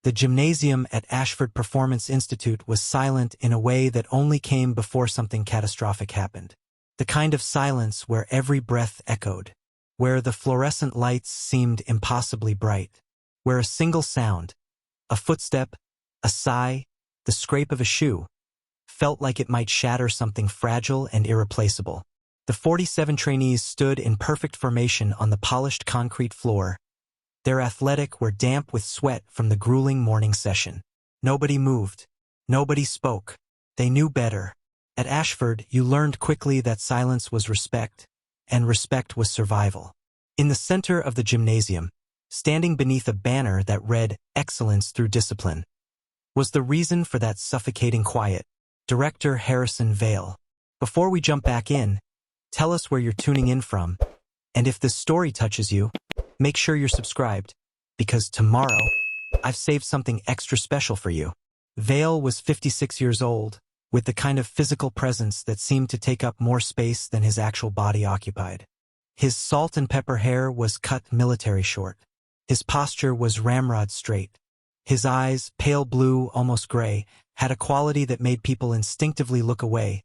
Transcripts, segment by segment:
The gymnasium at Ashford Performance Institute was silent in a way that only came before something catastrophic happened. The kind of silence where every breath echoed, where the fluorescent lights seemed impossibly bright, where a single sound, a footstep, a sigh, the scrape of a shoe, felt like it might shatter something fragile and irreplaceable. The 47 trainees stood in perfect formation on the polished concrete floor. Their athletic were damp with sweat from the grueling morning session. Nobody moved. Nobody spoke. They knew better. At Ashford, you learned quickly that silence was respect, and respect was survival. In the center of the gymnasium, standing beneath a banner that read, "Excellence through Discipline," was the reason for that suffocating quiet. Director Harrison Vale. Before we jump back in, tell us where you're tuning in from, and if this story touches you, make sure you're subscribed, because tomorrow, I've saved something extra special for you. Vale was 56 years old, with the kind of physical presence that seemed to take up more space than his actual body occupied. His salt and pepper hair was cut military short. His posture was ramrod straight. His eyes, pale blue, almost gray, had a quality that made people instinctively look away,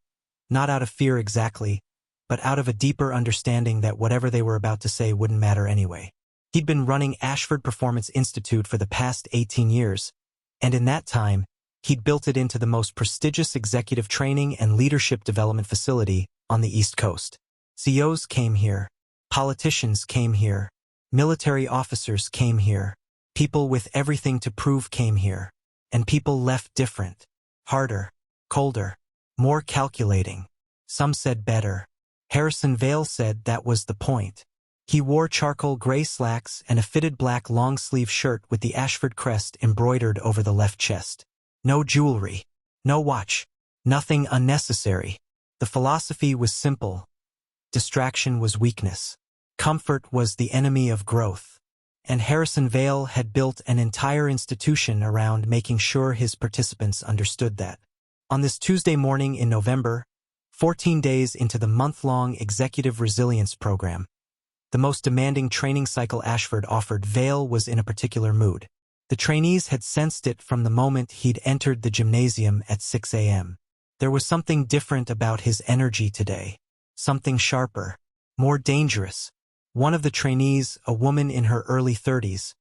not out of fear exactly, but out of a deeper understanding that whatever they were about to say wouldn't matter anyway. He'd been running Ashford Performance Institute for the past 18 years, and in that time, he'd built it into the most prestigious executive training and leadership development facility on the East Coast. CEOs came here, politicians came here, military officers came here, people with everything to prove came here, and people left different, harder, colder, more calculating. Some said better. Harrison Vale said that was the point. He wore charcoal gray slacks and a fitted black long-sleeve shirt with the Ashford crest embroidered over the left chest. No jewelry, no watch, nothing unnecessary. The philosophy was simple. Distraction was weakness. Comfort was the enemy of growth. And Harrison Vale had built an entire institution around making sure his participants understood that. On this Tuesday morning in November, 14 days into the month-long Executive Resilience Program, the most demanding training cycle Ashford offered, Vale was in a particular mood. The trainees had sensed it from the moment he'd entered the gymnasium at 6 a.m. There was something different about his energy today, something sharper, more dangerous. One of the trainees, a woman in her early 30s,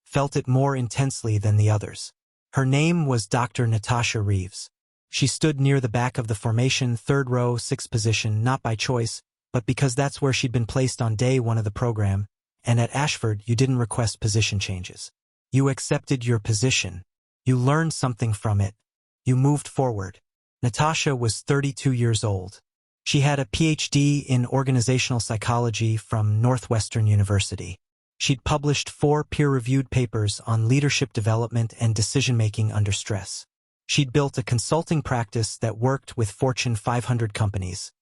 felt it more intensely than the others. Her name was Dr. Natasha Reeves. She stood near the back of the formation, third row, sixth position, not by choice, but because that's where she'd been placed on day one of the program, and at Ashford you didn't request position changes. You accepted your position. You learned something from it. You moved forward. Natasha was 32 years old. She had a PhD in organizational psychology from Northwestern University. She'd published 4 peer-reviewed papers on leadership development and decision-making under stress. She'd built a consulting practice that worked with Fortune 500 companies,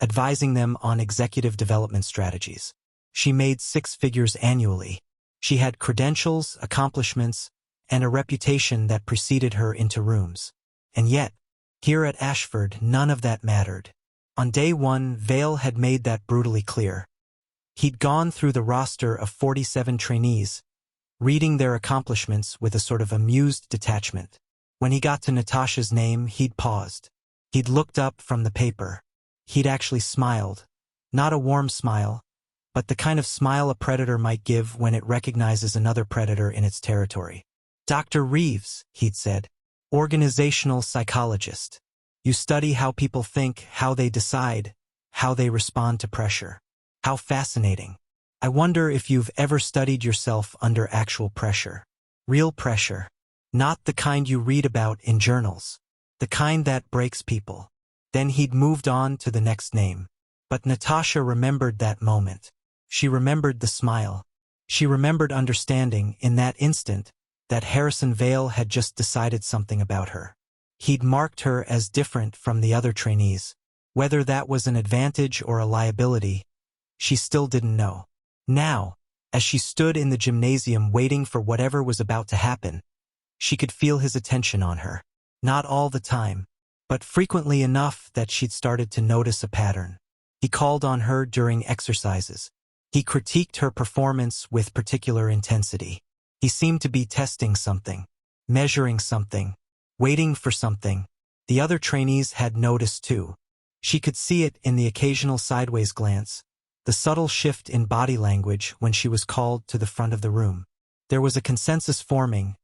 advising them on executive development strategies. She made 6 figures annually. She had credentials, accomplishments, and a reputation that preceded her into rooms. And yet, here at Ashford, none of that mattered. On day one, Vale had made that brutally clear. He'd gone through the roster of 47 trainees, reading their accomplishments with a sort of amused detachment. When he got to Natasha's name, he'd paused. He'd looked up from the paper. He'd actually smiled. Not a warm smile, but the kind of smile a predator might give when it recognizes another predator in its territory. "Dr. Reeves," he'd said, "organizational psychologist. You study how people think, how they decide, how they respond to pressure. How fascinating. I wonder if you've ever studied yourself under actual pressure. Real pressure. Not the kind you read about in journals. The kind that breaks people." Then he'd moved on to the next name. But Natasha remembered that moment. She remembered the smile. She remembered understanding, in that instant, that Harrison Vale had just decided something about her. He'd marked her as different from the other trainees. Whether that was an advantage or a liability, she still didn't know. Now, as she stood in the gymnasium waiting for whatever was about to happen, she could feel his attention on her. Not all the time, but frequently enough that she'd started to notice a pattern. He called on her during exercises. He critiqued her performance with particular intensity. He seemed to be testing something. measuring something, waiting for something. The other trainees had noticed too. She could see it in the occasional sideways glance, the subtle shift in body language when she was called to the front of the room. There was a consensus forming.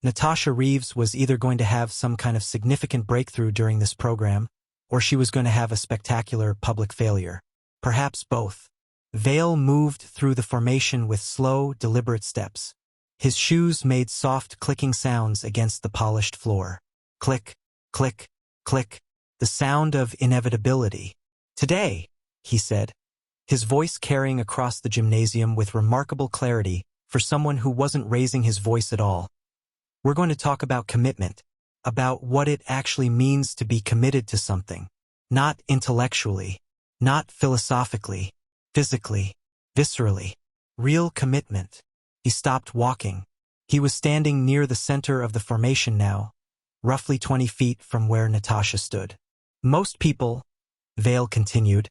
Natasha Reeves was either going to have some kind of significant breakthrough during this program, or she was going to have a spectacular public failure. Perhaps both. Vale moved through the formation with slow, deliberate steps. His shoes made soft clicking sounds against the polished floor. Click, click, click, the sound of inevitability. Today, he said, his voice carrying across the gymnasium with remarkable clarity for someone who wasn't raising his voice at all. We're going to talk about commitment, about what it actually means to be committed to something. Not intellectually, not philosophically, physically, viscerally. Real commitment. He stopped walking. He was standing near the center of the formation now, roughly 20 feet from where Natasha stood. Most people, Vale continued,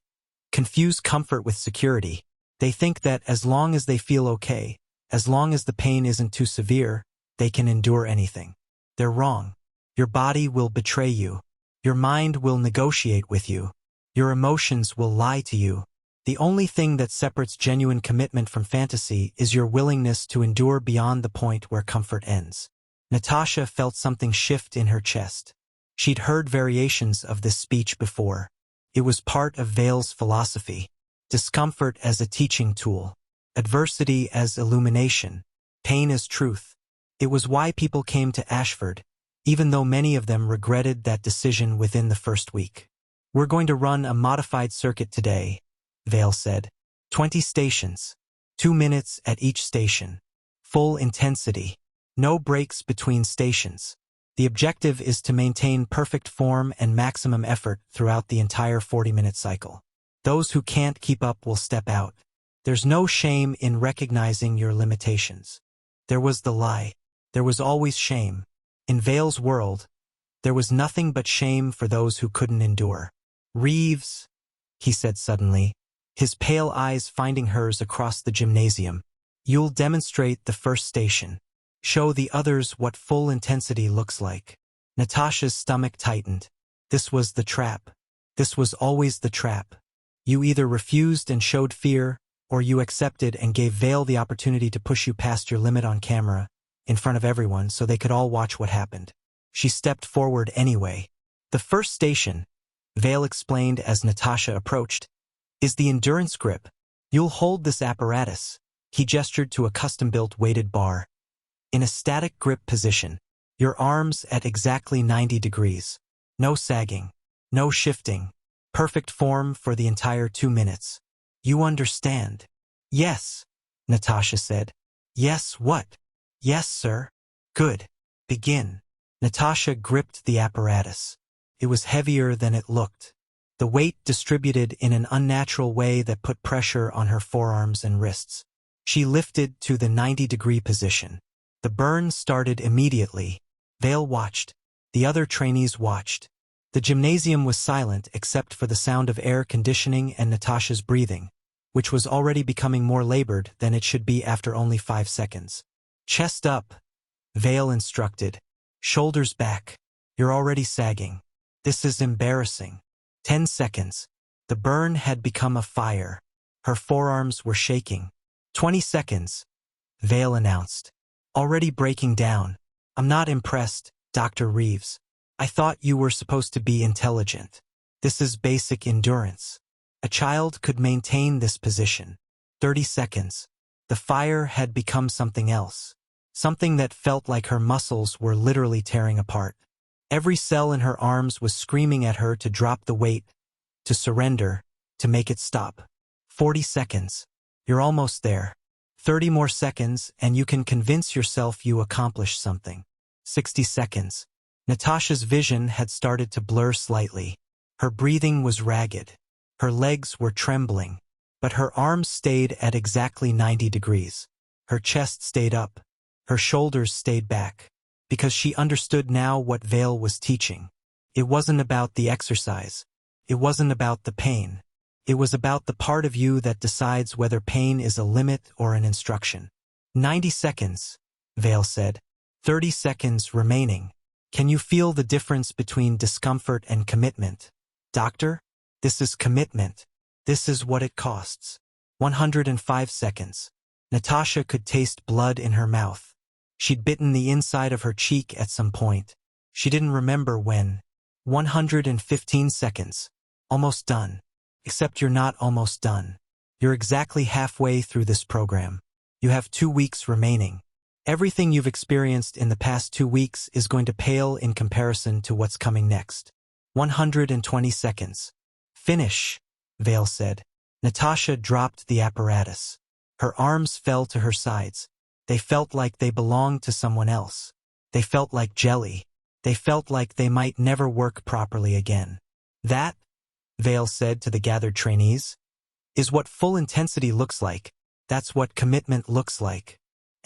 confuse comfort with security. They think that as long as they feel okay, as long as the pain isn't too severe, they can endure anything. They're wrong. Your body will betray you. Your mind will negotiate with you. Your emotions will lie to you. The only thing that separates genuine commitment from fantasy is your willingness to endure beyond the point where comfort ends. Natasha felt something shift in her chest. She'd heard variations of this speech before. It was part of Vale's philosophy. Discomfort as a teaching tool. Adversity as illumination. Pain as truth. It was why people came to Ashford, even though many of them regretted that decision within the first week. We're going to run a modified circuit today, Vale said. 20 stations. 2 minutes at each station. Full intensity. No breaks between stations. The objective is to maintain perfect form and maximum effort throughout the entire 40-minute cycle. Those who can't keep up will step out. There's no shame in recognizing your limitations. There was the lie. There was always shame. In Vale's world, there was nothing but shame for those who couldn't endure. Reeves, he said suddenly, his pale eyes finding hers across the gymnasium. You'll demonstrate the first station. Show the others what full intensity looks like. Natasha's stomach tightened. This was the trap. This was always the trap. You either refused and showed fear, or you accepted and gave Vale the opportunity to push you past your limit on camera, in front of everyone so they could all watch what happened. She stepped forward anyway. The first station, Vale explained as Natasha approached, is the endurance grip. You'll hold this apparatus. He gestured to a custom-built weighted bar. In a static grip position, your arms at exactly 90 degrees. No sagging. No shifting. Perfect form for the entire 2 minutes. You understand? Yes, Natasha said. Yes, what? Yes, sir. Good. Begin. Natasha gripped the apparatus. It was heavier than it looked. The weight distributed in an unnatural way that put pressure on her forearms and wrists. She lifted to the 90-degree position. The burn started immediately. Vale watched. The other trainees watched. The gymnasium was silent except for the sound of air conditioning and Natasha's breathing, which was already becoming more labored than it should be after only 5 seconds. Chest up, Vale instructed. Shoulders back. You're already sagging. This is embarrassing. 10 seconds. The burn had become a fire. Her forearms were shaking. 20 seconds, Vale announced. Already breaking down. I'm not impressed, Dr. Reeves. I thought you were supposed to be intelligent. This is basic endurance. A child could maintain this position. 30 seconds. The fire had become something else. Something that felt like her muscles were literally tearing apart. Every cell in her arms was screaming at her to drop the weight, to surrender, to make it stop. 40 seconds. You're almost there. 30 more seconds and you can convince yourself you accomplished something. 60 seconds. Natasha's vision had started to blur slightly. Her breathing was ragged. Her legs were trembling. But her arms stayed at exactly 90 degrees. Her chest stayed up. Her shoulders stayed back. Because she understood now what Vale was teaching. It wasn't about the exercise. It wasn't about the pain. It was about the part of you that decides whether pain is a limit or an instruction. 90 seconds, Vale said. 30 seconds remaining. Can you feel the difference between discomfort and commitment? Doctor, this is commitment. This is what it costs. 105 seconds. Natasha could taste blood in her mouth. She'd bitten the inside of her cheek at some point. She didn't remember when. 115 seconds. Almost done. Except you're not almost done. You're exactly halfway through this program. You have 2 weeks remaining. Everything you've experienced in the past 2 weeks is going to pale in comparison to what's coming next. 120 seconds. Finish, Vale said. Natasha dropped the apparatus. Her arms fell to her sides. They felt like they belonged to someone else. They felt like jelly. They felt like they might never work properly again. That, Vale said to the gathered trainees, is what full intensity looks like. That's what commitment looks like.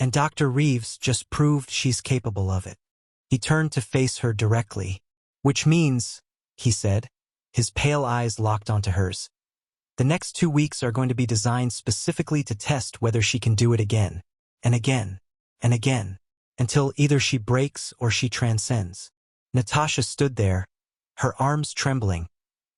And Dr. Reeves just proved she's capable of it. He turned to face her directly. Which means, he said, his pale eyes locked onto hers, the next 2 weeks are going to be designed specifically to test whether she can do it again, and again, and again, until either she breaks or she transcends. Natasha stood there, her arms trembling,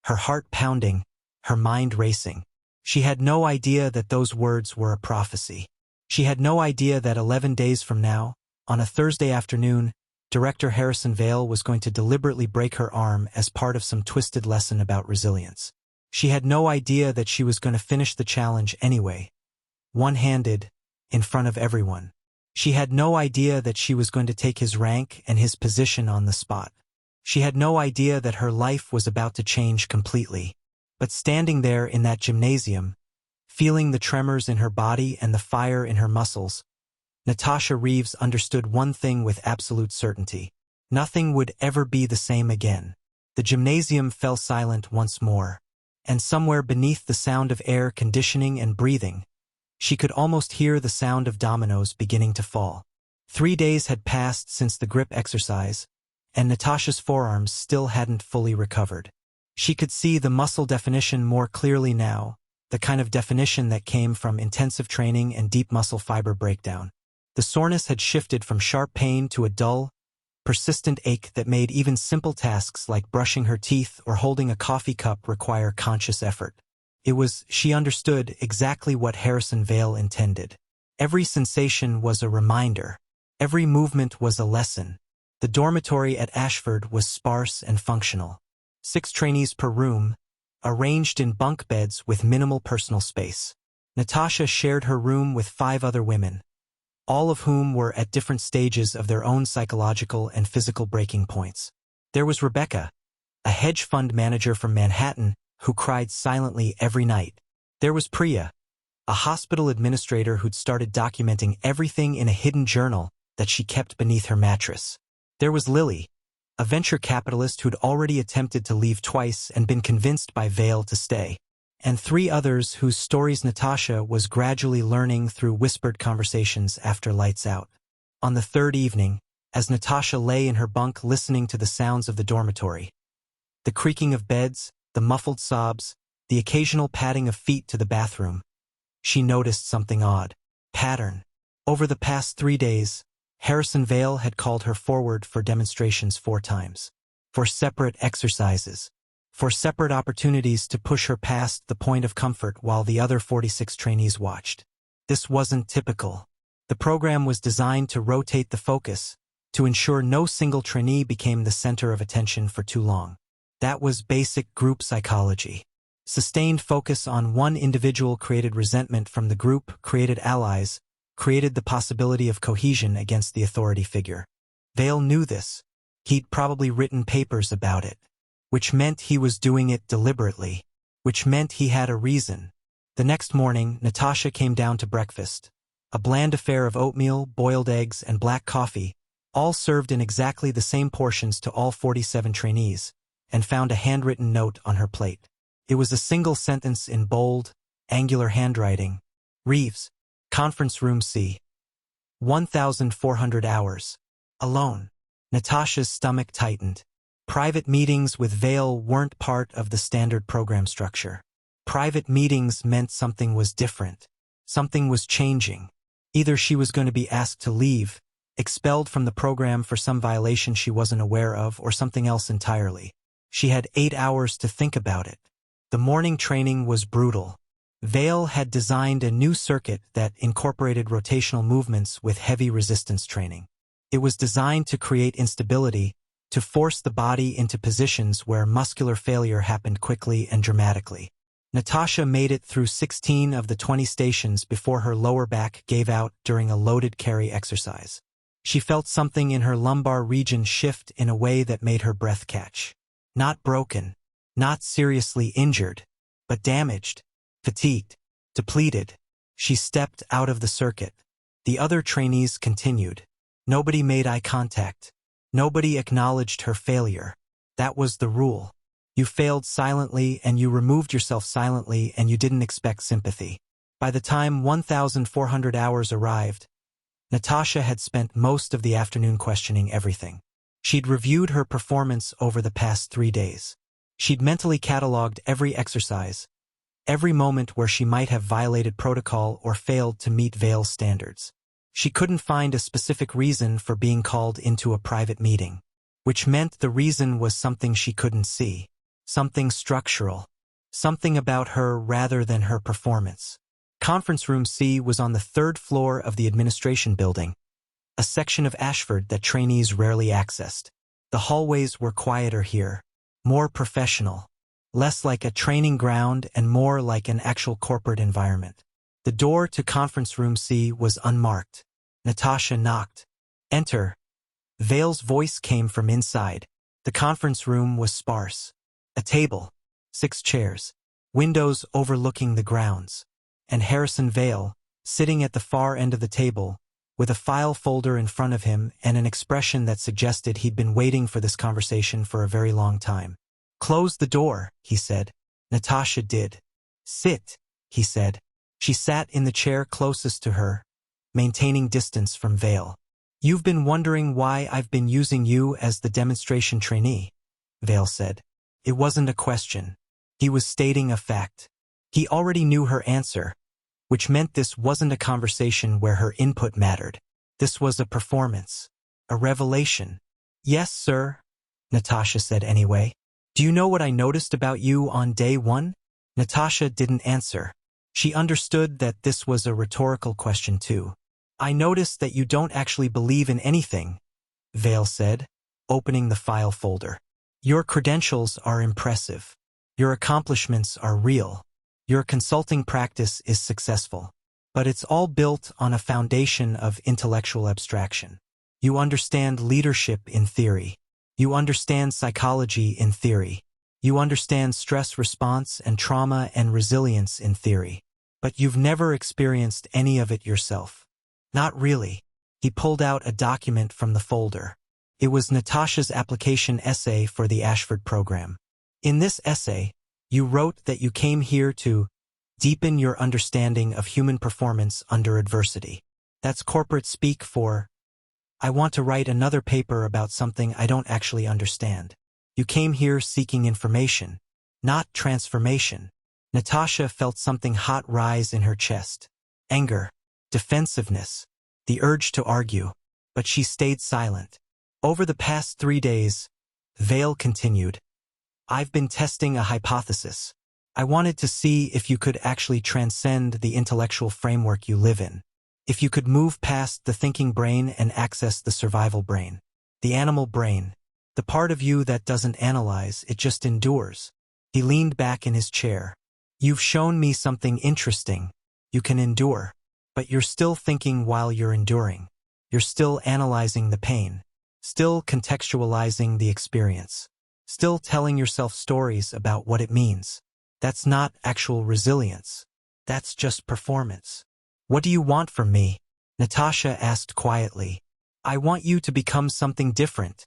her heart pounding, her mind racing. She had no idea that those words were a prophecy. She had no idea that 11 days from now, on a Thursday afternoon, Director Harrison Vale was going to deliberately break her arm as part of some twisted lesson about resilience. She had no idea that she was going to finish the challenge anyway, one-handed, in front of everyone. She had no idea that she was going to take his rank and his position on the spot. She had no idea that her life was about to change completely. But standing there in that gymnasium, feeling the tremors in her body and the fire in her muscles, Natasha Reeves understood one thing with absolute certainty. Nothing would ever be the same again. The gymnasium fell silent once more. And somewhere beneath the sound of air conditioning and breathing, she could almost hear the sound of dominoes beginning to fall. 3 days had passed since the grip exercise, and Natasha's forearms still hadn't fully recovered. She could see the muscle definition more clearly now, the kind of definition that came from intensive training and deep muscle fiber breakdown. The soreness had shifted from sharp pain to a dull, persistent ache that made even simple tasks like brushing her teeth or holding a coffee cup require conscious effort. She understood exactly what Harrison Vale intended. Every sensation was a reminder. Every movement was a lesson. The dormitory at Ashford was sparse and functional. 6 trainees per room, arranged in bunk beds with minimal personal space. Natasha shared her room with 5 other women, all of whom were at different stages of their own psychological and physical breaking points. There was Rebecca, a hedge fund manager from Manhattan who cried silently every night. There was Priya, a hospital administrator who'd started documenting everything in a hidden journal that she kept beneath her mattress. There was Lily, a venture capitalist who'd already attempted to leave twice and been convinced by Vale to stay. And 3 others whose stories Natasha was gradually learning through whispered conversations after lights out. On the 3rd evening, as Natasha lay in her bunk listening to the sounds of the dormitory, the creaking of beds, the muffled sobs, the occasional padding of feet to the bathroom, she noticed something odd. Pattern. Over the past 3 days, Harrison Vale had called her forward for demonstrations 4 times. For separate exercises. For separate opportunities to push her past the point of comfort while the other 46 trainees watched. This wasn't typical. The program was designed to rotate the focus, to ensure no single trainee became the center of attention for too long. That was basic group psychology. Sustained focus on one individual created resentment from the group, created allies, created the possibility of cohesion against the authority figure. Vale knew this. He'd probably written papers about it. Which meant he was doing it deliberately. Which meant he had a reason. The next morning, Natasha came down to breakfast. A bland affair of oatmeal, boiled eggs, and black coffee, all served in exactly the same portions to all 47 trainees, and found a handwritten note on her plate. It was a single sentence in bold, angular handwriting. Reeves, Conference Room C. 1,400 hours. Alone. Natasha's stomach tightened. Private meetings with Vale weren't part of the standard program structure. Private meetings meant something was different. Something was changing. Either she was going to be asked to leave, expelled from the program for some violation she wasn't aware of or something else entirely. She had 8 hours to think about it. The morning training was brutal. Vale had designed a new circuit that incorporated rotational movements with heavy resistance training. It was designed to create instability, to force the body into positions where muscular failure happened quickly and dramatically. Natasha made it through 16 of the 20 stations before her lower back gave out during a loaded carry exercise. She felt something in her lumbar region shift in a way that made her breath catch. Not broken, not seriously injured, but damaged, fatigued, depleted. She stepped out of the circuit. The other trainees continued. Nobody made eye contact. Nobody acknowledged her failure. That was the rule. You failed silently and you removed yourself silently and you didn't expect sympathy. By the time 1,400 hours arrived, Natasha had spent most of the afternoon questioning everything. She'd reviewed her performance over the past 3 days. She'd mentally cataloged every exercise, every moment where she might have violated protocol or failed to meet Vale's standards. She couldn't find a specific reason for being called into a private meeting, which meant the reason was something she couldn't see, something structural, something about her rather than her performance. Conference Room C was on the 3rd floor of the administration building, a section of Ashford that trainees rarely accessed. The hallways were quieter here, more professional, less like a training ground and more like an actual corporate environment. The door to Conference Room C was unmarked. Natasha knocked. Enter. Vale's voice came from inside. The conference room was sparse. A table, 6 chairs, windows overlooking the grounds, and Harrison Vale, sitting at the far end of the table, with a file folder in front of him and an expression that suggested he'd been waiting for this conversation for a very long time. Close the door, he said. Natasha did. Sit, he said. She sat in the chair closest to her, maintaining distance from Vale. You've been wondering why I've been using you as the demonstration trainee, Vale said. It wasn't a question. He was stating a fact. He already knew her answer, which meant this wasn't a conversation where her input mattered. This was a performance, a revelation. Yes, sir, Natasha said anyway. Do you know what I noticed about you on day 1? Natasha didn't answer. She understood that this was a rhetorical question too. I noticed that you don't actually believe in anything, Vale said, opening the file folder. Your credentials are impressive. Your accomplishments are real. Your consulting practice is successful. But it's all built on a foundation of intellectual abstraction. You understand leadership in theory. You understand psychology in theory. You understand stress response and trauma and resilience in theory. But you've never experienced any of it yourself. Not really. He pulled out a document from the folder. It was Natasha's application essay for the Ashford program. In this essay, you wrote that you came here to deepen your understanding of human performance under adversity. That's corporate speak for, I want to write another paper about something I don't actually understand. You came here seeking information, not transformation. Natasha felt something hot rise in her chest. Anger, defensiveness, the urge to argue. But she stayed silent. Over the past 3 days, Vale continued, I've been testing a hypothesis. I wanted to see if you could actually transcend the intellectual framework you live in. If you could move past the thinking brain and access the survival brain. The animal brain. The part of you that doesn't analyze, it just endures. He leaned back in his chair. You've shown me something interesting. You can endure. But you're still thinking while you're enduring. You're still analyzing the pain. Still contextualizing the experience. Still telling yourself stories about what it means. That's not actual resilience. That's just performance. What do you want from me? Natasha asked quietly. I want you to become something different,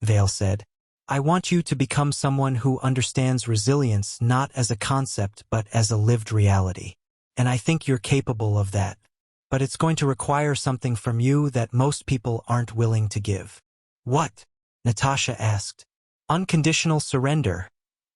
Vale said. I want you to become someone who understands resilience not as a concept but as a lived reality. And I think you're capable of that. But it's going to require something from you that most people aren't willing to give. What? Natasha asked. Unconditional surrender,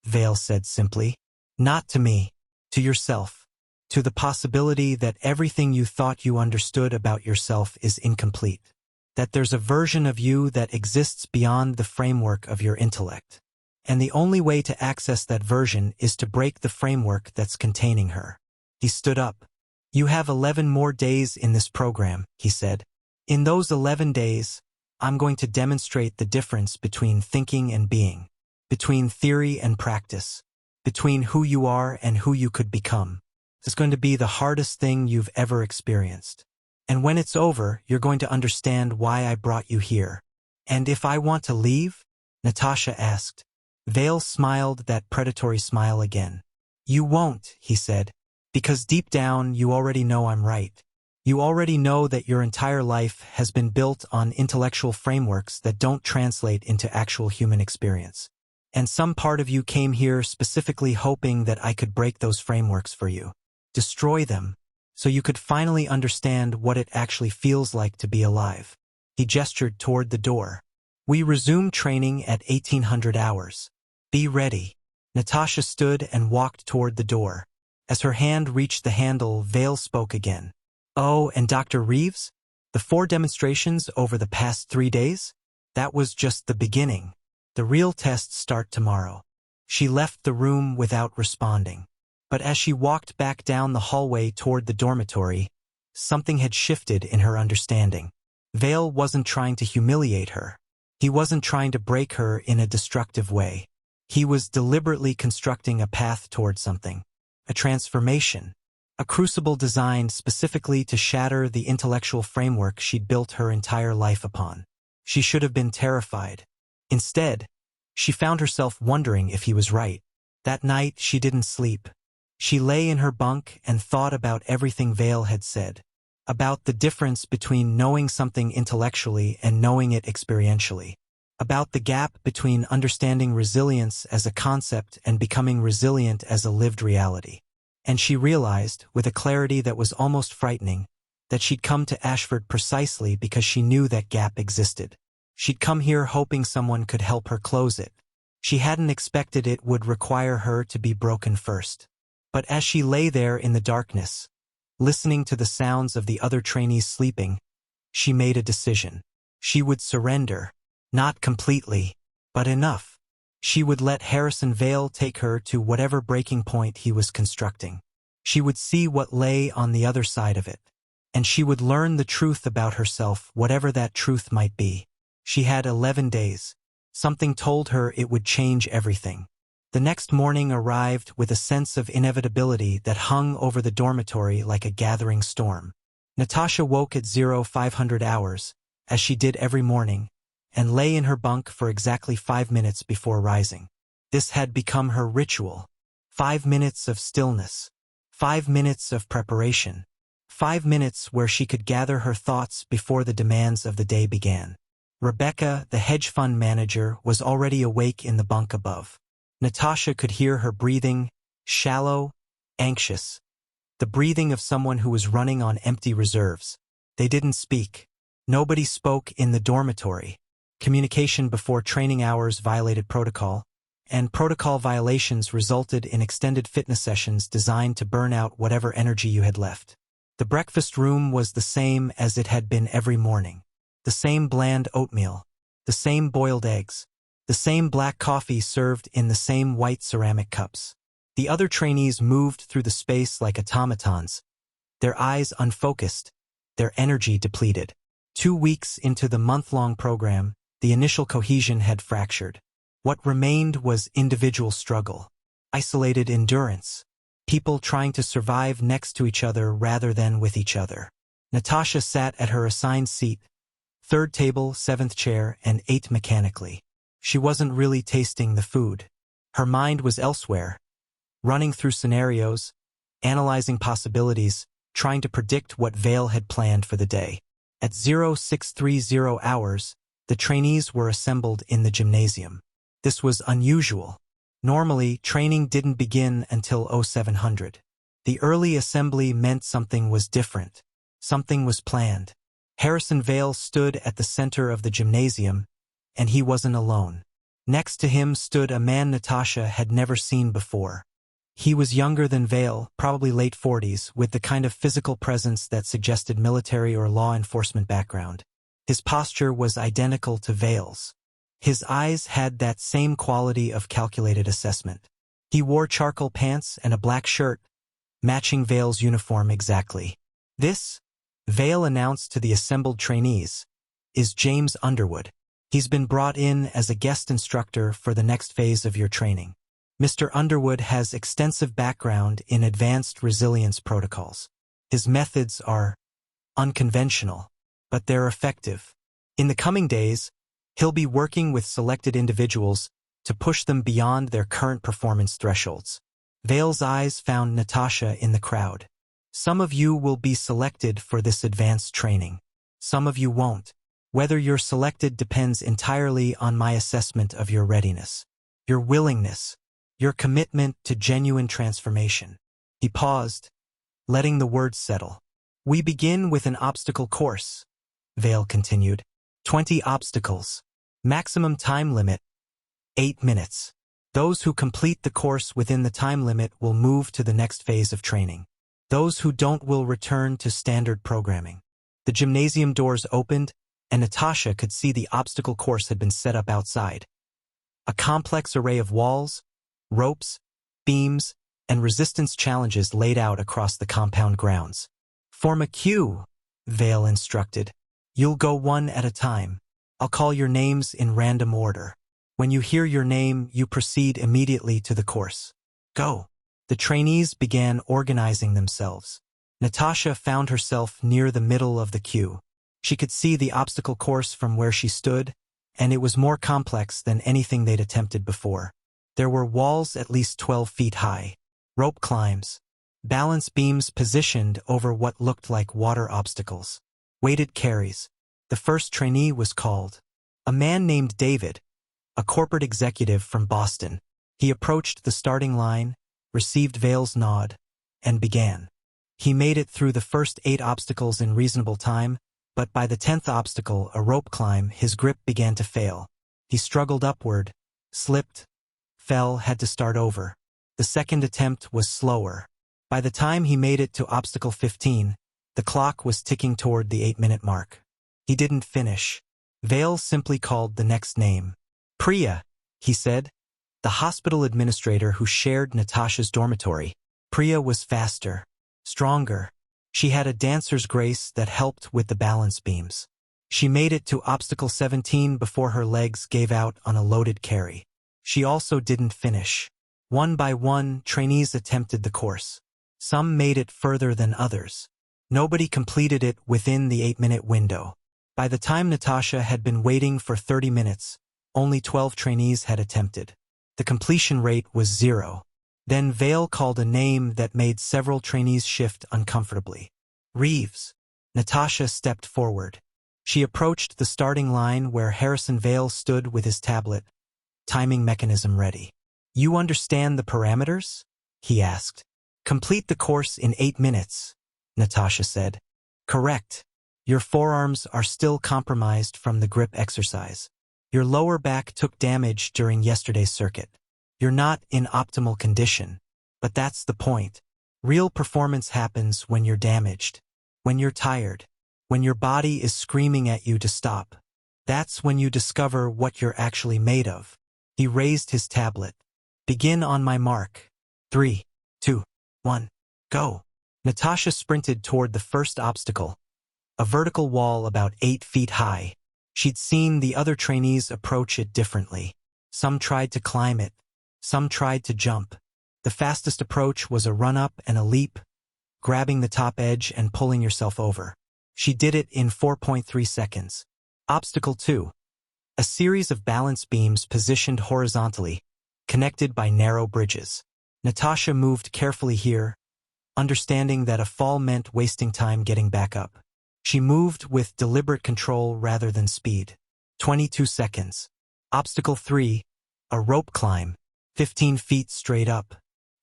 Vale said simply. Not to me. To yourself. To the possibility that everything you thought you understood about yourself is incomplete. that there's a version of you that exists beyond the framework of your intellect. And the only way to access that version is to break the framework that's containing her. He stood up. You have 11 more days in this program, he said. In those 11 days, I'm going to demonstrate the difference between thinking and being, between theory and practice, between who you are and who you could become. It's going to be the hardest thing you've ever experienced. And when it's over, you're going to understand why I brought you here. And if I want to leave? Natasha asked. Vale smiled that predatory smile again. You won't, he said, because deep down you already know I'm right. You already know that your entire life has been built on intellectual frameworks that don't translate into actual human experience. And some part of you came here specifically hoping that I could break those frameworks for you, destroy them, so you could finally understand what it actually feels like to be alive. He gestured toward the door. We resume training at 1800 hours. Be ready. Natasha stood and walked toward the door. As her hand reached the handle, Vale spoke again. Oh, and Dr. Reeves? The 4 demonstrations over the past 3 days? That was just the beginning. The real tests start tomorrow. She left the room without responding. But as she walked back down the hallway toward the dormitory, something had shifted in her understanding. Vale wasn't trying to humiliate her. He wasn't trying to break her in a destructive way. He was deliberately constructing a path toward something, a transformation, a crucible designed specifically to shatter the intellectual framework she'd built her entire life upon. She should have been terrified. Instead, she found herself wondering if he was right. That night, she didn't sleep. She lay in her bunk and thought about everything Vale had said, about the difference between knowing something intellectually and knowing it experientially, about the gap between understanding resilience as a concept and becoming resilient as a lived reality. And she realized, with a clarity that was almost frightening, that she'd come to Ashford precisely because she knew that gap existed. She'd come here hoping someone could help her close it. She hadn't expected it would require her to be broken first. But as she lay there in the darkness, listening to the sounds of the other trainees sleeping, she made a decision. She would surrender. Not completely, but enough. She would let Harrison Vale take her to whatever breaking point he was constructing. She would see what lay on the other side of it. And she would learn the truth about herself, whatever that truth might be. She had 11 days. Something told her it would change everything. The next morning arrived with a sense of inevitability that hung over the dormitory like a gathering storm. Natasha woke at 0500 hours, as she did every morning, and lay in her bunk for exactly 5 minutes before rising. This had become her ritual. 5 minutes of stillness. 5 minutes of preparation. 5 minutes where she could gather her thoughts before the demands of the day began. Rebecca, the hedge fund manager, was already awake in the bunk above. Natasha could hear her breathing, shallow, anxious. The breathing of someone who was running on empty reserves. They didn't speak. Nobody spoke in the dormitory. Communication before training hours violated protocol, and protocol violations resulted in extended fitness sessions designed to burn out whatever energy you had left. The breakfast room was the same as it had been every morning. The same bland oatmeal, the same boiled eggs, the same black coffee served in the same white ceramic cups. The other trainees moved through the space like automatons, their eyes unfocused, their energy depleted. 2 weeks into the month-long program, the initial cohesion had fractured. What remained was individual struggle, isolated endurance, people trying to survive next to each other rather than with each other. Natasha sat at her assigned seat, 3rd table, 7th chair, and ate mechanically. She wasn't really tasting the food. Her mind was elsewhere, running through scenarios, analyzing possibilities, trying to predict what Vale had planned for the day. At 0630 hours, the trainees were assembled in the gymnasium. This was unusual. Normally, training didn't begin until 0700. The early assembly meant something was different. Something was planned. Harrison Vale stood at the center of the gymnasium, and he wasn't alone. Next to him stood a man Natasha had never seen before. He was younger than Vale, probably late 40s, with the kind of physical presence that suggested military or law enforcement background. His posture was identical to Vale's. His eyes had that same quality of calculated assessment. He wore charcoal pants and a black shirt, matching Vale's uniform exactly. "This," Vale announced to the assembled trainees, "is James Underwood. He's been brought in as a guest instructor for the next phase of your training. Mr. Underwood has extensive background in advanced resilience protocols. His methods are unconventional, but they're effective. In the coming days, he'll be working with selected individuals to push them beyond their current performance thresholds." Vale's eyes found Natasha in the crowd. "Some of you will be selected for this advanced training. Some of you won't. Whether you're selected depends entirely on my assessment of your readiness, your willingness, your commitment to genuine transformation." He paused, letting the words settle. "We begin with an obstacle course," Vale continued. 20 obstacles. Maximum time limit, 8 minutes. Those who complete the course within the time limit will move to the next phase of training. Those who don't will return to standard programming. The gymnasium doors opened, and Natasha could see the obstacle course had been set up outside. A complex array of walls, ropes, beams, and resistance challenges laid out across the compound grounds. "Form a queue," Vale instructed. "You'll go one at a time. I'll call your names in random order. When you hear your name, you proceed immediately to the course. Go." The trainees began organizing themselves. Natasha found herself near the middle of the queue. She could see the obstacle course from where she stood, and it was more complex than anything they'd attempted before. There were walls at least 12 feet high, rope climbs, balance beams positioned over what looked like water obstacles, weighted carries. The first trainee was called. A man named David, a corporate executive from Boston. He approached the starting line, received Vale's nod, and began. He made it through the first 8 obstacles in reasonable time, but by the 10th obstacle, a rope climb, his grip began to fail. He struggled upward, slipped, fell, had to start over. The second attempt was slower. By the time he made it to obstacle 15, the clock was ticking toward the 8-minute mark. He didn't finish. Vale simply called the next name. "Priya," he said, the hospital administrator who shared Natasha's dormitory. Priya was faster, stronger. She had a dancer's grace that helped with the balance beams. She made it to obstacle 17 before her legs gave out on a loaded carry. She also didn't finish. One by one, trainees attempted the course. Some made it further than others. Nobody completed it within the 8-minute window. By the time Natasha had been waiting for 30 minutes, only 12 trainees had attempted. The completion rate was 0. Then Vale called a name that made several trainees shift uncomfortably. "Reeves." Natasha stepped forward. She approached the starting line where Harrison Vale stood with his tablet, timing mechanism ready. "You understand the parameters?" he asked. "Complete the course in 8 minutes," Natasha said. "Correct. Your forearms are still compromised from the grip exercise. Your lower back took damage during yesterday's circuit. You're not in optimal condition, but that's the point. Real performance happens when you're damaged, when you're tired, when your body is screaming at you to stop. That's when you discover what you're actually made of." He raised his tablet. "Begin on my mark. 3, 2, 1, go." Natasha sprinted toward the first obstacle, a vertical wall about 8 feet high. She'd seen the other trainees approach it differently. Some tried to climb it. Some tried to jump. The fastest approach was a run-up and a leap, grabbing the top edge and pulling yourself over. She did it in 4.3 seconds. Obstacle 2. A series of balance beams positioned horizontally, connected by narrow bridges. Natasha moved carefully here, understanding that a fall meant wasting time getting back up. She moved with deliberate control rather than speed. 22 seconds. Obstacle 3. A rope climb, 15 feet straight up.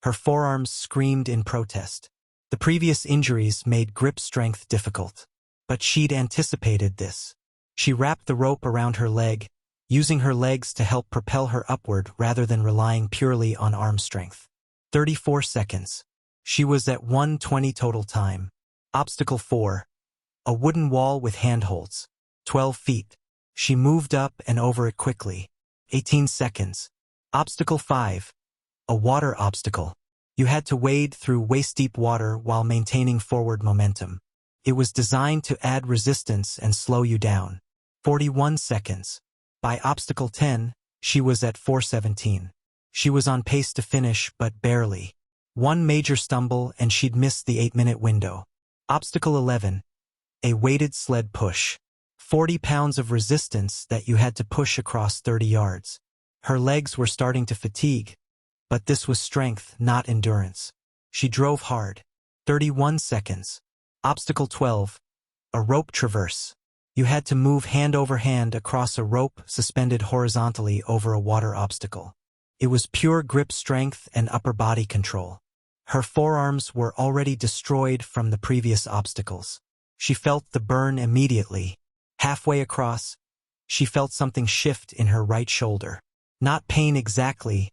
Her forearms screamed in protest. The previous injuries made grip strength difficult. But she'd anticipated this. She wrapped the rope around her leg, using her legs to help propel her upward rather than relying purely on arm strength. 34 seconds. She was at 1:20 total time. Obstacle 4. A wooden wall with handholds. 12 feet. She moved up and over it quickly. 18 seconds. Obstacle 5. A water obstacle. You had to wade through waist-deep water while maintaining forward momentum. It was designed to add resistance and slow you down. 41 seconds. By obstacle 10, she was at 4:17. She was on pace to finish, but barely. One major stumble and she'd missed the 8-minute window. Obstacle 11. A weighted sled push. 40 pounds of resistance that you had to push across 30 yards. Her legs were starting to fatigue, but this was strength, not endurance. She drove hard. 31 seconds. Obstacle 12. A rope traverse. You had to move hand over hand across a rope suspended horizontally over a water obstacle. It was pure grip strength and upper body control. Her forearms were already destroyed from the previous obstacles. She felt the burn immediately. Halfway across, she felt something shift in her right shoulder. Not pain exactly,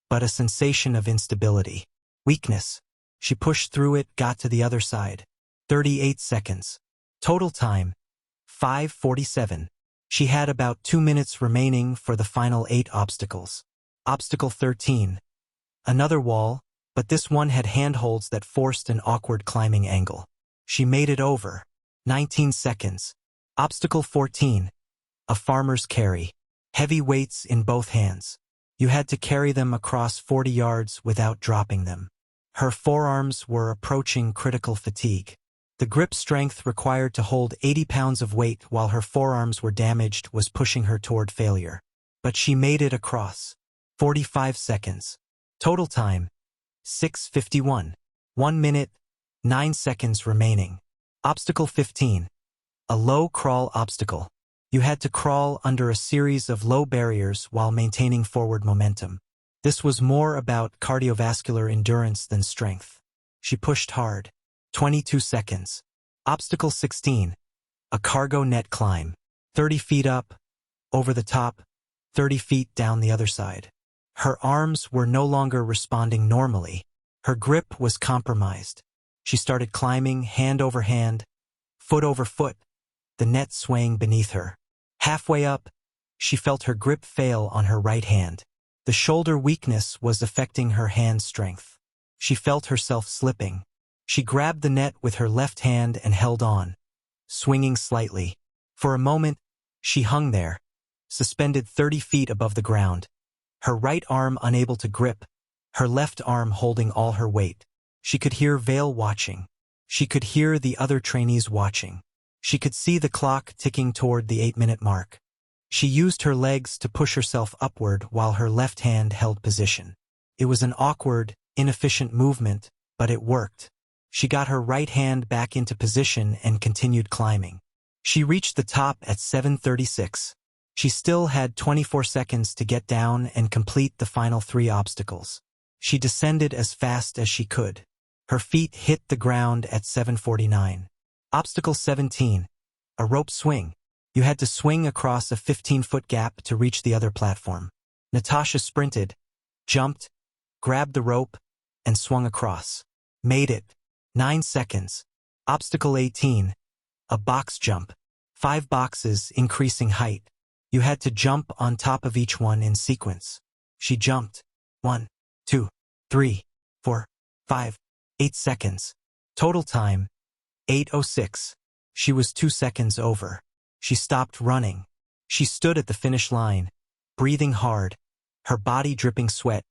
but a sensation of instability. Weakness. She pushed through it, got to the other side. 38 seconds. Total time. 5:47. She had about 2 minutes remaining for the final 8 obstacles. Obstacle 13. Another wall, but this one had handholds that forced an awkward climbing angle. She made it over. 19 seconds. Obstacle 14. A farmer's carry. Heavy weights in both hands. You had to carry them across 40 yards without dropping them. Her forearms were approaching critical fatigue. The grip strength required to hold 80 pounds of weight while her forearms were damaged was pushing her toward failure. But she made it across. 45 seconds. Total time. 6:51. 1 minute, 9 seconds remaining. Obstacle 15. A low crawl obstacle. You had to crawl under a series of low barriers while maintaining forward momentum. This was more about cardiovascular endurance than strength. She pushed hard. 22 seconds. Obstacle 16. A cargo net climb. 30 feet up, over the top, 30 feet down the other side. Her arms were no longer responding normally. Her grip was compromised. She started climbing hand over hand, foot over foot, the net swaying beneath her. Halfway up, she felt her grip fail on her right hand. The shoulder weakness was affecting her hand strength. She felt herself slipping. She grabbed the net with her left hand and held on, swinging slightly. For a moment, she hung there, suspended 30 feet above the ground, her right arm unable to grip, her left arm holding all her weight. She could hear Vale watching. She could hear the other trainees watching. She could see the clock ticking toward the 8-minute mark. She used her legs to push herself upward while her left hand held position. It was an awkward, inefficient movement, but it worked. She got her right hand back into position and continued climbing. She reached the top at 7:36. She still had 24 seconds to get down and complete the final 3 obstacles. She descended as fast as she could. Her feet hit the ground at 7:49. Obstacle 17. A rope swing. You had to swing across a 15-foot gap to reach the other platform. Natasha sprinted, jumped, grabbed the rope, and swung across. Made it. 9 seconds. Obstacle 18. A box jump. 5 boxes, increasing height. You had to jump on top of each one in sequence. She jumped. 1, 2, 3, 4, 5, 8 seconds. Total time. 8:06. She was 2 seconds over. She stopped running. She stood at the finish line, breathing hard, her body dripping sweat,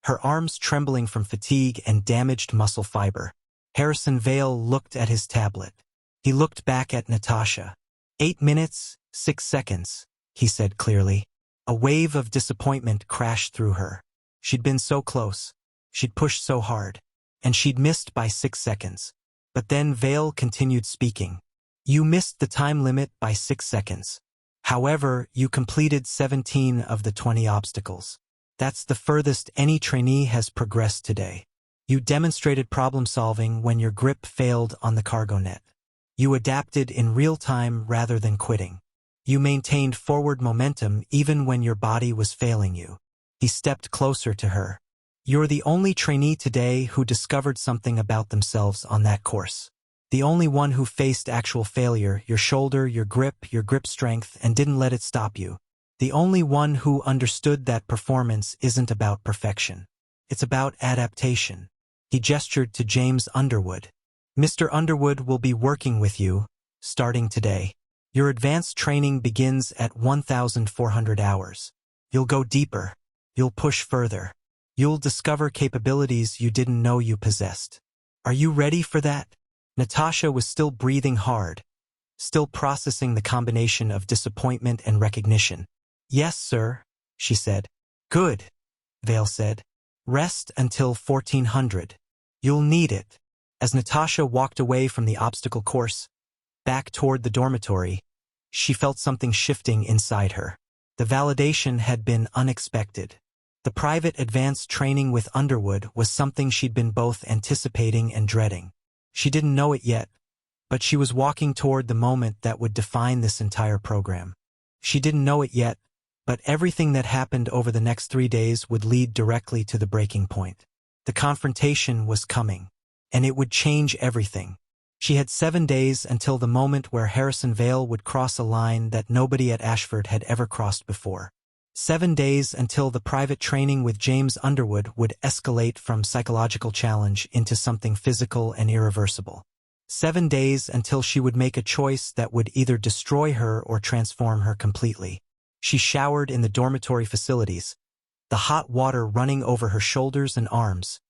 her arms trembling from fatigue and damaged muscle fiber. Harrison Vale looked at his tablet. He looked back at Natasha. 8 minutes, 6 seconds, he said clearly. A wave of disappointment crashed through her. She'd been so close. She'd pushed so hard. And she'd missed by 6 seconds. But then Vale continued speaking. You missed the time limit by 6 seconds. However, you completed 17 of the 20 obstacles. That's the furthest any trainee has progressed today. You demonstrated problem solving when your grip failed on the cargo net. You adapted in real time rather than quitting. You maintained forward momentum even when your body was failing you. He stepped closer to her. You're the only trainee today who discovered something about themselves on that course. The only one who faced actual failure, your shoulder, your grip strength, and didn't let it stop you. The only one who understood that performance isn't about perfection. It's about adaptation. He gestured to James Underwood. Mr. Underwood will be working with you, starting today. Your advanced training begins at 1,400 hours. You'll go deeper. You'll push further. You'll discover capabilities you didn't know you possessed. Are you ready for that? Natasha was still breathing hard, still processing the combination of disappointment and recognition. Yes, sir, she said. Good, Vale said. Rest until 1400. You'll need it. As Natasha walked away from the obstacle course, back toward the dormitory, she felt something shifting inside her. The validation had been unexpected. The private advanced training with Underwood was something she'd been both anticipating and dreading. She didn't know it yet, but she was walking toward the moment that would define this entire program. She didn't know it yet, but everything that happened over the next 3 days would lead directly to the breaking point. The confrontation was coming, and it would change everything. She had 7 days until the moment where Harrison Vale would cross a line that nobody at Ashford had ever crossed before. 7 days until the private training with James Underwood would escalate from psychological challenge into something physical and irreversible. 7 days until she would make a choice that would either destroy her or transform her completely. She showered in the dormitory facilities, the hot water running over her shoulders and arms,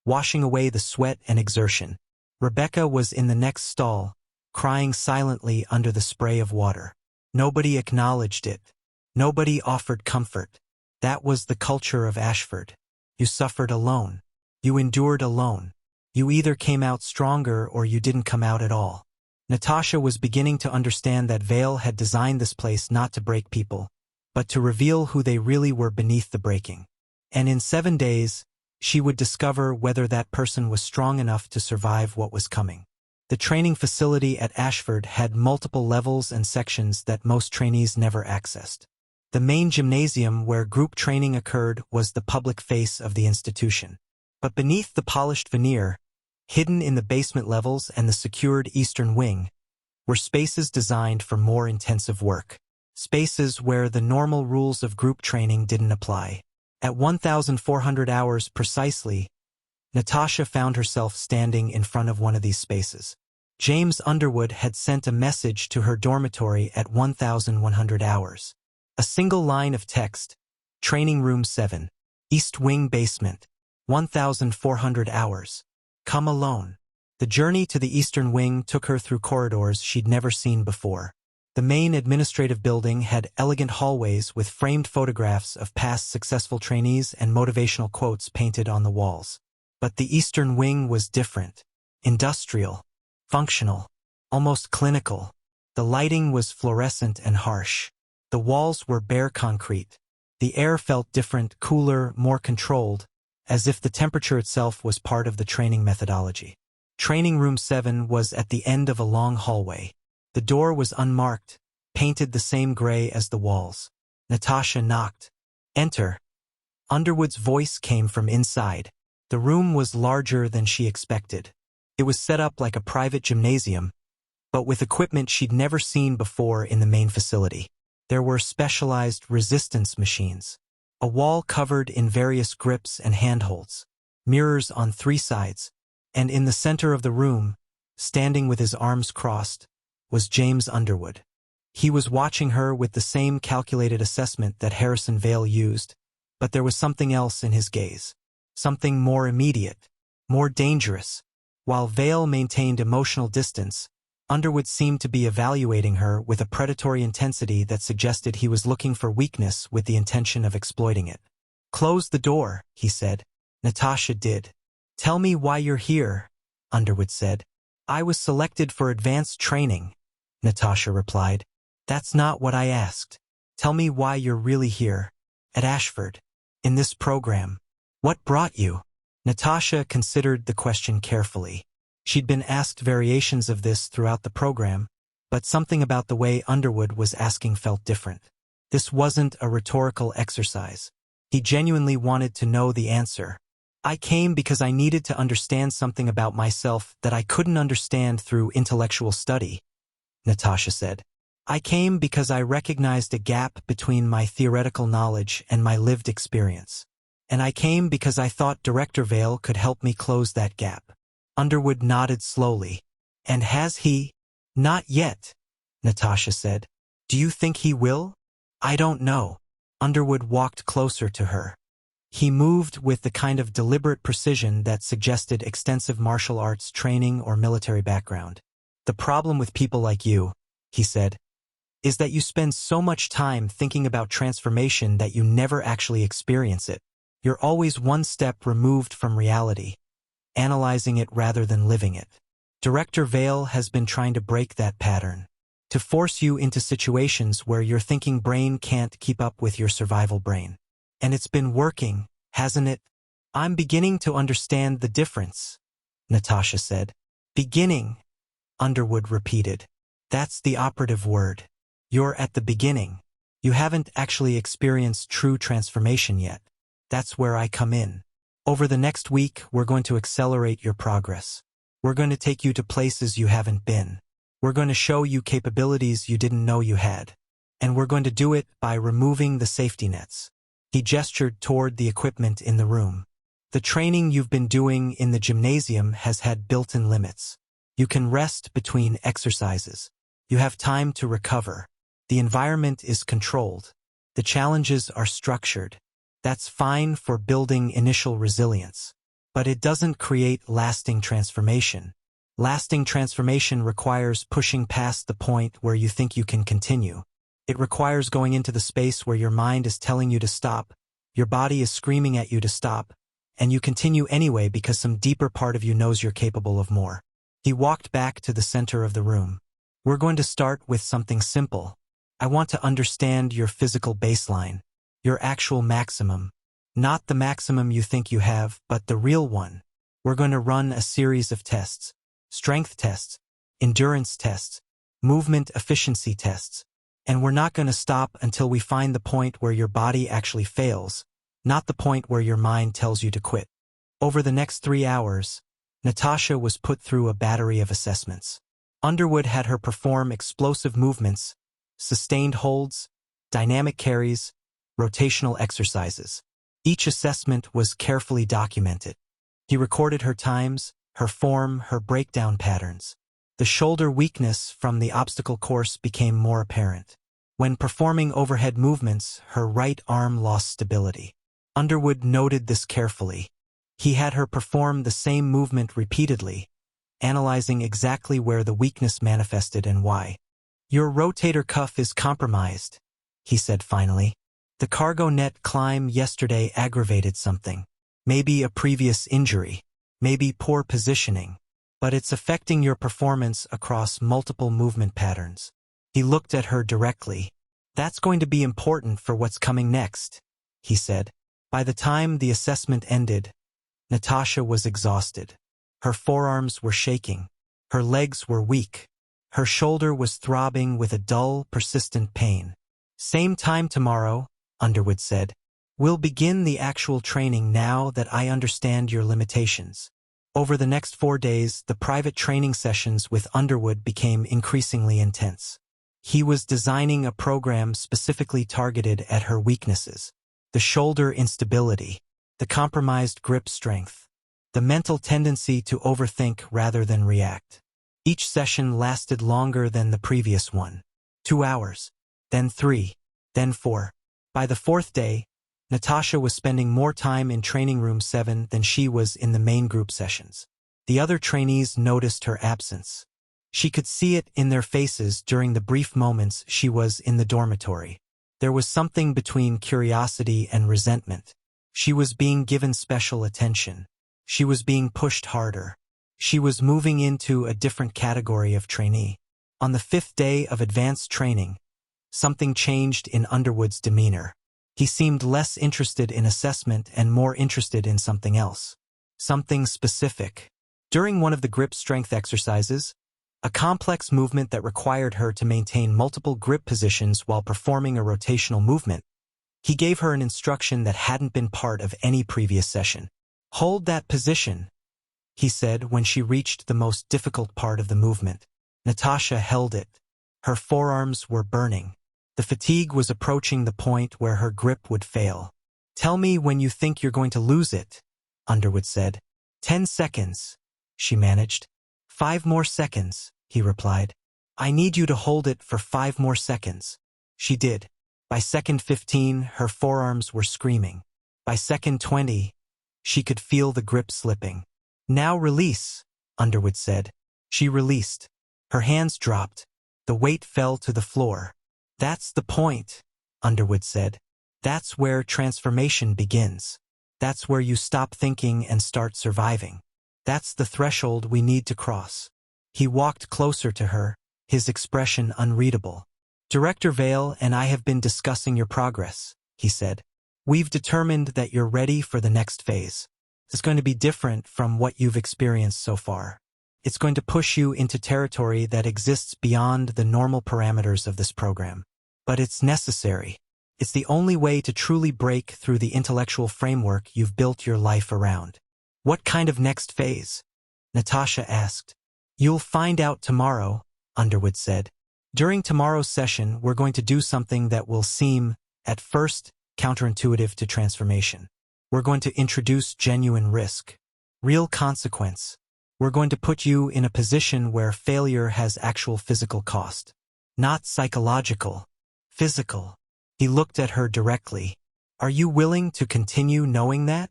washing away the sweat and exertion. Rebecca was in the next stall, crying silently under the spray of water. Nobody acknowledged it. Nobody offered comfort. That was the culture of Ashford. You suffered alone. You endured alone. You either came out stronger or you didn't come out at all. Natasha was beginning to understand that Vale had designed this place not to break people, but to reveal who they really were beneath the breaking. And in 7 days, she would discover whether that person was strong enough to survive what was coming. The training facility at Ashford had multiple levels and sections that most trainees never accessed. The main gymnasium where group training occurred was the public face of the institution. But beneath the polished veneer, hidden in the basement levels and the secured eastern wing, were spaces designed for more intensive work. Spaces where the normal rules of group training didn't apply. At 1,400 hours precisely, Natasha found herself standing in front of one of these spaces. James Underwood had sent a message to her dormitory at 1,100 hours. A single line of text, Training Room 7, East Wing Basement, 1,400 hours. Come alone. The journey to the Eastern Wing took her through corridors she'd never seen before. The main administrative building had elegant hallways with framed photographs of past successful trainees and motivational quotes painted on the walls. But the Eastern Wing was different. Industrial, functional, almost clinical. The lighting was fluorescent and harsh. The walls were bare concrete. The air felt different, cooler, more controlled, as if the temperature itself was part of the training methodology. Training Room 7 was at the end of a long hallway. The door was unmarked, painted the same gray as the walls. Natasha knocked. Enter. Underwood's voice came from inside. The room was larger than she expected. It was set up like a private gymnasium, but with equipment she'd never seen before in the main facility. There were specialized resistance machines, a wall covered in various grips and handholds, mirrors on 3 sides, and in the center of the room, standing with his arms crossed, was James Underwood. He was watching her with the same calculated assessment that Harrison Vale used, but there was something else in his gaze, something more immediate, more dangerous. While Vale maintained emotional distance, Underwood seemed to be evaluating her with a predatory intensity that suggested he was looking for weakness with the intention of exploiting it. Close the door, he said. Natasha did. Tell me why you're here, Underwood said. I was selected for advanced training, Natasha replied. That's not what I asked. Tell me why you're really here, at Ashford, in this program. What brought you? Natasha considered the question carefully. She'd been asked variations of this throughout the program, but something about the way Underwood was asking felt different. This wasn't a rhetorical exercise. He genuinely wanted to know the answer. I came because I needed to understand something about myself that I couldn't understand through intellectual study, Natasha said. I came because I recognized a gap between my theoretical knowledge and my lived experience. And I came because I thought Director Vale could help me close that gap. Underwood nodded slowly. And has he? Not yet, Natasha said. Do you think he will? I don't know. Underwood walked closer to her. He moved with the kind of deliberate precision that suggested extensive martial arts training or military background. The problem with people like you, he said, is that you spend so much time thinking about transformation that you never actually experience it. You're always one step removed from reality, analyzing it rather than living it. Director Vale has been trying to break that pattern, to force you into situations where your thinking brain can't keep up with your survival brain. And it's been working, hasn't it? I'm beginning to understand the difference, Natasha said. Beginning, Underwood repeated. That's the operative word. You're at the beginning. You haven't actually experienced true transformation yet. That's where I come in. Over the next week, we're going to accelerate your progress. We're going to take you to places you haven't been. We're going to show you capabilities you didn't know you had. And we're going to do it by removing the safety nets. He gestured toward the equipment in the room. The training you've been doing in the gymnasium has had built-in limits. You can rest between exercises. You have time to recover. The environment is controlled. The challenges are structured. That's fine for building initial resilience. But it doesn't create lasting transformation. Lasting transformation requires pushing past the point where you think you can continue. It requires going into the space where your mind is telling you to stop, your body is screaming at you to stop, and you continue anyway because some deeper part of you knows you're capable of more. He walked back to the center of the room. We're going to start with something simple. I want to understand your physical baseline, your actual maximum. Not the maximum you think you have, but the real one. We're going to run a series of tests. Strength tests, endurance tests, movement efficiency tests. And we're not going to stop until we find the point where your body actually fails, not the point where your mind tells you to quit. Over the next 3 hours, Natasha was put through a battery of assessments. Underwood had her perform explosive movements, sustained holds, dynamic carries, rotational exercises. Each assessment was carefully documented. He recorded her times, her form, her breakdown patterns. The shoulder weakness from the obstacle course became more apparent. When performing overhead movements, her right arm lost stability. Underwood noted this carefully. He had her perform the same movement repeatedly, analyzing exactly where the weakness manifested and why. Your rotator cuff is compromised, he said finally. The cargo net climb yesterday aggravated something. Maybe a previous injury, maybe poor positioning. But it's affecting your performance across multiple movement patterns. He looked at her directly. That's going to be important for what's coming next, he said. By the time the assessment ended, Natasha was exhausted. Her forearms were shaking. Her legs were weak. Her shoulder was throbbing with a dull, persistent pain. Same time tomorrow, Underwood said. We'll begin the actual training now that I understand your limitations. Over the next 4 days, the private training sessions with Underwood became increasingly intense. He was designing a program specifically targeted at her weaknesses. The shoulder instability, the compromised grip strength, the mental tendency to overthink rather than react. Each session lasted longer than the previous one. 2 hours, then 3, then 4. By the 4th day, Natasha was spending more time in training room 7 than she was in the main group sessions. The other trainees noticed her absence. She could see it in their faces during the brief moments she was in the dormitory. There was something between curiosity and resentment. She was being given special attention. She was being pushed harder. She was moving into a different category of trainee. On the 5th day of advanced training, something changed in Underwood's demeanor. He seemed less interested in assessment and more interested in something else. Something specific. During one of the grip strength exercises, a complex movement that required her to maintain multiple grip positions while performing a rotational movement, he gave her an instruction that hadn't been part of any previous session. Hold that position, he said when she reached the most difficult part of the movement. Natasha held it. Her forearms were burning. The fatigue was approaching the point where her grip would fail. Tell me when you think you're going to lose it, Underwood said. 10 seconds, she managed. 5 more seconds, he replied. I need you to hold it for 5 more seconds. She did. By second 15, her forearms were screaming. By second 20, she could feel the grip slipping. Now release, Underwood said. She released. Her hands dropped. The weight fell to the floor. That's the point, Underwood said. That's where transformation begins. That's where you stop thinking and start surviving. That's the threshold we need to cross. He walked closer to her, his expression unreadable. Director Vale and I have been discussing your progress, he said. We've determined that you're ready for the next phase. It's going to be different from what you've experienced so far. It's going to push you into territory that exists beyond the normal parameters of this program. But it's necessary. It's the only way to truly break through the intellectual framework you've built your life around. What kind of next phase? Natasha asked. You'll find out tomorrow, Underwood said. During tomorrow's session, we're going to do something that will seem, at first, counterintuitive to transformation. We're going to introduce genuine risk, real consequence. We're going to put you in a position where failure has actual physical cost. Not psychological, physical. He looked at her directly. Are you willing to continue knowing that?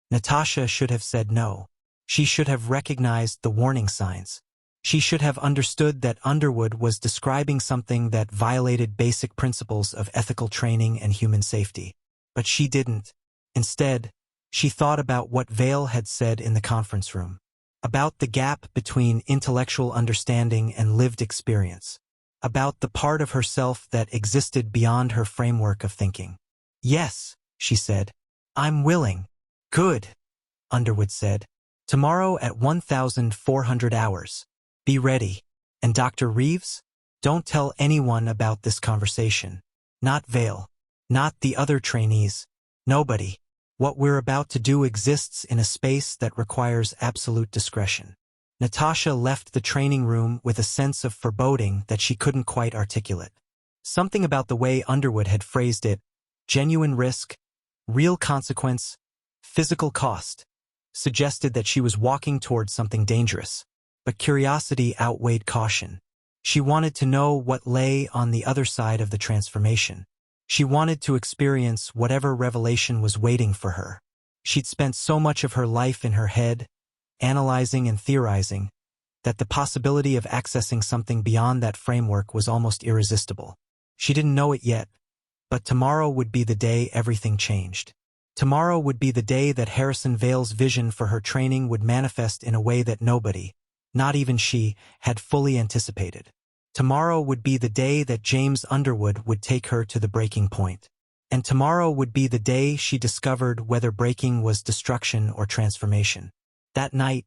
Natasha should have said no. She should have recognized the warning signs. She should have understood that Underwood was describing something that violated basic principles of ethical training and human safety. But she didn't. Instead, she thought about what Vale had said in the conference room. About the gap between intellectual understanding and lived experience. About the part of herself that existed beyond her framework of thinking. Yes, she said. I'm willing. Good, Underwood said. Tomorrow at 1,400 hours. Be ready. And Dr. Reeves? Don't tell anyone about this conversation. Not Vale. Not the other trainees. Nobody. What we're about to do exists in a space that requires absolute discretion. Natasha left the training room with a sense of foreboding that she couldn't quite articulate. Something about the way Underwood had phrased it, genuine risk, real consequence, physical cost, suggested that she was walking towards something dangerous. But curiosity outweighed caution. She wanted to know what lay on the other side of the transformation. She wanted to experience whatever revelation was waiting for her. She'd spent so much of her life in her head, analyzing and theorizing, that the possibility of accessing something beyond that framework was almost irresistible. She didn't know it yet, but tomorrow would be the day everything changed. Tomorrow would be the day that Harrison Vale's vision for her training would manifest in a way that nobody, not even she, had fully anticipated. Tomorrow would be the day that James Underwood would take her to the breaking point. And tomorrow would be the day she discovered whether breaking was destruction or transformation. That night,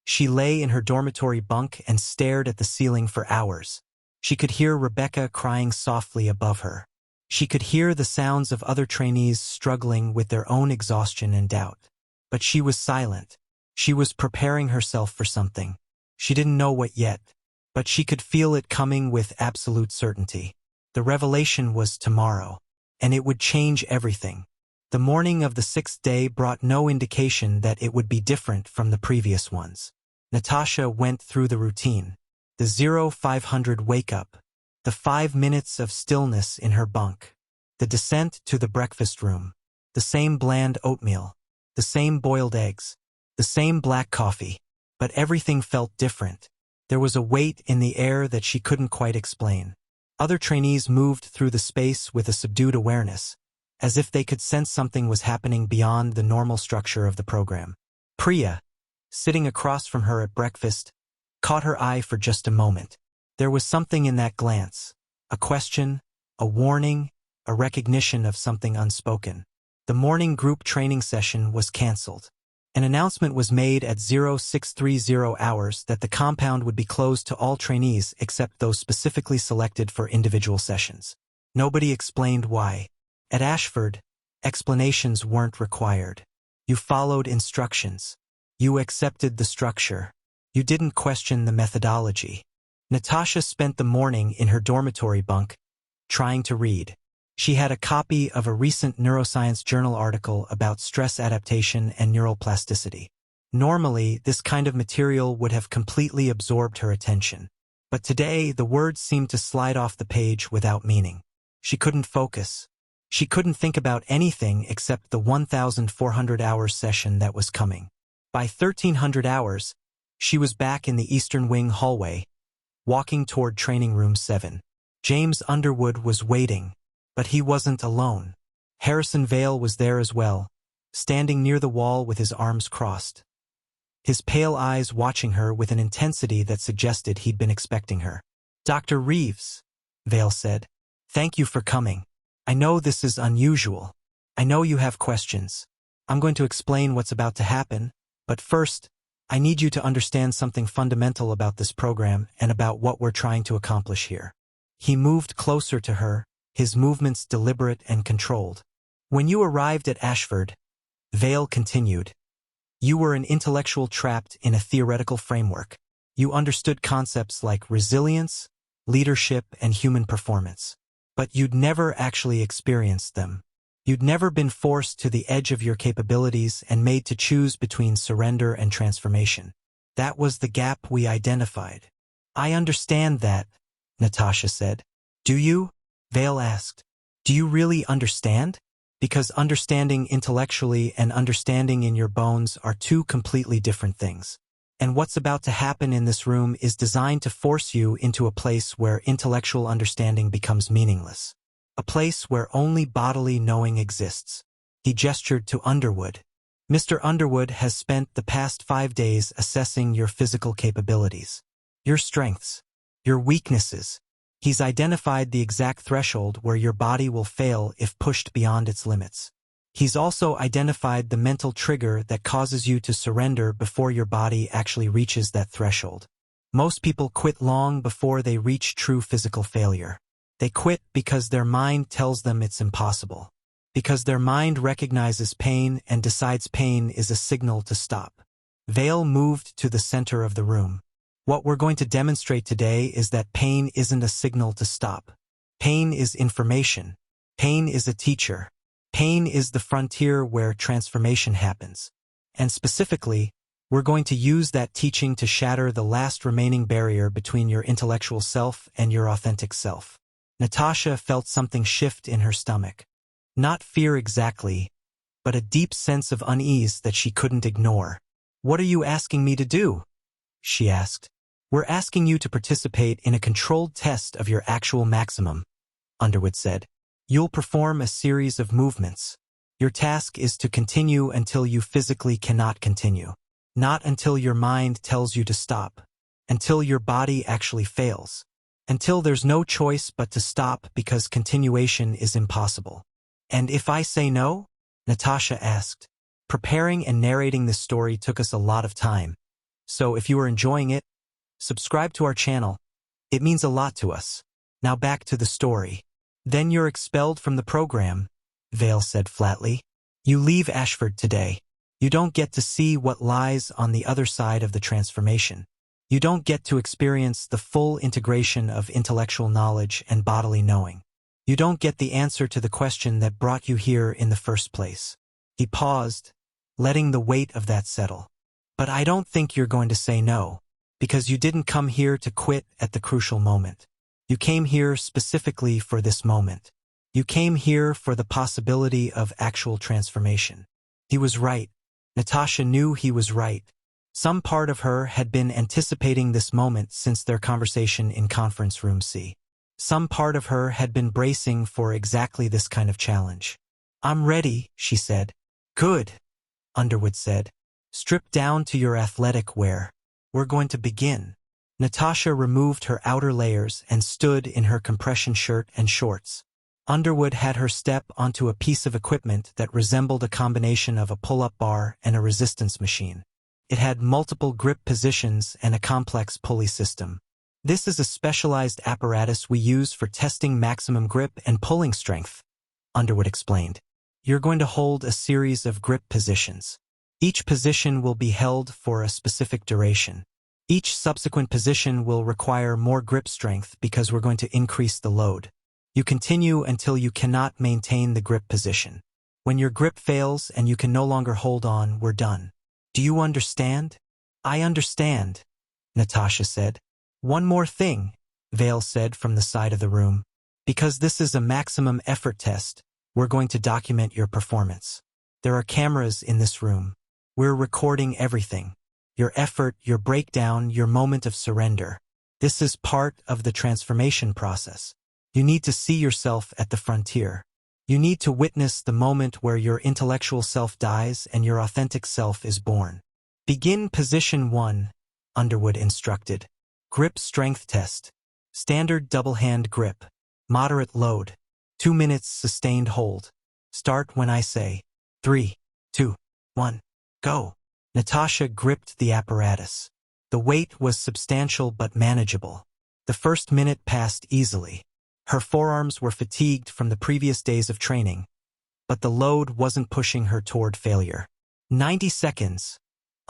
she lay in her dormitory bunk and stared at the ceiling for hours. She could hear Rebecca crying softly above her. She could hear the sounds of other trainees struggling with their own exhaustion and doubt. But she was silent. She was preparing herself for something. She didn't know what yet, but she could feel it coming with absolute certainty. The revelation was tomorrow, and it would change everything. The morning of the 6th day brought no indication that it would be different from the previous ones. Natasha went through the routine. The 0500 wake-up, the 5 minutes of stillness in her bunk, the descent to the breakfast room, the same bland oatmeal, the same boiled eggs, the same black coffee, but everything felt different. There was a weight in the air that she couldn't quite explain. Other trainees moved through the space with a subdued awareness, as if they could sense something was happening beyond the normal structure of the program. Priya, sitting across from her at breakfast, caught her eye for just a moment. There was something in that glance, a question, a warning, a recognition of something unspoken. The morning group training session was cancelled. An announcement was made at 0630 hours that the compound would be closed to all trainees except those specifically selected for individual sessions. Nobody explained why. At Ashford, explanations weren't required. You followed instructions. You accepted the structure. You didn't question the methodology. Natasha spent the morning in her dormitory bunk, trying to read. She had a copy of a recent neuroscience journal article about stress adaptation and neural plasticity. Normally, this kind of material would have completely absorbed her attention. But today, the words seemed to slide off the page without meaning. She couldn't focus. She couldn't think about anything except the 1,400-hour session that was coming. By 1,300 hours, she was back in the Eastern Wing hallway, walking toward Training Room 7. James Underwood was waiting, but he wasn't alone. Harrison Vale was there as well, standing near the wall with his arms crossed. His pale eyes watching her with an intensity that suggested he'd been expecting her. "Dr. Reeves," Vale said, "thank you for coming. I know this is unusual. I know you have questions. I'm going to explain what's about to happen, but first, I need you to understand something fundamental about this program and about what we're trying to accomplish here." He moved closer to her, his movements deliberate and controlled. "When you arrived at Ashford," Vale continued, "you were an intellectual trapped in a theoretical framework. You understood concepts like resilience, leadership, and human performance. But you'd never actually experienced them. You'd never been forced to the edge of your capabilities and made to choose between surrender and transformation. That was the gap we identified." "I understand that," Natasha said. "Do you?" Vale asked. "Do you really understand? Because understanding intellectually and understanding in your bones are two completely different things. And what's about to happen in this room is designed to force you into a place where intellectual understanding becomes meaningless. A place where only bodily knowing exists." He gestured to Underwood. "Mr. Underwood has spent the past 5 days assessing your physical capabilities, your strengths, your weaknesses. He's identified the exact threshold where your body will fail if pushed beyond its limits. He's also identified the mental trigger that causes you to surrender before your body actually reaches that threshold. Most people quit long before they reach true physical failure. They quit because their mind tells them it's impossible. Because their mind recognizes pain and decides pain is a signal to stop." Vale moved to the center of the room. "What we're going to demonstrate today is that pain isn't a signal to stop. Pain is information. Pain is a teacher. Pain is the frontier where transformation happens. And specifically, we're going to use that teaching to shatter the last remaining barrier between your intellectual self and your authentic self." Natasha felt something shift in her stomach. Not fear exactly, but a deep sense of unease that she couldn't ignore. "What are you asking me to do?" she asked. "We're asking you to participate in a controlled test of your actual maximum," Underwood said. "You'll perform a series of movements. Your task is to continue until you physically cannot continue. Not until your mind tells you to stop. Until your body actually fails. Until there's no choice but to stop because continuation is impossible." "And if I say no?" Natasha asked. "Preparing and narrating this story took us a lot of time. So if you are enjoying it, subscribe to our channel. It means a lot to us. Now back to the story." "Then you're expelled from the program," Vale said flatly. "You leave Ashford today. You don't get to see what lies on the other side of the transformation. You don't get to experience the full integration of intellectual knowledge and bodily knowing. You don't get the answer to the question that brought you here in the first place." He paused, letting the weight of that settle. "But I don't think you're going to say no, because you didn't come here to quit at the crucial moment. You came here specifically for this moment. You came here for the possibility of actual transformation." He was right. Natasha knew he was right. Some part of her had been anticipating this moment since their conversation in Conference Room C. Some part of her had been bracing for exactly this kind of challenge. "I'm ready," she said. "Good," Underwood said. "Strip down to your athletic wear. We're going to begin." Natasha removed her outer layers and stood in her compression shirt and shorts. Underwood had her step onto a piece of equipment that resembled a combination of a pull-up bar and a resistance machine. It had multiple grip positions and a complex pulley system. "This is a specialized apparatus we use for testing maximum grip and pulling strength," Underwood explained. You're going to hold a series of grip positions. Each position will be held for a specific duration. Each subsequent position will require more grip strength because we're going to increase the load. You continue until you cannot maintain the grip position. When your grip fails and you can no longer hold on, we're done. Do you understand? I understand, Natasha said. One more thing, Vale said from the side of the room. Because this is a maximum effort test, we're going to document your performance. There are cameras in this room. We're recording everything. Your effort, your breakdown, your moment of surrender. This is part of the transformation process. You need to see yourself at the frontier. You need to witness the moment where your intellectual self dies and your authentic self is born. Begin position 1, Underwood instructed. Grip strength test. Standard double hand grip. Moderate load. 2 minutes sustained hold. Start when I say 3, 2, 1, go. Natasha gripped the apparatus. The weight was substantial but manageable. The first minute passed easily. Her forearms were fatigued from the previous days of training, but the load wasn't pushing her toward failure. 90 seconds,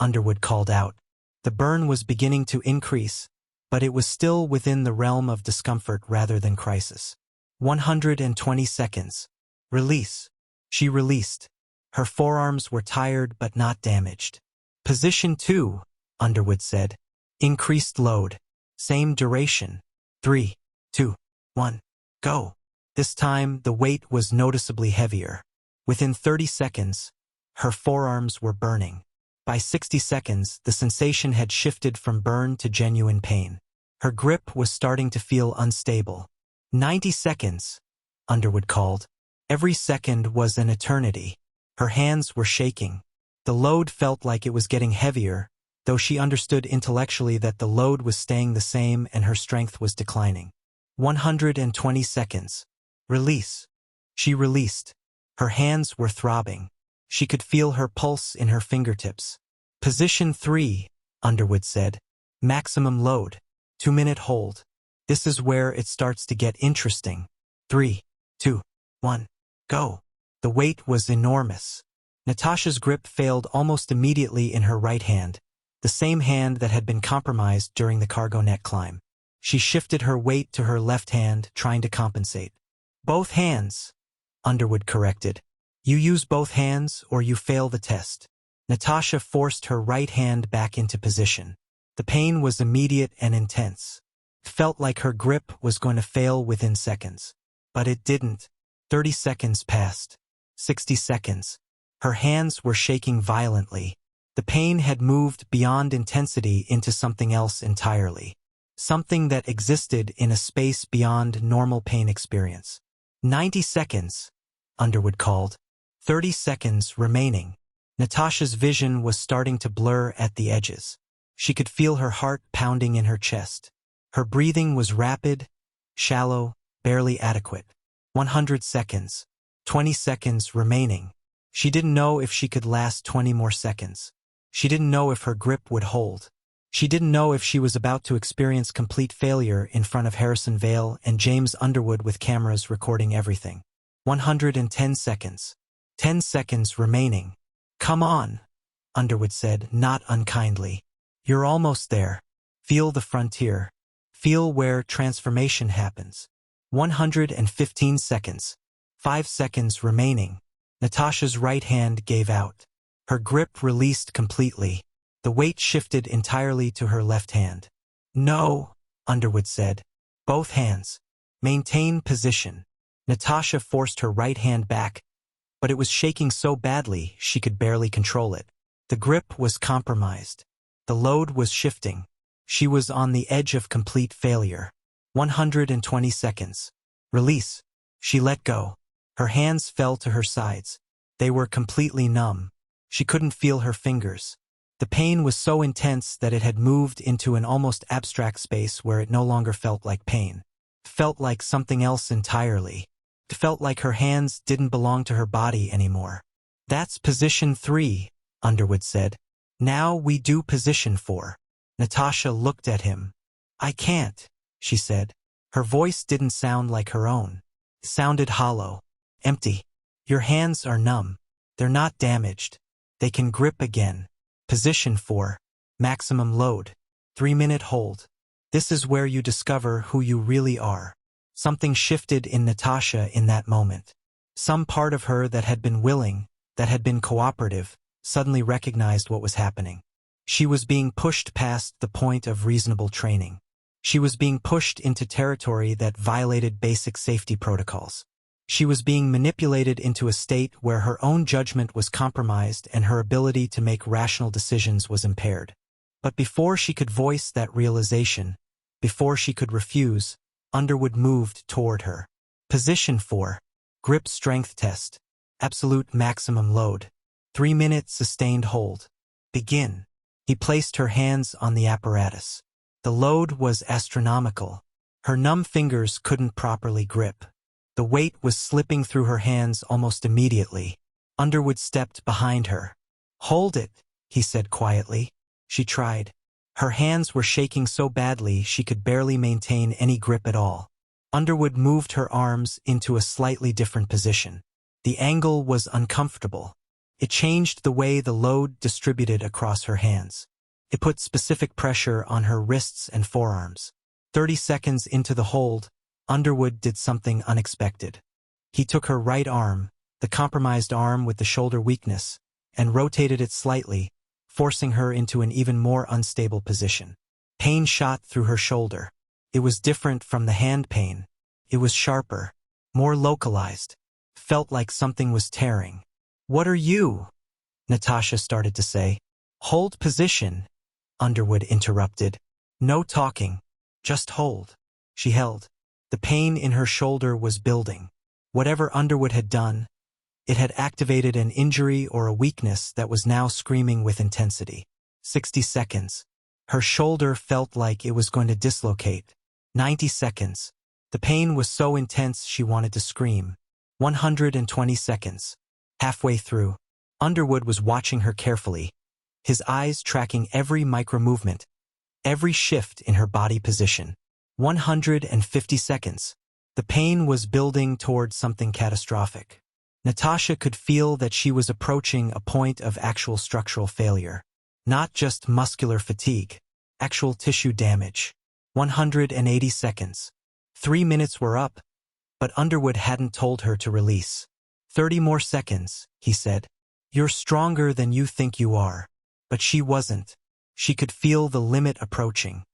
Underwood called out. The burn was beginning to increase, but it was still within the realm of discomfort rather than crisis. 120 seconds. Release. She released. Her forearms were tired but not damaged. Position 2, Underwood said. Increased load. Same duration. 3, 2, 1, go. This time, the weight was noticeably heavier. Within 30 seconds, her forearms were burning. By 60 seconds, the sensation had shifted from burn to genuine pain. Her grip was starting to feel unstable. 90 seconds, Underwood called. Every second was an eternity. Her hands were shaking. The load felt like it was getting heavier, though she understood intellectually that the load was staying the same and her strength was declining. 120 seconds. Release. She released. Her hands were throbbing. She could feel her pulse in her fingertips. Position 3, Underwood said. Maximum load. 2-minute hold. This is where it starts to get interesting. 3, 2, 1, go. The weight was enormous. Natasha's grip failed almost immediately in her right hand, the same hand that had been compromised during the cargo net climb. She shifted her weight to her left hand, trying to compensate. Both hands, Underwood corrected. You use both hands or you fail the test. Natasha forced her right hand back into position. The pain was immediate and intense. It felt like her grip was going to fail within seconds. But it didn't. 30 seconds passed. 60 seconds. Her hands were shaking violently. The pain had moved beyond intensity into something else entirely. Something that existed in a space beyond normal pain experience. 90 seconds, Underwood called. 30 seconds remaining. Natasha's vision was starting to blur at the edges. She could feel her heart pounding in her chest. Her breathing was rapid, shallow, barely adequate. 100 seconds. 20 seconds remaining. She didn't know if she could last 20 more seconds. She didn't know if her grip would hold. She didn't know if she was about to experience complete failure in front of Harrison Vale and James Underwood with cameras recording everything. 110 seconds. 10 seconds remaining. Come on, Underwood said, not unkindly. You're almost there. Feel the frontier. Feel where transformation happens. 115 seconds. 5 seconds remaining. Natasha's right hand gave out. Her grip released completely. The weight shifted entirely to her left hand. No, Underwood said. Both hands. Maintain position. Natasha forced her right hand back, but it was shaking so badly she could barely control it. The grip was compromised. The load was shifting. She was on the edge of complete failure. 120 seconds. Release. She let go. Her hands fell to her sides. They were completely numb. She couldn't feel her fingers. The pain was so intense that it had moved into an almost abstract space where it no longer felt like pain. It felt like something else entirely. It felt like her hands didn't belong to her body anymore. That's position 3, Underwood said. Now we do position 4. Natasha looked at him. I can't, she said. Her voice didn't sound like her own. It sounded hollow, empty. Your hands are numb. They're not damaged. They can grip again. Position 4. Maximum load. 3-minute hold. This is where you discover who you really are. Something shifted in Natasha in that moment. Some part of her that had been willing, that had been cooperative, suddenly recognized what was happening. She was being pushed past the point of reasonable training. She was being pushed into territory that violated basic safety protocols. She was being manipulated into a state where her own judgment was compromised and her ability to make rational decisions was impaired. But before she could voice that realization, before she could refuse, Underwood moved toward her. Position 4. Grip strength test. Absolute maximum load. 3-minute sustained hold. Begin. He placed her hands on the apparatus. The load was astronomical. Her numb fingers couldn't properly grip. The weight was slipping through her hands almost immediately. Underwood stepped behind her. "Hold it," he said quietly. She tried. Her hands were shaking so badly she could barely maintain any grip at all. Underwood moved her arms into a slightly different position. The angle was uncomfortable. It changed the way the load distributed across her hands. It put specific pressure on her wrists and forearms. 30 seconds into the hold, Underwood did something unexpected. He took her right arm, the compromised arm with the shoulder weakness, and rotated it slightly, forcing her into an even more unstable position. Pain shot through her shoulder. It was different from the hand pain. It was sharper, more localized. Felt like something was tearing. "What are you?" Natasha started to say. "Hold position," Underwood interrupted. "No talking. Just hold." She held. The pain in her shoulder was building. Whatever Underwood had done, it had activated an injury or a weakness that was now screaming with intensity. 60 seconds. Her shoulder felt like it was going to dislocate. 90 seconds. The pain was so intense she wanted to scream. 120 seconds. Halfway through, Underwood was watching her carefully, his eyes tracking every micro-movement, every shift in her body position. 150 seconds. The pain was building toward something catastrophic. Natasha could feel that she was approaching a point of actual structural failure. Not just muscular fatigue, actual tissue damage. 180 seconds. 3 minutes were up, but Underwood hadn't told her to release. 30 more seconds, he said. "You're stronger than you think you are." But she wasn't. She could feel the limit approaching.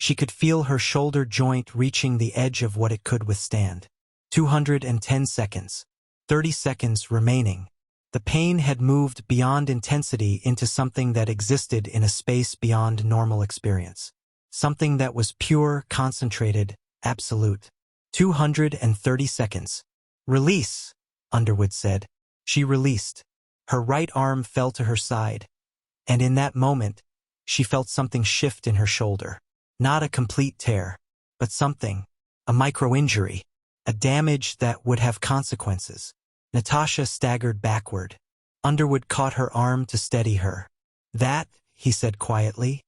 She could feel her shoulder joint reaching the edge of what it could withstand. 210 seconds. 30 seconds remaining. The pain had moved beyond intensity into something that existed in a space beyond normal experience. Something that was pure, concentrated, absolute. 230 seconds. "Release," Underwood said. She released. Her right arm fell to her side, and in that moment, she felt something shift in her shoulder. Not a complete tear, but something, a micro-injury, a damage that would have consequences. Natasha staggered backward. Underwood caught her arm to steady her. "That," he said quietly,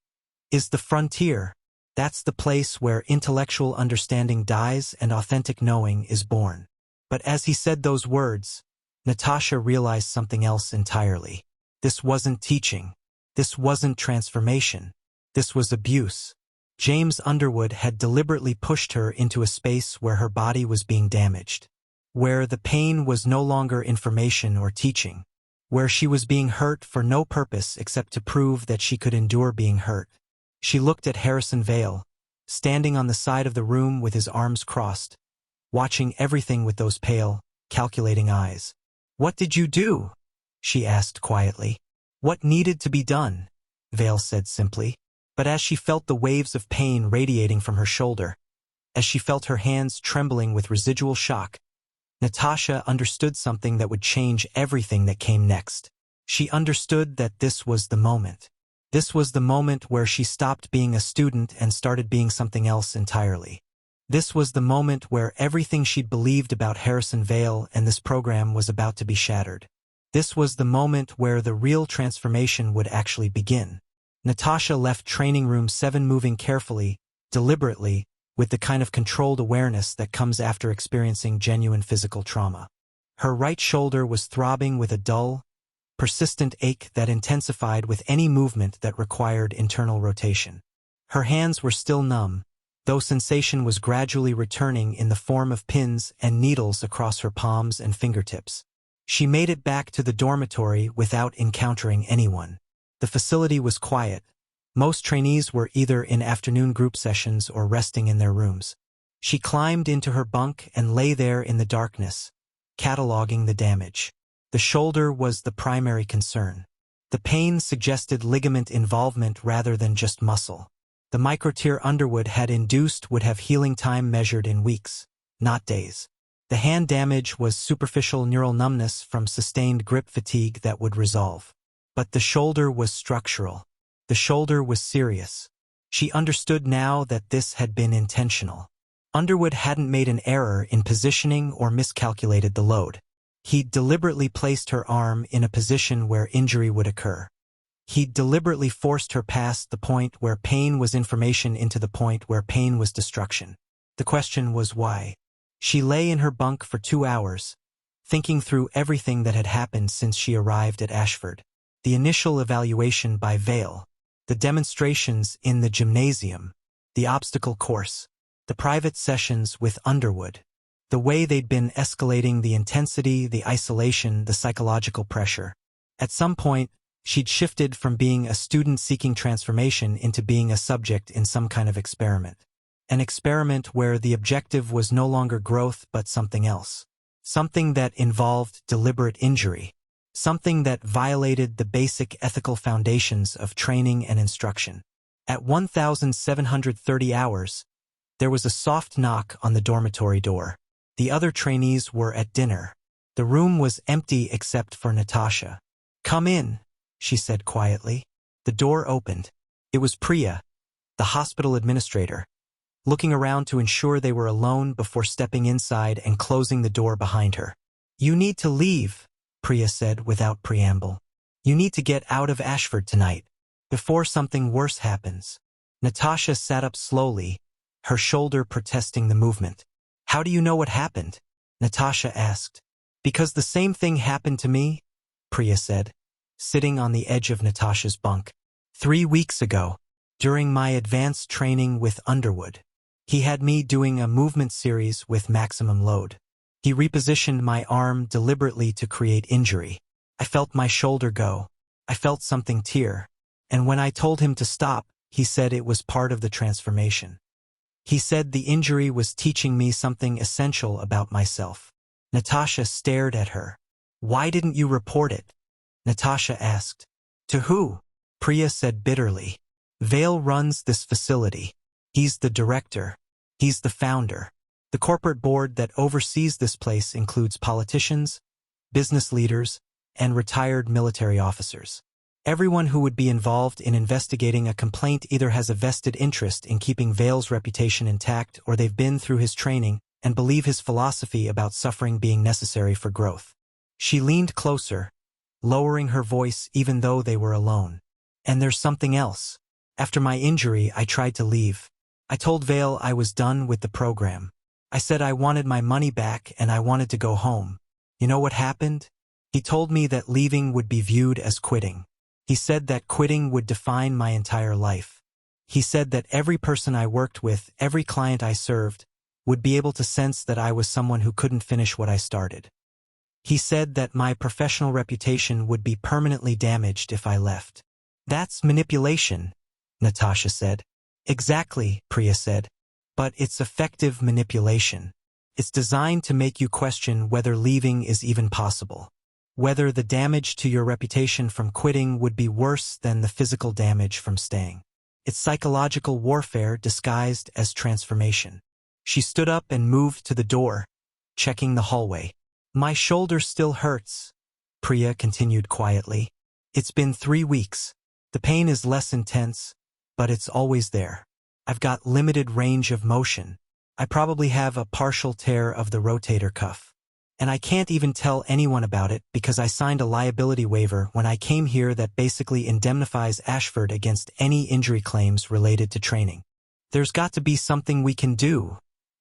"is the frontier. That's the place where intellectual understanding dies and authentic knowing is born." But as he said those words, Natasha realized something else entirely. This wasn't teaching. This wasn't transformation. This was abuse. James Underwood had deliberately pushed her into a space where her body was being damaged, where the pain was no longer information or teaching, where she was being hurt for no purpose except to prove that she could endure being hurt. She looked at Harrison Vale, standing on the side of the room with his arms crossed, watching everything with those pale, calculating eyes. "What did you do?" she asked quietly. "What needed to be done?" Vale said simply. But as she felt the waves of pain radiating from her shoulder, as she felt her hands trembling with residual shock, Natasha understood something that would change everything that came next. She understood that this was the moment. This was the moment where she stopped being a student and started being something else entirely. This was the moment where everything she'd believed about Harrison Vale and this program was about to be shattered. This was the moment where the real transformation would actually begin. Natasha left training room 7 moving carefully, deliberately, with the kind of controlled awareness that comes after experiencing genuine physical trauma. Her right shoulder was throbbing with a dull, persistent ache that intensified with any movement that required internal rotation. Her hands were still numb, though sensation was gradually returning in the form of pins and needles across her palms and fingertips. She made it back to the dormitory without encountering anyone. The facility was quiet. Most trainees were either in afternoon group sessions or resting in their rooms. She climbed into her bunk and lay there in the darkness, cataloging the damage. The shoulder was the primary concern. The pain suggested ligament involvement rather than just muscle. The microtear Underwood had induced would have healing time measured in weeks, not days. The hand damage was superficial neural numbness from sustained grip fatigue that would resolve. But the shoulder was structural. The shoulder was serious. She understood now that this had been intentional. Underwood hadn't made an error in positioning or miscalculated the load. He'd deliberately placed her arm in a position where injury would occur. He'd deliberately forced her past the point where pain was information into the point where pain was destruction. The question was why. She lay in her bunk for 2 hours, thinking through everything that had happened since she arrived at Ashford. The initial evaluation by Vale, the demonstrations in the gymnasium, the obstacle course, the private sessions with Underwood, the way they'd been escalating the intensity, the isolation, the psychological pressure. At some point, she'd shifted from being a student seeking transformation into being a subject in some kind of experiment. An experiment where the objective was no longer growth but something else. Something that involved deliberate injury. Something that violated the basic ethical foundations of training and instruction. At 1,730 hours, there was a soft knock on the dormitory door. The other trainees were at dinner. The room was empty except for Natasha. "Come in," she said quietly. The door opened. It was Priya, the hospital administrator, looking around to ensure they were alone before stepping inside and closing the door behind her. "You need to leave," Priya said without preamble. "You need to get out of Ashford tonight, before something worse happens." Natasha sat up slowly, her shoulder protesting the movement. "How do you know what happened?" Natasha asked. "Because the same thing happened to me," Priya said, sitting on the edge of Natasha's bunk. 3 weeks ago, during my advanced training with Underwood. He had me doing a movement series with maximum load. He repositioned my arm deliberately to create injury. I felt my shoulder go. I felt something tear. And when I told him to stop, he said it was part of the transformation. He said the injury was teaching me something essential about myself. Natasha stared at her. "Why didn't you report it?" Natasha asked. "To who?" Priya said bitterly. "Vale runs this facility. He's the director. He's the founder. The corporate board that oversees this place includes politicians, business leaders, and retired military officers. Everyone who would be involved in investigating a complaint either has a vested interest in keeping Vale's reputation intact or they've been through his training and believe his philosophy about suffering being necessary for growth." She leaned closer, lowering her voice even though they were alone. "And there's something else. After my injury, I tried to leave. I told Vale I was done with the program. I said I wanted my money back and I wanted to go home. You know what happened? He told me that leaving would be viewed as quitting. He said that quitting would define my entire life. He said that every person I worked with, every client I served, would be able to sense that I was someone who couldn't finish what I started. He said that my professional reputation would be permanently damaged if I left." "That's manipulation," Natasha said. "Exactly," Priya said. "But it's effective manipulation. It's designed to make you question whether leaving is even possible. Whether the damage to your reputation from quitting would be worse than the physical damage from staying. It's psychological warfare disguised as transformation." She stood up and moved to the door, checking the hallway. "My shoulder still hurts," Priya continued quietly. "It's been 3 weeks. The pain is less intense, but it's always there. I've got limited range of motion. I probably have a partial tear of the rotator cuff. And I can't even tell anyone about it because I signed a liability waiver when I came here that basically indemnifies Ashford against any injury claims related to training." "There's got to be something we can do,"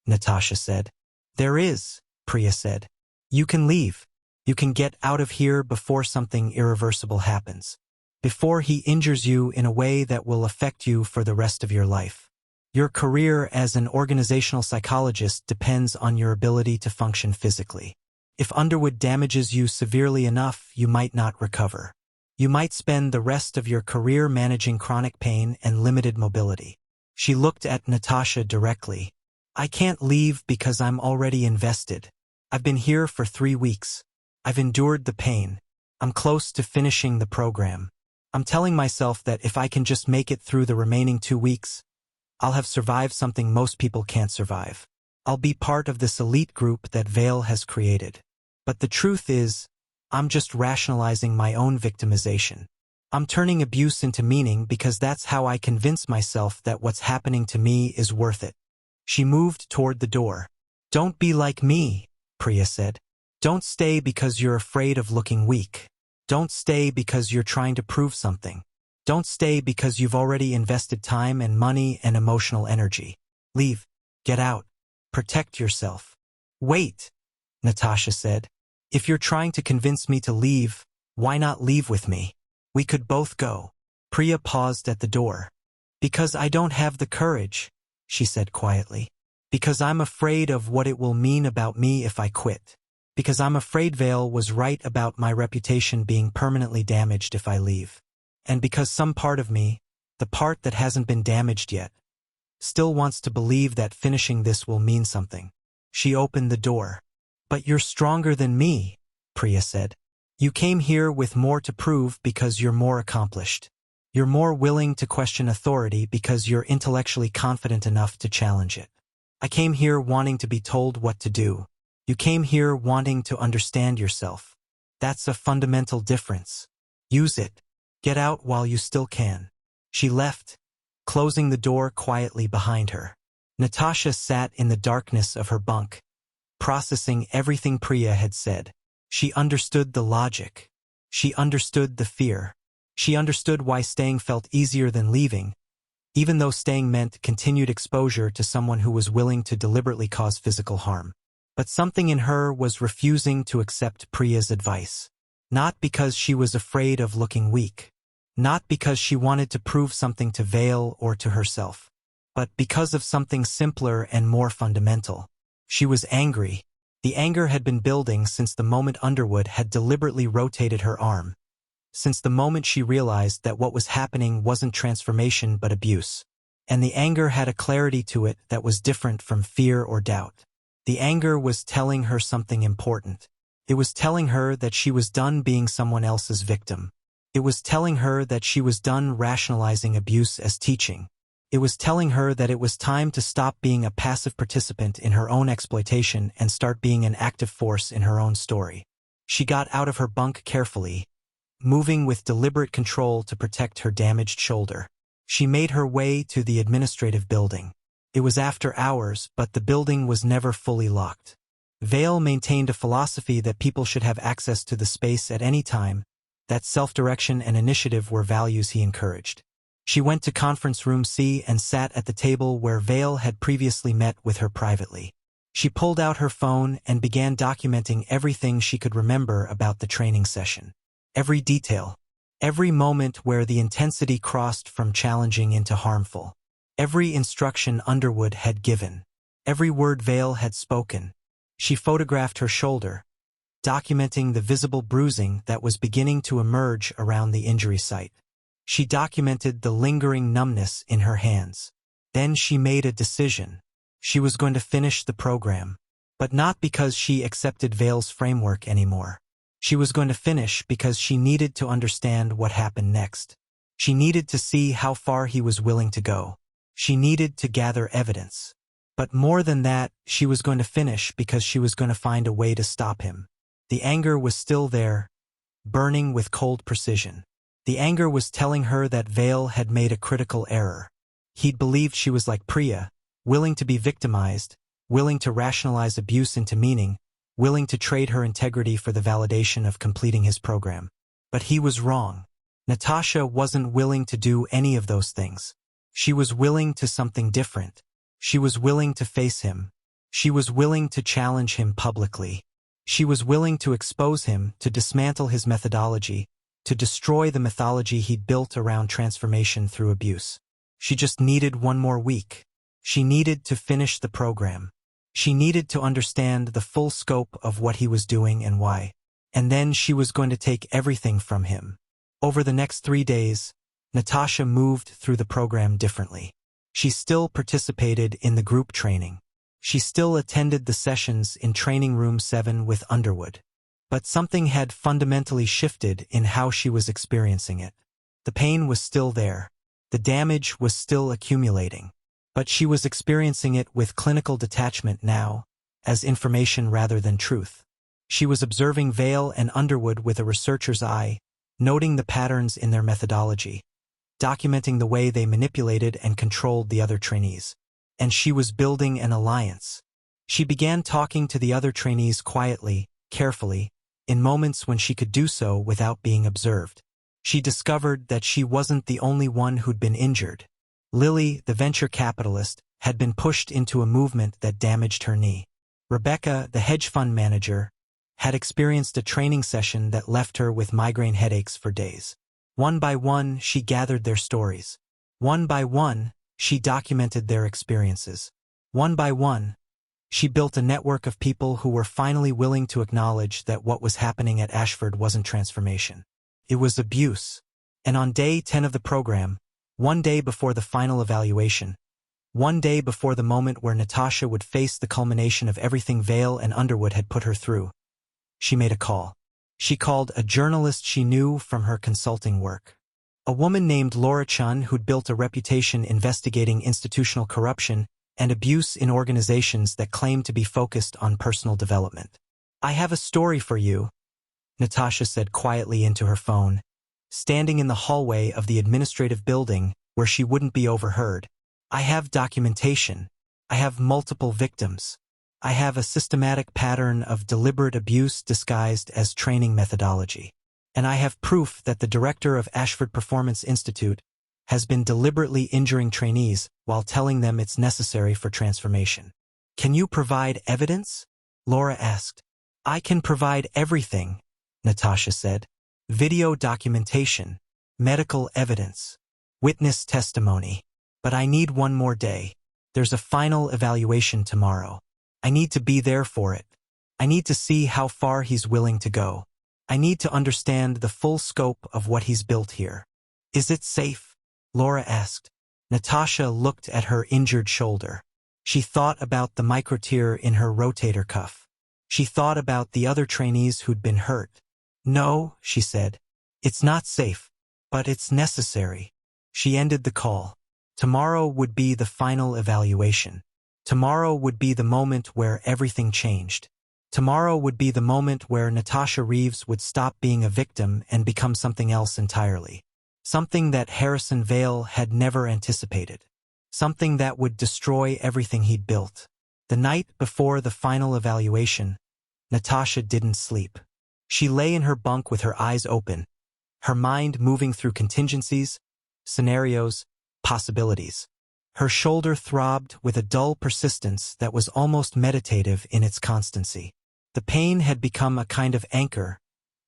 Natasha said. "There is," Priya said. "You can leave. You can get out of here before something irreversible happens. Before he injures you in a way that will affect you for the rest of your life. Your career as an organizational psychologist depends on your ability to function physically. If Underwood damages you severely enough, you might not recover. You might spend the rest of your career managing chronic pain and limited mobility. She looked at Natasha directly. I can't leave because I'm already invested. I've been here for 3 weeks. I've endured the pain. I'm close to finishing the program. I'm telling myself that if I can just make it through the remaining 2 weeks, I'll have survived something most people can't survive. I'll be part of this elite group that Vale has created. But the truth is, I'm just rationalizing my own victimization. I'm turning abuse into meaning because that's how I convince myself that what's happening to me is worth it. She moved toward the door. Don't be like me, Priya said. Don't stay because you're afraid of looking weak. Don't stay because you're trying to prove something. Don't stay because you've already invested time and money and emotional energy. Leave. Get out. Protect yourself. Wait, Natasha said. If you're trying to convince me to leave, why not leave with me? We could both go. Priya paused at the door. Because I don't have the courage, she said quietly. Because I'm afraid of what it will mean about me if I quit. Because I'm afraid Vale was right about my reputation being permanently damaged if I leave. And because some part of me, the part that hasn't been damaged yet, still wants to believe that finishing this will mean something. She opened the door. But you're stronger than me, Priya said. You came here with more to prove because you're more accomplished. You're more willing to question authority because you're intellectually confident enough to challenge it. I came here wanting to be told what to do. You came here wanting to understand yourself. That's a fundamental difference. Use it. Get out while you still can. She left, closing the door quietly behind her. Natasha sat in the darkness of her bunk, processing everything Priya had said. She understood the logic. She understood the fear. She understood why staying felt easier than leaving, even though staying meant continued exposure to someone who was willing to deliberately cause physical harm. But something in her was refusing to accept Priya's advice. Not because she was afraid of looking weak. Not because she wanted to prove something to Vale or to herself. But because of something simpler and more fundamental. She was angry. The anger had been building since the moment Underwood had deliberately rotated her arm. Since the moment she realized that what was happening wasn't transformation but abuse. And the anger had a clarity to it that was different from fear or doubt. The anger was telling her something important. It was telling her that she was done being someone else's victim. It was telling her that she was done rationalizing abuse as teaching. It was telling her that it was time to stop being a passive participant in her own exploitation and start being an active force in her own story. She got out of her bunk carefully, moving with deliberate control to protect her damaged shoulder. She made her way to the administrative building. It was after hours, but the building was never fully locked. Vale maintained a philosophy that people should have access to the space at any time, that self-direction and initiative were values he encouraged. She went to conference room C and sat at the table where Vale had previously met with her privately. She pulled out her phone and began documenting everything she could remember about the training session. Every detail. Every moment where the intensity crossed from challenging into harmful. Every instruction Underwood had given. Every word Vale had spoken. She photographed her shoulder, documenting the visible bruising that was beginning to emerge around the injury site. She documented the lingering numbness in her hands. Then she made a decision. She was going to finish the program. But not because she accepted Vale's framework anymore. She was going to finish because she needed to understand what happened next. She needed to see how far he was willing to go. She needed to gather evidence. But more than that, she was going to finish because she was going to find a way to stop him. The anger was still there, burning with cold precision. The anger was telling her that Vale had made a critical error. He'd believed she was like Priya, willing to be victimized, willing to rationalize abuse into meaning, willing to trade her integrity for the validation of completing his program. But he was wrong. Natasha wasn't willing to do any of those things. She was willing to something different. She was willing to face him. She was willing to challenge him publicly. She was willing to expose him, to dismantle his methodology, to destroy the mythology he'd built around transformation through abuse. She just needed one more week. She needed to finish the program. She needed to understand the full scope of what he was doing and why. And then she was going to take everything from him. Over the next 3 days, Natasha moved through the program differently. She still participated in the group training. She still attended the sessions in Training Room 7 with Underwood. But something had fundamentally shifted in how she was experiencing it. The pain was still there. The damage was still accumulating. But she was experiencing it with clinical detachment now, as information rather than truth. She was observing Vale and Underwood with a researcher's eye, noting the patterns in their methodology, documenting the way they manipulated and controlled the other trainees. And she was building an alliance. She began talking to the other trainees quietly, carefully, in moments when she could do so without being observed. She discovered that she wasn't the only one who'd been injured. Lily, the venture capitalist, had been pushed into a movement that damaged her knee. Rebecca, the hedge fund manager, had experienced a training session that left her with migraine headaches for days. One by one, she gathered their stories. One by one, she documented their experiences. One by one, she built a network of people who were finally willing to acknowledge that what was happening at Ashford wasn't transformation. It was abuse. And on day 10 of the program, one day before the final evaluation, one day before the moment where Natasha would face the culmination of everything Vale and Underwood had put her through, she made a call. She called a journalist she knew from her consulting work. A woman named Laura Chun who'd built a reputation investigating institutional corruption and abuse in organizations that claimed to be focused on personal development. "I have a story for you," Natasha said quietly into her phone, standing in the hallway of the administrative building where she wouldn't be overheard. "I have documentation. I have multiple victims. I have a systematic pattern of deliberate abuse disguised as training methodology. And I have proof that the director of Ashford Performance Institute has been deliberately injuring trainees while telling them it's necessary for transformation." "Can you provide evidence?" Laura asked. "I can provide everything," Natasha said. "Video documentation, medical evidence, witness testimony. But I need one more day. There's a final evaluation tomorrow. I need to be there for it. I need to see how far he's willing to go. I need to understand the full scope of what he's built here." "Is it safe?" Laura asked. Natasha looked at her injured shoulder. She thought about the microtear in her rotator cuff. She thought about the other trainees who'd been hurt. "No," she said. "It's not safe, but it's necessary." She ended the call. Tomorrow would be the final evaluation. Tomorrow would be the moment where everything changed. Tomorrow would be the moment where Natasha Reeves would stop being a victim and become something else entirely. Something that Harrison Vale had never anticipated. Something that would destroy everything he'd built. The night before the final evaluation, Natasha didn't sleep. She lay in her bunk with her eyes open, her mind moving through contingencies, scenarios, possibilities. Her shoulder throbbed with a dull persistence that was almost meditative in its constancy. The pain had become a kind of anchor,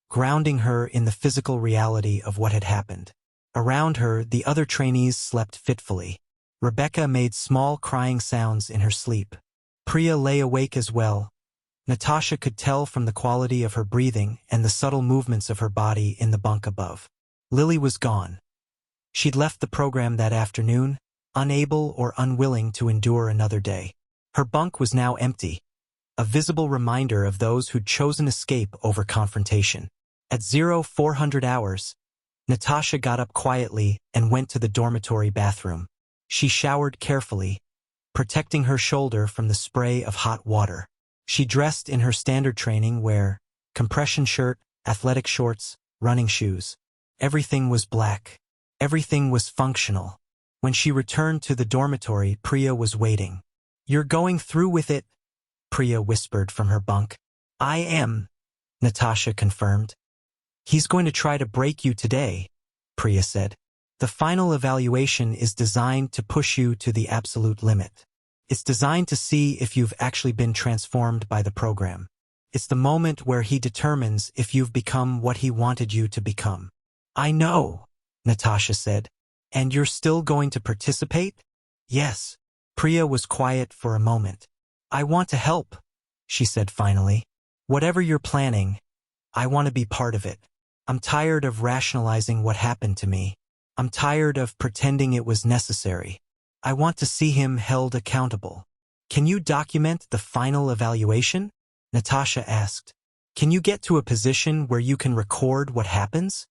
grounding her in the physical reality of what had happened. Around her, the other trainees slept fitfully. Rebecca made small crying sounds in her sleep. Priya lay awake as well. Natasha could tell from the quality of her breathing and the subtle movements of her body in the bunk above. Lily was gone. She'd left the program that afternoon, unable or unwilling to endure another day. Her bunk was now empty, a visible reminder of those who'd chosen escape over confrontation. At 0400 hours, Natasha got up quietly and went to the dormitory bathroom. She showered carefully, protecting her shoulder from the spray of hot water. She dressed in her standard training wear, compression shirt, athletic shorts, running shoes. Everything was black. Everything was functional. When she returned to the dormitory, Priya was waiting. "You're going through with it?" Priya whispered from her bunk. "I am," Natasha confirmed. "He's going to try to break you today," Priya said. "The final evaluation is designed to push you to the absolute limit. It's designed to see if you've actually been transformed by the program. It's the moment where he determines if you've become what he wanted you to become. I know, Natasha said. And you're still going to participate? Yes. Priya was quiet for a moment. I want to help, she said finally. Whatever you're planning, I want to be part of it. I'm tired of rationalizing what happened to me. I'm tired of pretending it was necessary. I want to see him held accountable. Can you document the final evaluation? Natasha asked. Can you get to a position where you can record what happens?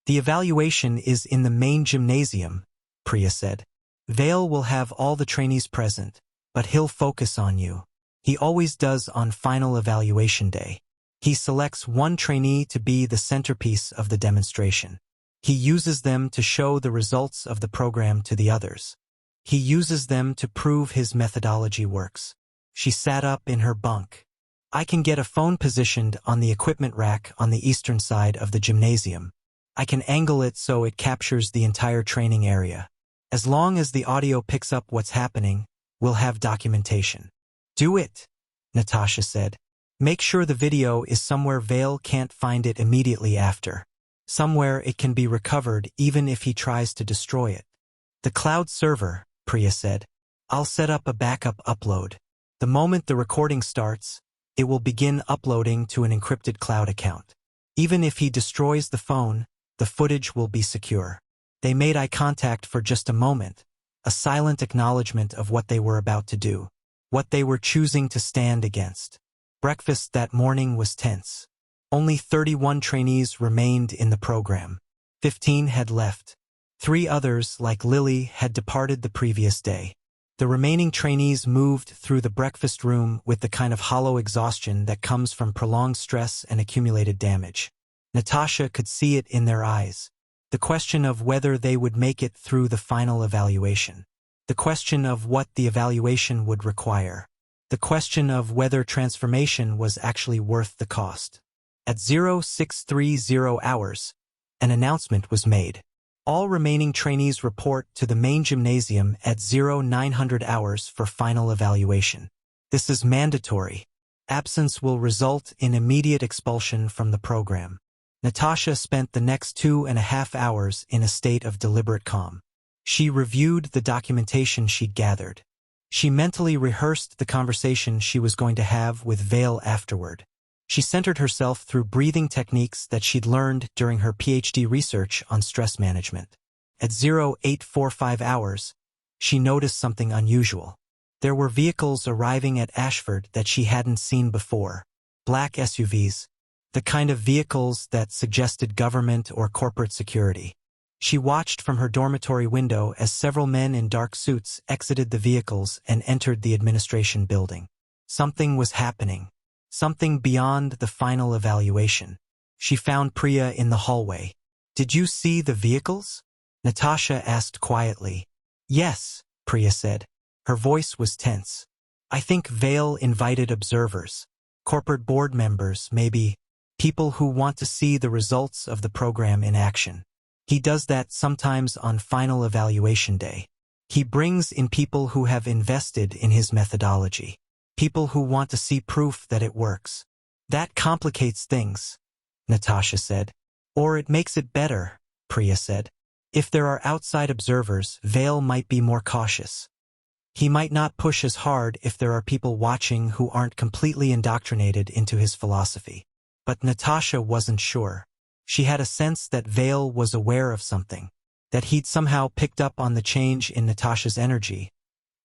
The evaluation is in the main gymnasium, Priya said. Vale will have all the trainees present, but he'll focus on you. He always does on final evaluation day. He selects one trainee to be the centerpiece of the demonstration. He uses them to show the results of the program to the others. He uses them to prove his methodology works. She sat up in her bunk. I can get a phone positioned on the equipment rack on the eastern side of the gymnasium. I can angle it so it captures the entire training area. As long as the audio picks up what's happening, we'll have documentation. Do it, Natasha said. Make sure the video is somewhere Vale can't find it immediately after. Somewhere it can be recovered even if he tries to destroy it. The cloud server, Priya said. I'll set up a backup upload. The moment the recording starts, it will begin uploading to an encrypted cloud account. Even if he destroys the phone, the footage will be secure. They made eye contact for just a moment, a silent acknowledgement of what they were about to do, what they were choosing to stand against. Breakfast that morning was tense. Only 31 trainees remained in the program. 15 had left. 3 others, like Lily, had departed the previous day. The remaining trainees moved through the breakfast room with the kind of hollow exhaustion that comes from prolonged stress and accumulated damage. Natasha could see it in their eyes. The question of whether they would make it through the final evaluation. The question of what the evaluation would require. The question of whether transformation was actually worth the cost. At 0630 hours, an announcement was made. All remaining trainees report to the main gymnasium at 0900 hours for final evaluation. This is mandatory. Absence will result in immediate expulsion from the program. Natasha spent the next 2.5 hours in a state of deliberate calm. She reviewed the documentation she'd gathered. She mentally rehearsed the conversation she was going to have with Vale afterward. She centered herself through breathing techniques that she'd learned during her PhD research on stress management. At 0845 hours, she noticed something unusual. There were vehicles arriving at Ashford that she hadn't seen before. Black SUVs, the kind of vehicles that suggested government or corporate security. She watched from her dormitory window as several men in dark suits exited the vehicles and entered the administration building. Something was happening. Something beyond the final evaluation. She found Priya in the hallway. Did you see the vehicles? Natasha asked quietly. Yes, Priya said. Her voice was tense. I think Vale invited observers. Corporate board members, maybe. People who want to see the results of the program in action. He does that sometimes on final evaluation day. He brings in people who have invested in his methodology. People who want to see proof that it works. That complicates things, Natasha said. Or it makes it better, Priya said. If there are outside observers, Vale might be more cautious. He might not push as hard if there are people watching who aren't completely indoctrinated into his philosophy. But Natasha wasn't sure. She had a sense that Vale was aware of something, that he'd somehow picked up on the change in Natasha's energy,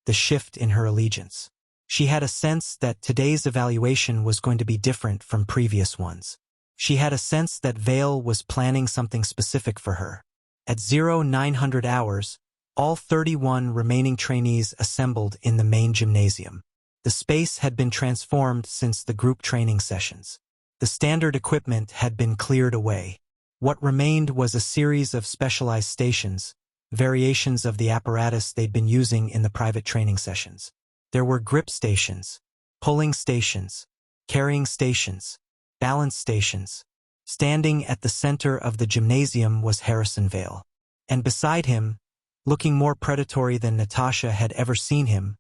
the shift in her allegiance. She had a sense that today's evaluation was going to be different from previous ones. She had a sense that Vale was planning something specific for her. At 0900 hours, all 31 remaining trainees assembled in the main gymnasium. The space had been transformed since the group training sessions. The standard equipment had been cleared away. What remained was a series of specialized stations, variations of the apparatus they'd been using in the private training sessions. There were grip stations, pulling stations, carrying stations, balance stations. Standing at the center of the gymnasium was Harrison Vale. And beside him, looking more predatory than Natasha had ever seen him,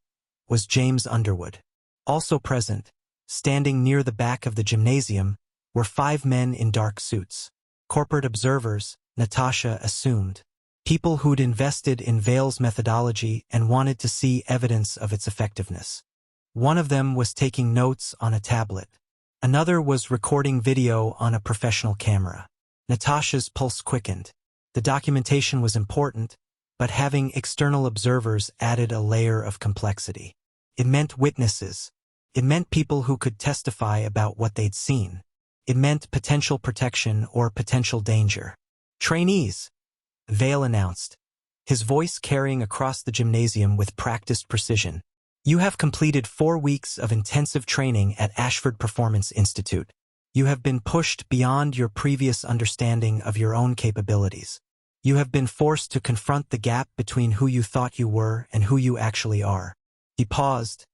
was James Underwood. Also present, Standing near the back of the gymnasium were 5 men in dark suits. Corporate observers, Natasha assumed. People who'd invested in Vale's methodology and wanted to see evidence of its effectiveness. One of them was taking notes on a tablet. Another was recording video on a professional camera. Natasha's pulse quickened. The documentation was important, but having external observers added a layer of complexity. It meant witnesses. It meant people who could testify about what they'd seen. It meant potential protection or potential danger. Trainees, Vale announced, his voice carrying across the gymnasium with practiced precision. You have completed 4 weeks of intensive training at Ashford Performance Institute. You have been pushed beyond your previous understanding of your own capabilities. You have been forced to confront the gap between who you thought you were and who you actually are. He paused,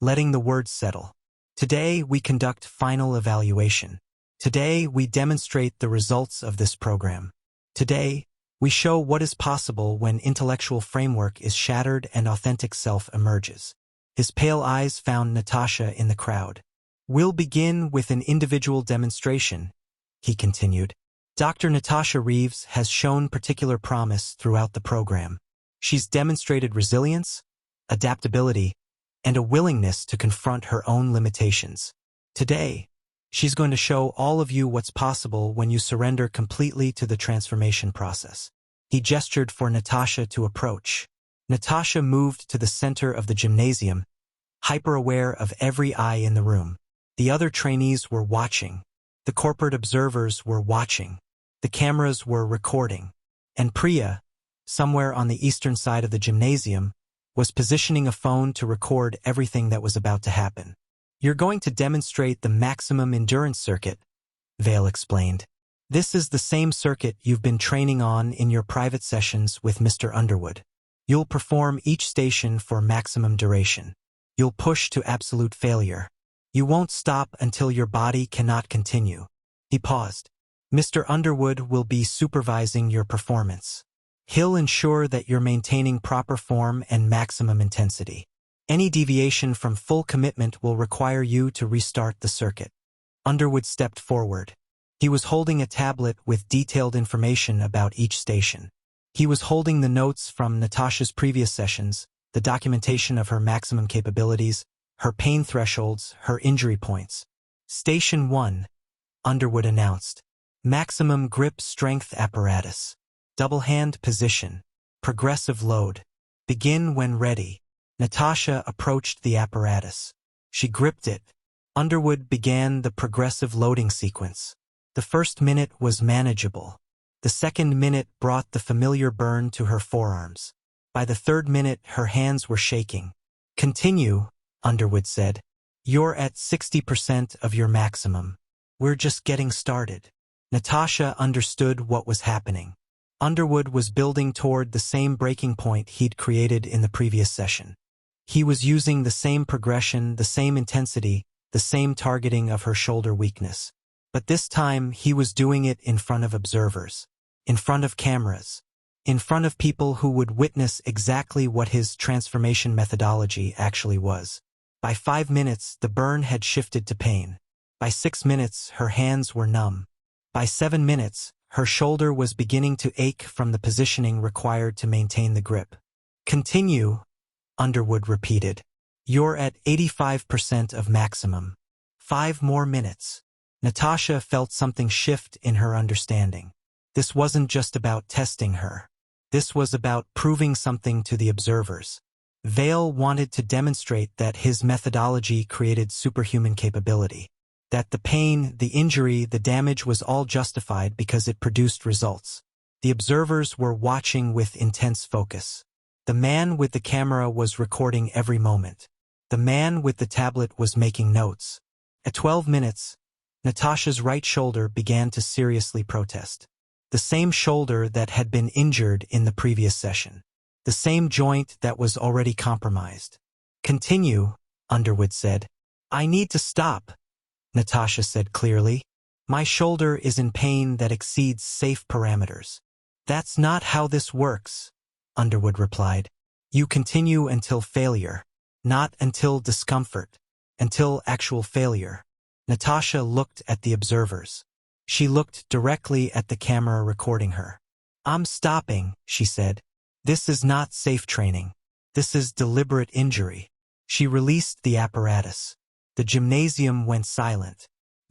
letting the words settle. Today, we conduct final evaluation. Today, we demonstrate the results of this program. Today, we show what is possible when intellectual framework is shattered and authentic self emerges. His pale eyes found Natasha in the crowd. We'll begin with an individual demonstration, he continued. Dr. Natasha Reeves has shown particular promise throughout the program. She's demonstrated resilience, adaptability, and a willingness to confront her own limitations. Today, she's going to show all of you what's possible when you surrender completely to the transformation process. He gestured for Natasha to approach. Natasha moved to the center of the gymnasium, hyper-aware of every eye in the room. The other trainees were watching. The corporate observers were watching. The cameras were recording. And Priya, somewhere on the eastern side of the gymnasium, was positioning a phone to record everything that was about to happen. You're going to demonstrate the maximum endurance circuit, Vale explained. This is the same circuit you've been training on in your private sessions with Mr. Underwood. You'll perform each station for maximum duration. You'll push to absolute failure. You won't stop until your body cannot continue. He paused. Mr. Underwood will be supervising your performance. He'll ensure that you're maintaining proper form and maximum intensity. Any deviation from full commitment will require you to restart the circuit. Underwood stepped forward. He was holding a tablet with detailed information about each station. He was holding the notes from Natasha's previous sessions, the documentation of her maximum capabilities, her pain thresholds, her injury points. Station 1, Underwood announced. Maximum grip strength apparatus. Double hand position. Progressive load. Begin when ready. Natasha approached the apparatus. She gripped it. Underwood began the progressive loading sequence. The first minute was manageable. The second minute brought the familiar burn to her forearms. By the third minute, her hands were shaking. Continue, Underwood said. You're at 60% of your maximum. We're just getting started. Natasha understood what was happening. Underwood was building toward the same breaking point he'd created in the previous session. He was using the same progression, the same intensity, the same targeting of her shoulder weakness. But this time, he was doing it in front of observers, in front of cameras, in front of people who would witness exactly what his transformation methodology actually was. By 5 minutes, the burn had shifted to pain. By 6 minutes, her hands were numb. By 7 minutes, her shoulder was beginning to ache from the positioning required to maintain the grip. Continue, Underwood repeated. You're at 85% of maximum. 5 more minutes. Natasha felt something shift in her understanding. This wasn't just about testing her. This was about proving something to the observers. Vale wanted to demonstrate that his methodology created superhuman capability. That the pain, the injury, the damage was all justified because it produced results. The observers were watching with intense focus. The man with the camera was recording every moment. The man with the tablet was making notes. At 12 minutes, Natasha's right shoulder began to seriously protest. The same shoulder that had been injured in the previous session. The same joint that was already compromised. Continue, Underwood said. I need to stop, Natasha said clearly. My shoulder is in pain that exceeds safe parameters. That's not how this works, Underwood replied. You continue until failure, not until discomfort. until actual failure. Natasha looked at the observers. She looked directly at the camera recording her. "I'm stopping," she said. "This is not safe training. This is deliberate injury." She released the apparatus. The gymnasium went silent.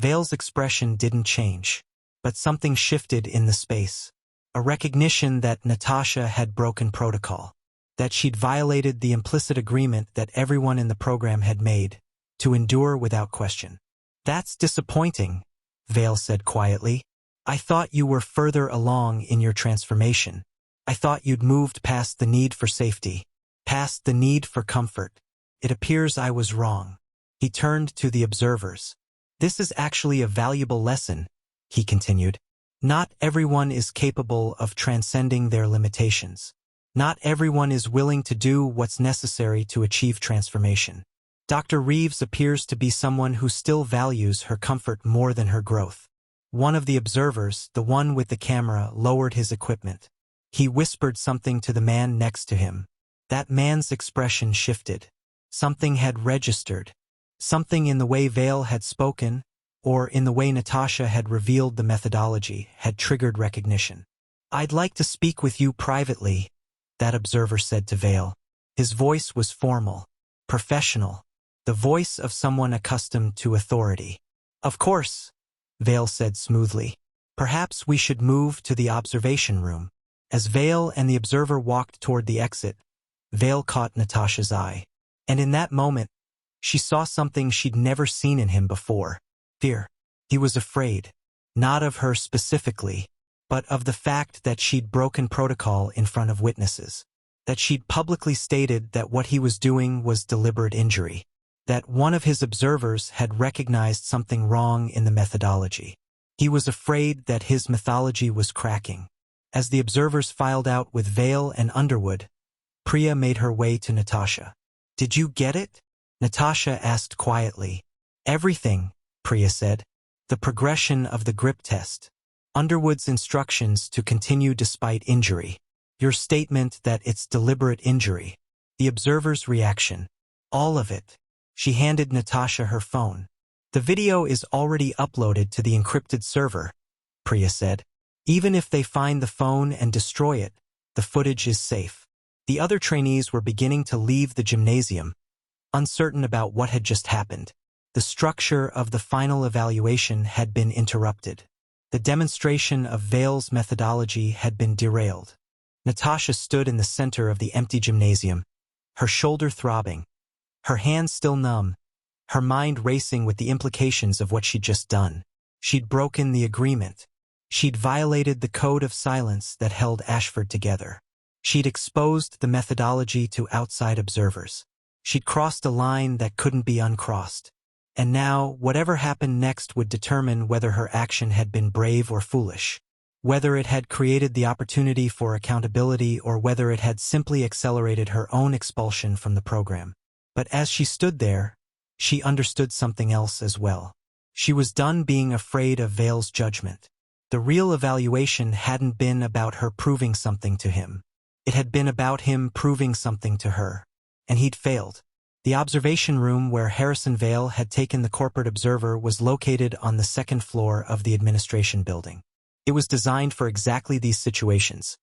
Vale's expression didn't change, but something shifted in the space. A recognition that Natasha had broken protocol, that she'd violated the implicit agreement that everyone in the program had made, to endure without question. "That's disappointing," Vale said quietly. "I thought you were further along in your transformation. I thought you'd moved past the need for safety, past the need for comfort. It appears I was wrong." He turned to the observers. "This is actually a valuable lesson," he continued. "Not everyone is capable of transcending their limitations. Not everyone is willing to do what's necessary to achieve transformation. Dr. Reeves appears to be someone who still values her comfort more than her growth." One of the observers, the one with the camera, lowered his equipment. He whispered something to the man next to him. That man's expression shifted. Something had registered. Something in the way Vale had spoken, or in the way Natasha had revealed the methodology, had triggered recognition. "I'd like to speak with you privately," that observer said to Vale. His voice was formal, professional, the voice of someone accustomed to authority. "Of course," Vale said smoothly. "Perhaps we should move to the observation room." As Vale and the observer walked toward the exit, Vale caught Natasha's eye. And in that moment, she saw something she'd never seen in him before. Fear. He was afraid, not of her specifically, but of the fact that she'd broken protocol in front of witnesses, that she'd publicly stated that what he was doing was deliberate injury, that one of his observers had recognized something wrong in the methodology. He was afraid that his mythology was cracking. As the observers filed out with Vale and Underwood, Priya made her way to Natasha. "Did you get it?" Natasha asked quietly. "Everything," Priya said. "The progression of the grip test. Underwood's instructions to continue despite injury. Your statement that it's deliberate injury. The observer's reaction. All of it." She handed Natasha her phone. "The video is already uploaded to the encrypted server," Priya said. "Even if they find the phone and destroy it, the footage is safe." The other trainees were beginning to leave the gymnasium, uncertain about what had just happened. The structure of the final evaluation had been interrupted. The demonstration of Vale's methodology had been derailed. Natasha stood in the center of the empty gymnasium, her shoulder throbbing, her hands still numb, her mind racing with the implications of what she'd just done. She'd broken the agreement. She'd violated the code of silence that held Ashford together. She'd exposed the methodology to outside observers. She'd crossed a line that couldn't be uncrossed. And now, whatever happened next would determine whether her action had been brave or foolish, whether it had created the opportunity for accountability or whether it had simply accelerated her own expulsion from the program. But as she stood there, she understood something else as well. She was done being afraid of Vale's judgment. The real evaluation hadn't been about her proving something to him. It had been about him proving something to her. And he'd failed. The observation room where Harrison Vale had taken the corporate observer was located on the second floor of the administration building. It was designed for exactly these situations.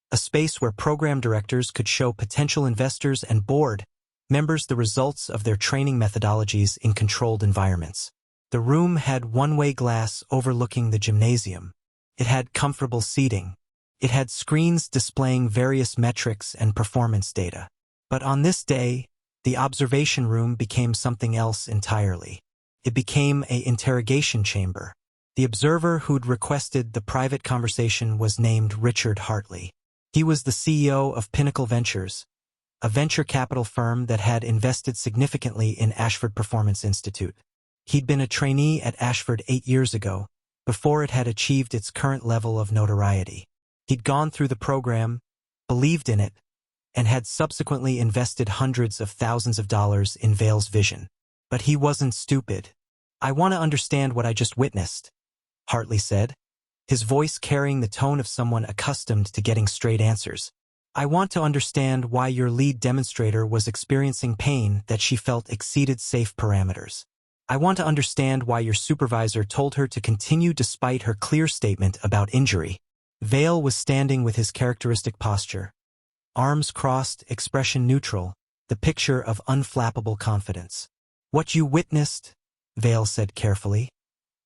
A space where program directors could show potential investors and board members the results of their training methodologies in controlled environments. The room had one-way glass overlooking the gymnasium. It had comfortable seating. It had screens displaying various metrics and performance data. But on this day, the observation room became something else entirely. It became an interrogation chamber. The observer who'd requested the private conversation was named Richard Hartley. He was the CEO of Pinnacle Ventures, a venture capital firm that had invested significantly in Ashford Performance Institute. He'd been a trainee at Ashford 8 years ago, before it had achieved its current level of notoriety. He'd gone through the program, believed in it, and had subsequently invested hundreds of thousands of dollars in Vale's vision. But he wasn't stupid. "I want to understand what I just witnessed," Hartley said, his voice carrying the tone of someone accustomed to getting straight answers. I want to understand why your lead demonstrator was experiencing pain that she felt exceeded safe parameters. I want to understand why your supervisor told her to continue despite her clear statement about injury. Vale was standing with his characteristic posture. Arms crossed, expression neutral, the picture of unflappable confidence. What you witnessed, Vale said carefully,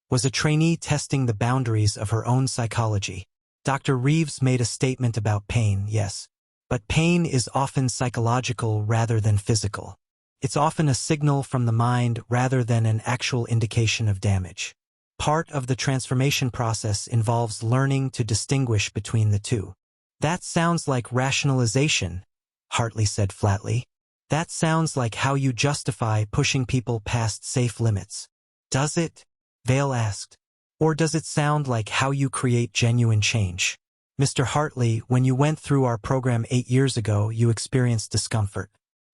was a trainee testing the boundaries of her own psychology. Dr. Reeves made a statement about pain, yes, but pain is often psychological rather than physical. It's often a signal from the mind rather than an actual indication of damage. Part of the transformation process involves learning to distinguish between the two. That sounds like rationalization, Hartley said flatly. That sounds like how you justify pushing people past safe limits. Does it? Vale asked. Or does it sound like how you create genuine change? Mr. Hartley, when you went through our program 8 years ago, you experienced discomfort.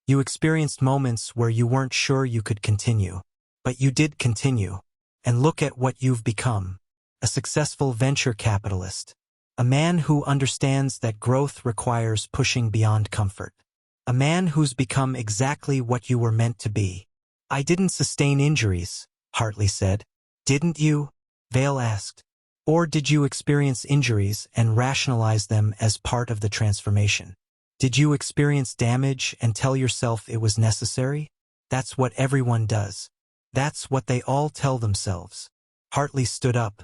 You experienced moments where you weren't sure you could continue. But you did continue. And look at what you've become. A successful venture capitalist. A man who understands that growth requires pushing beyond comfort. A man who's become exactly what you were meant to be. I didn't sustain injuries, Hartley said. Didn't you? Vale asked. Or did you experience injuries and rationalize them as part of the transformation? Did you experience damage and tell yourself it was necessary? That's what everyone does. That's what they all tell themselves. Hartley stood up.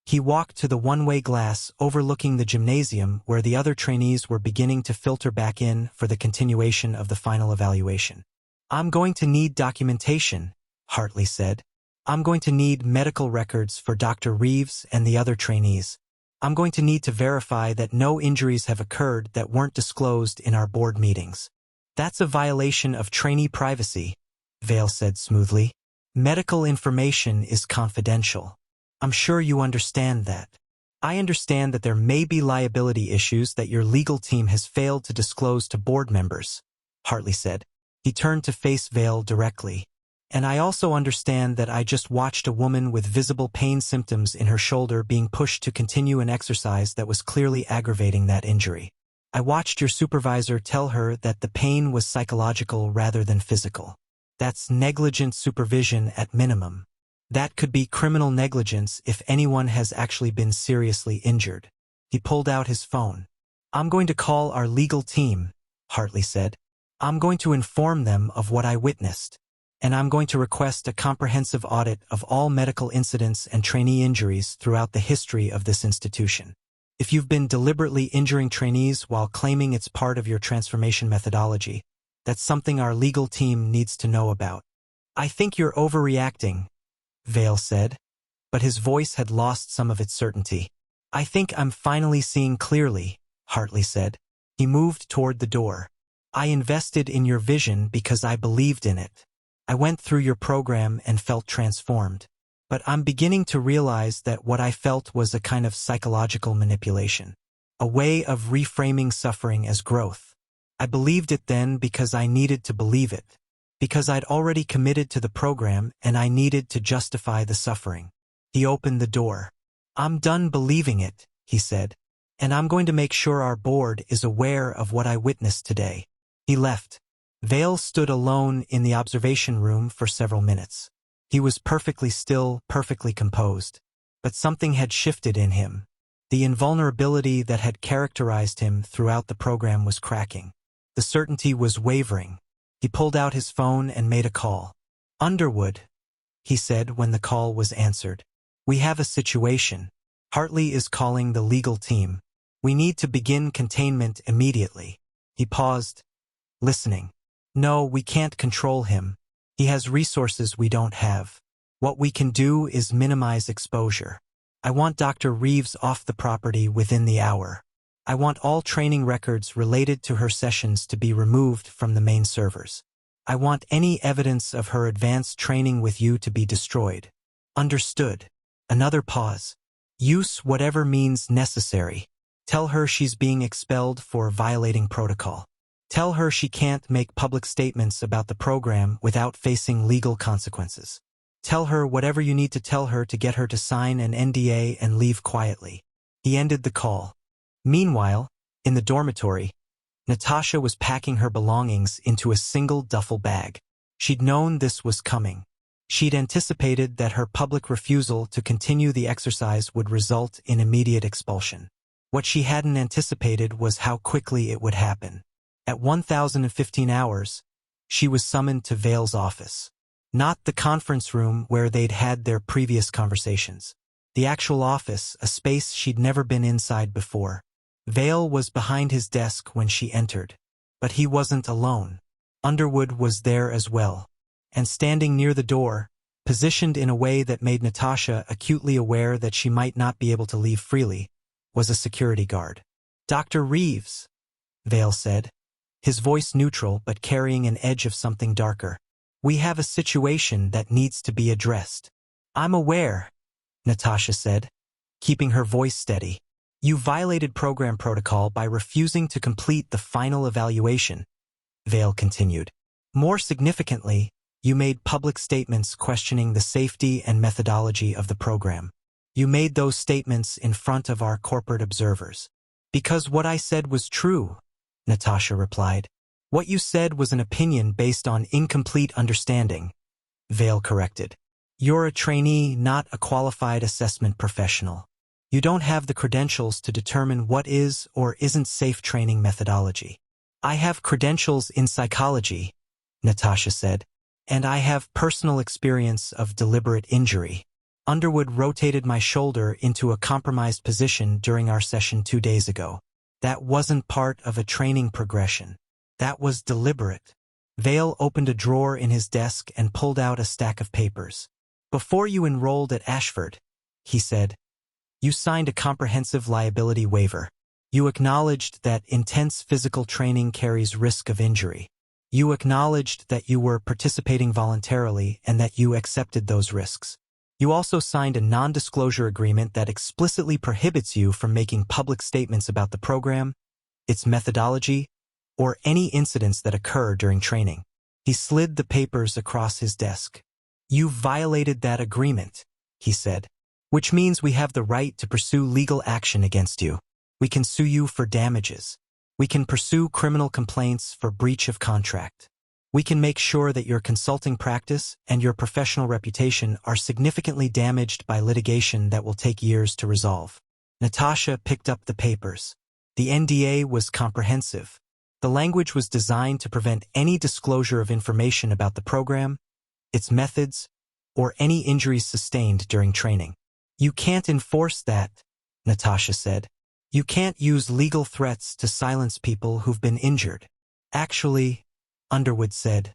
He walked to the one-way glass overlooking the gymnasium where the other trainees were beginning to filter back in for the continuation of the final evaluation. I'm going to need documentation, Hartley said. I'm going to need medical records for Dr. Reeves and the other trainees. I'm going to need to verify that no injuries have occurred that weren't disclosed in our board meetings. That's a violation of trainee privacy, Vale said smoothly. Medical information is confidential. I'm sure you understand that. I understand that there may be liability issues that your legal team has failed to disclose to board members, Hartley said. He turned to face Vale directly. And I also understand that I just watched a woman with visible pain symptoms in her shoulder being pushed to continue an exercise that was clearly aggravating that injury. I watched your supervisor tell her that the pain was psychological rather than physical. That's negligent supervision at minimum. That could be criminal negligence if anyone has actually been seriously injured. He pulled out his phone. I'm going to call our legal team, Hartley said. I'm going to inform them of what I witnessed. And I'm going to request a comprehensive audit of all medical incidents and trainee injuries throughout the history of this institution. If you've been deliberately injuring trainees while claiming it's part of your transformation methodology, that's something our legal team needs to know about. I think you're overreacting, Vale said, but his voice had lost some of its certainty. I think I'm finally seeing clearly, Hartley said. He moved toward the door. I invested in your vision because I believed in it. I went through your program and felt transformed. But I'm beginning to realize that what I felt was a kind of psychological manipulation. A way of reframing suffering as growth. I believed it then because I needed to believe it. Because I'd already committed to the program and I needed to justify the suffering. He opened the door. I'm done believing it, he said. And I'm going to make sure our board is aware of what I witnessed today. He left. Vale stood alone in the observation room for several minutes. He was perfectly still, perfectly composed. But something had shifted in him. The invulnerability that had characterized him throughout the program was cracking. The certainty was wavering. He pulled out his phone and made a call. Underwood, he said when the call was answered. We have a situation. Hartley is calling the legal team. We need to begin containment immediately. He paused, listening. No, we can't control him. He has resources we don't have. What we can do is minimize exposure. I want Dr. Reeves off the property within the hour. I want all training records related to her sessions to be removed from the main servers. I want any evidence of her advanced training with you to be destroyed. Understood. Another pause. Use whatever means necessary. Tell her she's being expelled for violating protocol. Tell her she can't make public statements about the program without facing legal consequences. Tell her whatever you need to tell her to get her to sign an NDA and leave quietly. He ended the call. Meanwhile, in the dormitory, Natasha was packing her belongings into a single duffel bag. She'd known this was coming. She'd anticipated that her public refusal to continue the exercise would result in immediate expulsion. What she hadn't anticipated was how quickly it would happen. At 1015 hours, she was summoned to Vale's office. Not the conference room where they'd had their previous conversations. The actual office, a space she'd never been inside before. Vale was behind his desk when she entered. But he wasn't alone. Underwood was there as well. And standing near the door, positioned in a way that made Natasha acutely aware that she might not be able to leave freely, was a security guard. "Dr. Reeves," Vale said, his voice neutral but carrying an edge of something darker. "We have a situation that needs to be addressed." "I'm aware," Natasha said, keeping her voice steady. "You violated program protocol by refusing to complete the final evaluation," Vale continued. "More significantly, you made public statements questioning the safety and methodology of the program. You made those statements in front of our corporate observers." "Because what I said was true," Natasha replied. "What you said was an opinion based on incomplete understanding," Vale corrected. "You're a trainee, not a qualified assessment professional. You don't have the credentials to determine what is or isn't safe training methodology." "I have credentials in psychology," Natasha said, "and I have personal experience of deliberate injury." Underwood rotated my shoulder into a compromised position during our session 2 days ago. That wasn't part of a training progression. That was deliberate. Vale opened a drawer in his desk and pulled out a stack of papers. "Before you enrolled at Ashford," he said, "you signed a comprehensive liability waiver. You acknowledged that intense physical training carries risk of injury. You acknowledged that you were participating voluntarily and that you accepted those risks. You also signed a non-disclosure agreement that explicitly prohibits you from making public statements about the program, its methodology, or any incidents that occur during training." He slid the papers across his desk. "You violated that agreement," he said, "which means we have the right to pursue legal action against you. We can sue you for damages. We can pursue criminal complaints for breach of contract. We can make sure that your consulting practice and your professional reputation are significantly damaged by litigation that will take years to resolve." Natasha picked up the papers. The NDA was comprehensive. The language was designed to prevent any disclosure of information about the program, its methods, or any injuries sustained during training. "You can't enforce that," Natasha said. "You can't use legal threats to silence people who've been injured." "Actually," Underwood said,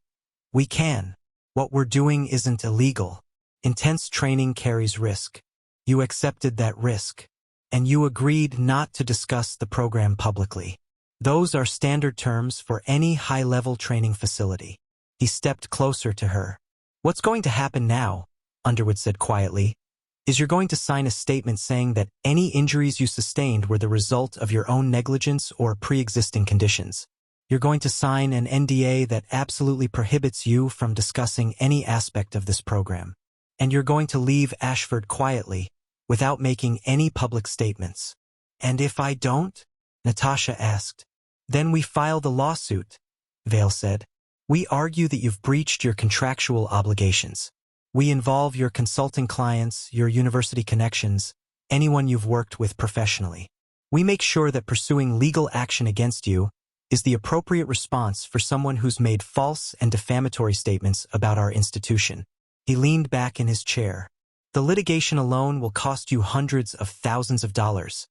"we can. What we're doing isn't illegal. Intense training carries risk. You accepted that risk. And you agreed not to discuss the program publicly. Those are standard terms for any high-level training facility." He stepped closer to her. "What's going to happen now," Underwood said quietly, "is you're going to sign a statement saying that any injuries you sustained were the result of your own negligence or pre-existing conditions. You're going to sign an NDA that absolutely prohibits you from discussing any aspect of this program. And you're going to leave Ashford quietly, without making any public statements." "And if I don't?" Natasha asked. "Then we file the lawsuit," Vale said. "We argue that you've breached your contractual obligations. We involve your consulting clients, your university connections, anyone you've worked with professionally. We make sure that pursuing legal action against you is the appropriate response for someone who's made false and defamatory statements about our institution." He leaned back in his chair. "The litigation alone will cost you hundreds of thousands of dollars,"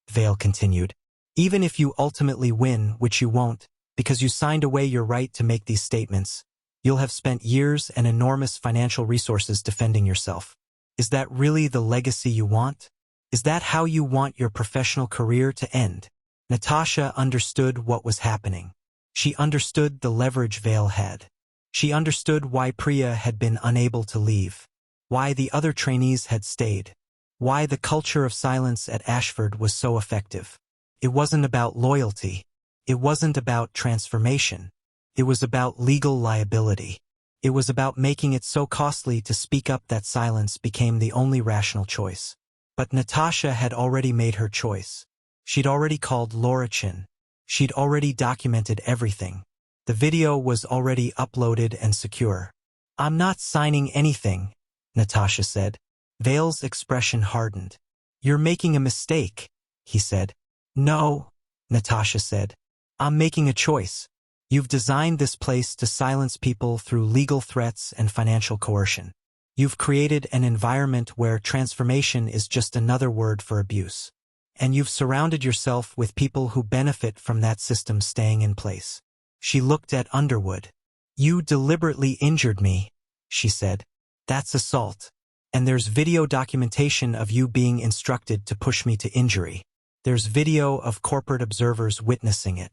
Vale continued. "Even if you ultimately win, which you won't, because you signed away your right to make these statements, you'll have spent years and enormous financial resources defending yourself. Is that really the legacy you want? Is that how you want your professional career to end?" Natasha understood what was happening. She understood the leverage Vale had. She understood why Priya had been unable to leave, why the other trainees had stayed, why the culture of silence at Ashford was so effective. It wasn't about loyalty. It wasn't about transformation. It was about legal liability. It was about making it so costly to speak up that silence became the only rational choice. But Natasha had already made her choice. She'd already called Laura Chin. She'd already documented everything. The video was already uploaded and secure. "I'm not signing anything," Natasha said. Vale's expression hardened. "You're making a mistake," he said. "No," Natasha said. "I'm making a choice. You've designed this place to silence people through legal threats and financial coercion. You've created an environment where transformation is just another word for abuse. And you've surrounded yourself with people who benefit from that system staying in place." She looked at Underwood. "You deliberately injured me," she said. "That's assault. And there's video documentation of you being instructed to push me to injury. There's video of corporate observers witnessing it.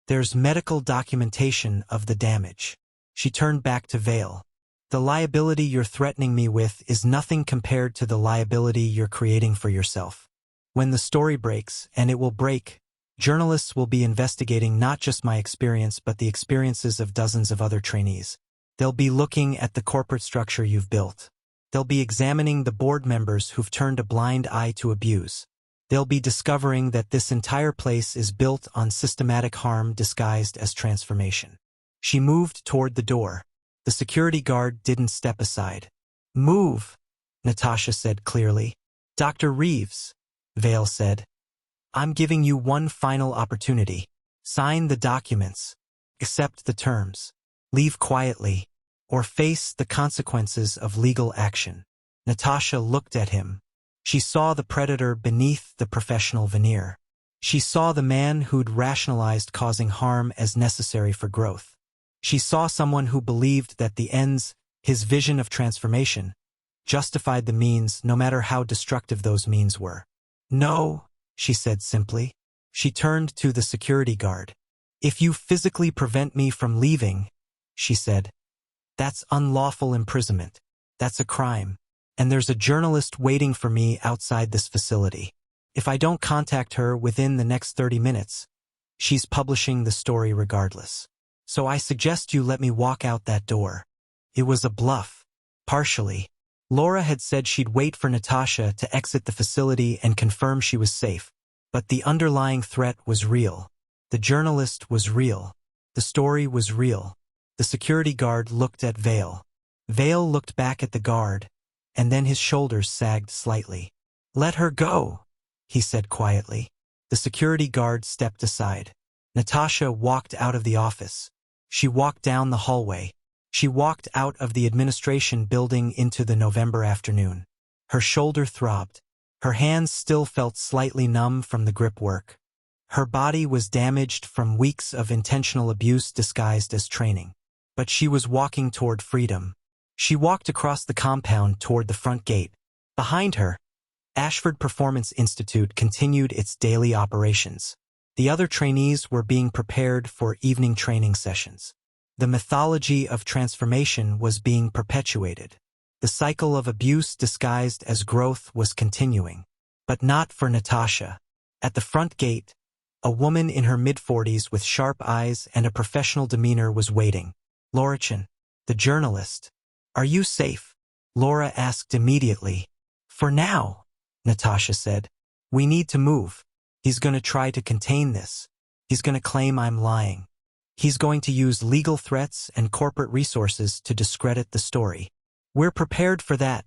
There's medical documentation of the damage." She turned back to Vale. "The liability you're threatening me with is nothing compared to the liability you're creating for yourself. When the story breaks, and it will break, journalists will be investigating not just my experience but the experiences of dozens of other trainees. They'll be looking at the corporate structure you've built. They'll be examining the board members who've turned a blind eye to abuse. They'll be discovering that this entire place is built on systematic harm disguised as transformation." She moved toward the door. The security guard didn't step aside. "Move," Natasha said clearly. "Dr. Reeves," Vale said, "I'm giving you one final opportunity. Sign the documents. Accept the terms. Leave quietly, or face the consequences of legal action." Natasha looked at him. She saw the predator beneath the professional veneer. She saw the man who'd rationalized causing harm as necessary for growth. She saw someone who believed that the ends, his vision of transformation, justified the means no matter how destructive those means were. "No," she said simply. She turned to the security guard. "If you physically prevent me from leaving," she said, "that's unlawful imprisonment. That's a crime. And there's a journalist waiting for me outside this facility. If I don't contact her within the next 30 minutes, she's publishing the story regardless. So I suggest you let me walk out that door." It was a bluff. Partially. Laura had said she'd wait for Natasha to exit the facility and confirm she was safe. But the underlying threat was real. The journalist was real. The story was real. The security guard looked at Vale. Vale looked back at the guard, and then his shoulders sagged slightly. "Let her go," he said quietly. The security guard stepped aside. Natasha walked out of the office. She walked down the hallway. She walked out of the administration building into the November afternoon. Her shoulder throbbed. Her hands still felt slightly numb from the grip work. Her body was damaged from weeks of intentional abuse disguised as training. But she was walking toward freedom. She walked across the compound toward the front gate. Behind her, Ashford Performance Institute continued its daily operations. The other trainees were being prepared for evening training sessions. The mythology of transformation was being perpetuated. The cycle of abuse disguised as growth was continuing. But not for Natasha. At the front gate, a woman in her mid-40s with sharp eyes and a professional demeanor was waiting. "Laurachin, the journalist. Are you safe?" Laura asked immediately. "For now," Natasha said. "We need to move. He's going to try to contain this. He's going to claim I'm lying. He's going to use legal threats and corporate resources to discredit the story." "We're prepared for that,"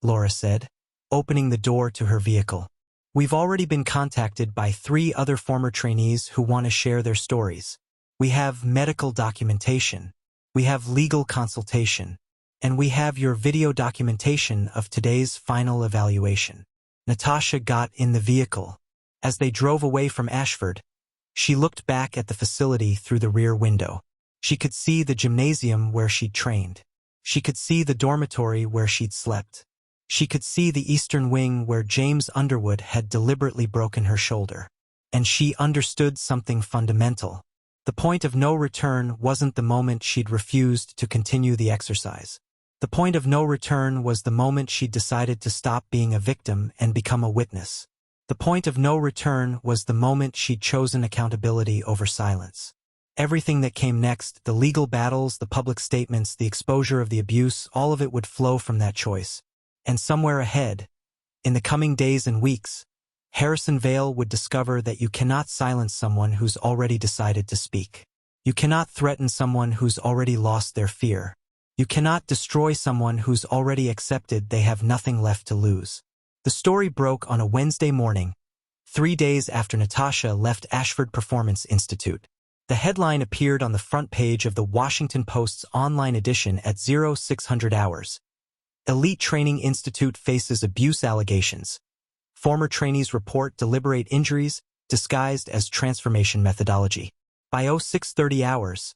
Laura said, opening the door to her vehicle. "We've already been contacted by 3 other former trainees who want to share their stories. We have medical documentation. We have legal consultation. And we have your video documentation of today's final evaluation." Natasha got in the vehicle. As they drove away from Ashford, she looked back at the facility through the rear window. She could see the gymnasium where she'd trained. She could see the dormitory where she'd slept. She could see the eastern wing where James Underwood had deliberately broken her shoulder. And she understood something fundamental. The point of no return wasn't the moment she'd refused to continue the exercise. The point of no return was the moment she'd decided to stop being a victim and become a witness. The point of no return was the moment she'd chosen accountability over silence. Everything that came next, the legal battles, the public statements, the exposure of the abuse, all of it would flow from that choice. And somewhere ahead, in the coming days and weeks, Vale would discover that you cannot silence someone who's already decided to speak. You cannot threaten someone who's already lost their fear. You cannot destroy someone who's already accepted they have nothing left to lose. The story broke on a Wednesday morning, 3 days after Natasha left Ashford Performance Institute. The headline appeared on the front page of the Washington Post's online edition at 0600 hours. Elite Training Institute faces abuse allegations. Former trainees report deliberate injuries disguised as transformation methodology. By 0630 hours,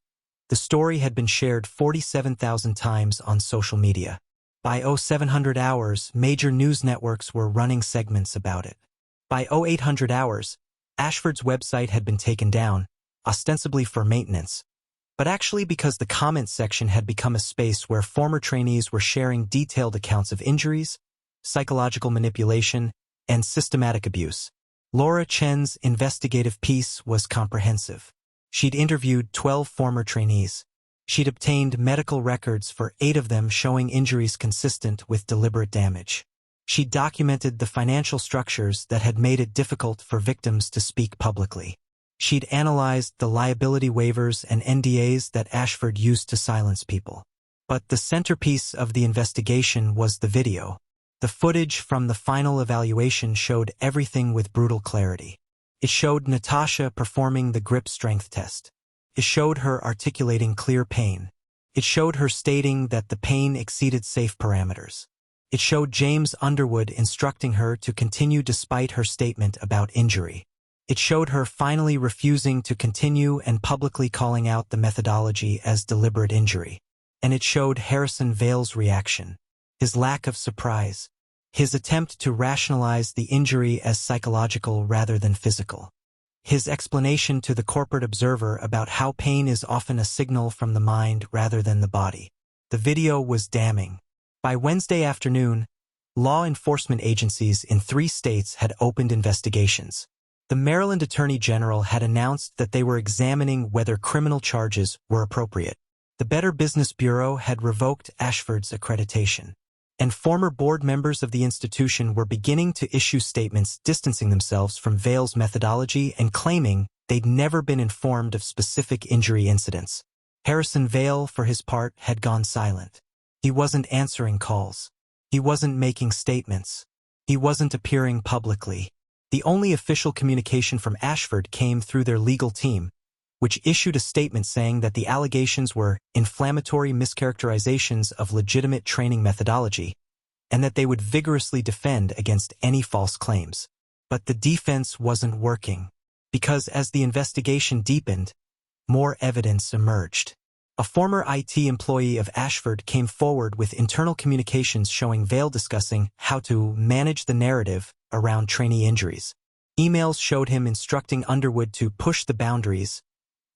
the story had been shared 47,000 times on social media. By 0700 hours, major news networks were running segments about it. By 0800 hours, Ashford's website had been taken down, ostensibly for maintenance, but actually because the comments section had become a space where former trainees were sharing detailed accounts of injuries, psychological manipulation, and systematic abuse. Laura Chen's investigative piece was comprehensive. She'd interviewed 12 former trainees. She'd obtained medical records for 8 of them showing injuries consistent with deliberate damage. She documented the financial structures that had made it difficult for victims to speak publicly. She'd analyzed the liability waivers and NDAs that Ashford used to silence people. But the centerpiece of the investigation was the video. The footage from the final evaluation showed everything with brutal clarity. It showed Natasha performing the grip strength test. It showed her articulating clear pain. It showed her stating that the pain exceeded safe parameters. It showed James Underwood instructing her to continue despite her statement about injury. It showed her finally refusing to continue and publicly calling out the methodology as deliberate injury. And it showed Vale's reaction. His lack of surprise, his attempt to rationalize the injury as psychological rather than physical, his explanation to the corporate observer about how pain is often a signal from the mind rather than the body. The video was damning. By Wednesday afternoon, law enforcement agencies in 3 states had opened investigations. The Maryland Attorney General had announced that they were examining whether criminal charges were appropriate. The Better Business Bureau had revoked Ashford's accreditation. And former board members of the institution were beginning to issue statements distancing themselves from Vale's methodology and claiming they'd never been informed of specific injury incidents. Vale, for his part, had gone silent. He wasn't answering calls. He wasn't making statements. He wasn't appearing publicly. The only official communication from Ashford came through their legal team, which issued a statement saying that the allegations were inflammatory mischaracterizations of legitimate training methodology, and that they would vigorously defend against any false claims. But the defense wasn't working, because as the investigation deepened, more evidence emerged. A former IT employee of Ashford came forward with internal communications showing Vale discussing how to manage the narrative around trainee injuries. Emails showed him instructing Underwood to push the boundaries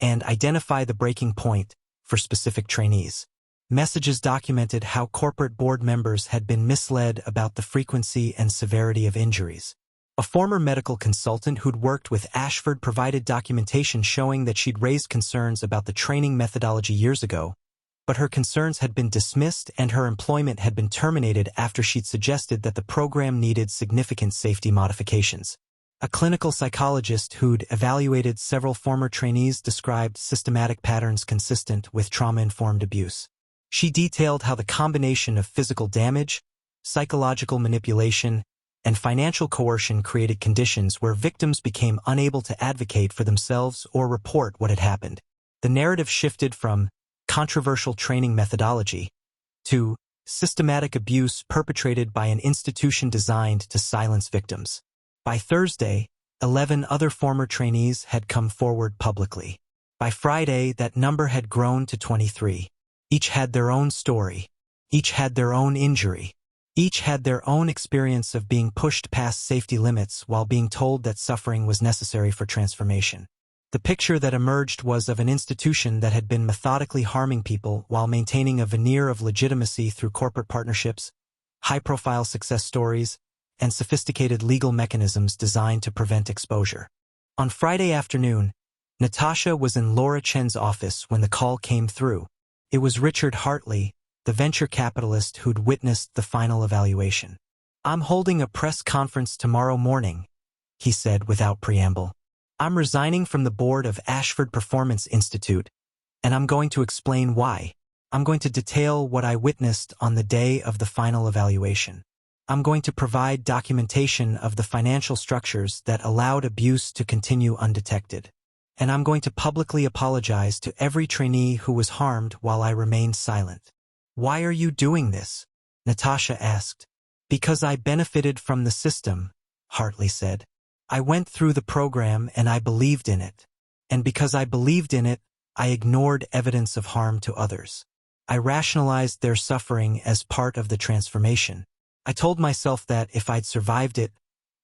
and identify the breaking point for specific trainees. Messages documented how corporate board members had been misled about the frequency and severity of injuries. A former medical consultant who'd worked with Ashford provided documentation showing that she'd raised concerns about the training methodology years ago, but her concerns had been dismissed and her employment had been terminated after she'd suggested that the program needed significant safety modifications. A clinical psychologist who'd evaluated several former trainees described systematic patterns consistent with trauma-informed abuse. She detailed how the combination of physical damage, psychological manipulation, and financial coercion created conditions where victims became unable to advocate for themselves or report what had happened. The narrative shifted from controversial training methodology to systematic abuse perpetrated by an institution designed to silence victims. By Thursday, 11 other former trainees had come forward publicly. By Friday, that number had grown to 23. Each had their own story. Each had their own injury. Each had their own experience of being pushed past safety limits while being told that suffering was necessary for transformation. The picture that emerged was of an institution that had been methodically harming people while maintaining a veneer of legitimacy through corporate partnerships, high-profile success stories, and sophisticated legal mechanisms designed to prevent exposure. On Friday afternoon, Natasha was in Laura Chen's office when the call came through. It was Richard Hartley, the venture capitalist who'd witnessed the final evaluation. "I'm holding a press conference tomorrow morning," he said without preamble. I'm resigning from the board of Ashford Performance Institute, and I'm going to explain why. I'm going to detail what I witnessed on the day of the final evaluation. I'm going to provide documentation of the financial structures that allowed abuse to continue undetected. And I'm going to publicly apologize to every trainee who was harmed while I remained silent. Why are you doing this? Natasha asked. Because I benefited from the system, Hartley said. I went through the program and I believed in it. And because I believed in it, I ignored evidence of harm to others. I rationalized their suffering as part of the transformation. I told myself that if I'd survived it,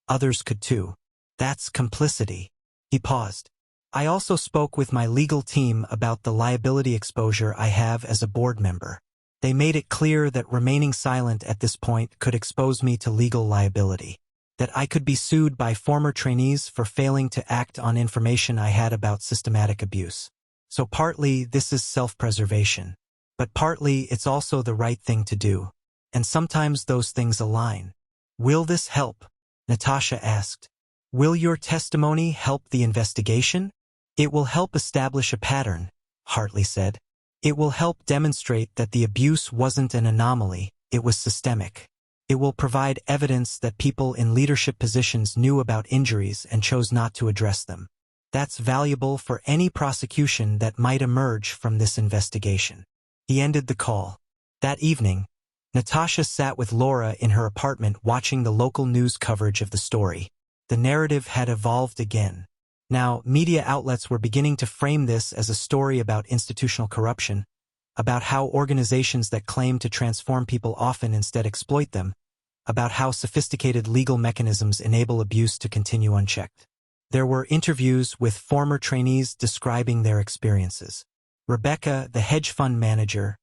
others could too. That's complicity. He paused. I also spoke with my legal team about the liability exposure I have as a board member. They made it clear that remaining silent at this point could expose me to legal liability, that I could be sued by former trainees for failing to act on information I had about systematic abuse. So partly this is self-preservation, but partly it's also the right thing to do. And sometimes those things align. Will this help? Natasha asked. Will your testimony help the investigation? It will help establish a pattern, Hartley said. It will help demonstrate that the abuse wasn't an anomaly, it was systemic. It will provide evidence that people in leadership positions knew about injuries and chose not to address them. That's valuable for any prosecution that might emerge from this investigation. He ended the call. That evening, Natasha sat with Laura in her apartment watching the local news coverage of the story. The narrative had evolved again. Now, media outlets were beginning to frame this as a story about institutional corruption, about how organizations that claim to transform people often instead exploit them, about how sophisticated legal mechanisms enable abuse to continue unchecked. There were interviews with former trainees describing their experiences. Rebecca, the hedge fund manager,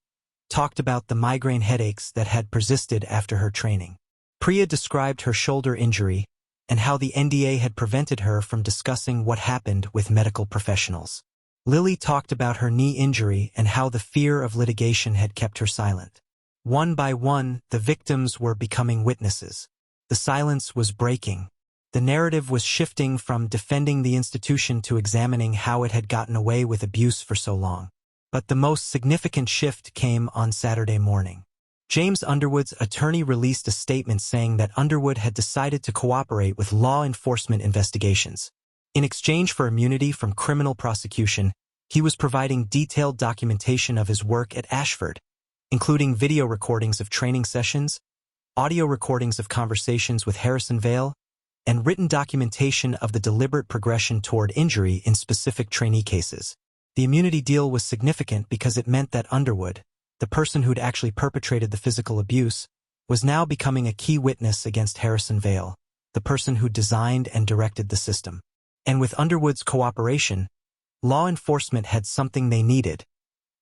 talked about the migraine headaches that had persisted after her training. Priya described her shoulder injury and how the NDA had prevented her from discussing what happened with medical professionals. Lily talked about her knee injury and how the fear of litigation had kept her silent. One by one, the victims were becoming witnesses. The silence was breaking. The narrative was shifting from defending the institution to examining how it had gotten away with abuse for so long. But the most significant shift came on Saturday morning. James Underwood's attorney released a statement saying that Underwood had decided to cooperate with law enforcement investigations. In exchange for immunity from criminal prosecution, he was providing detailed documentation of his work at Ashford, including video recordings of training sessions, audio recordings of conversations with Vale, and written documentation of the deliberate progression toward injury in specific trainee cases. The immunity deal was significant because it meant that Underwood, the person who'd actually perpetrated the physical abuse, was now becoming a key witness against Vale, the person who designed and directed the system. And with Underwood's cooperation, law enforcement had something they needed: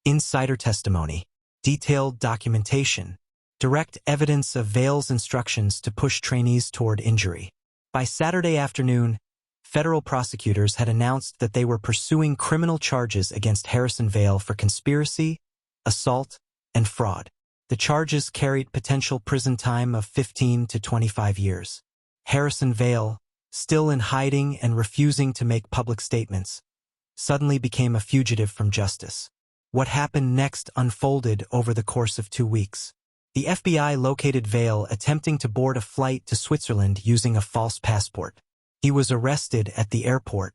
insider testimony, detailed documentation, direct evidence of Vale's instructions to push trainees toward injury. By Saturday afternoon, federal prosecutors had announced that they were pursuing criminal charges against Vale for conspiracy, assault, and fraud. The charges carried potential prison time of 15 to 25 years. Vale, still in hiding and refusing to make public statements, suddenly became a fugitive from justice. What happened next unfolded over the course of 2 weeks. The FBI located Vale attempting to board a flight to Switzerland using a false passport. He was arrested at the airport.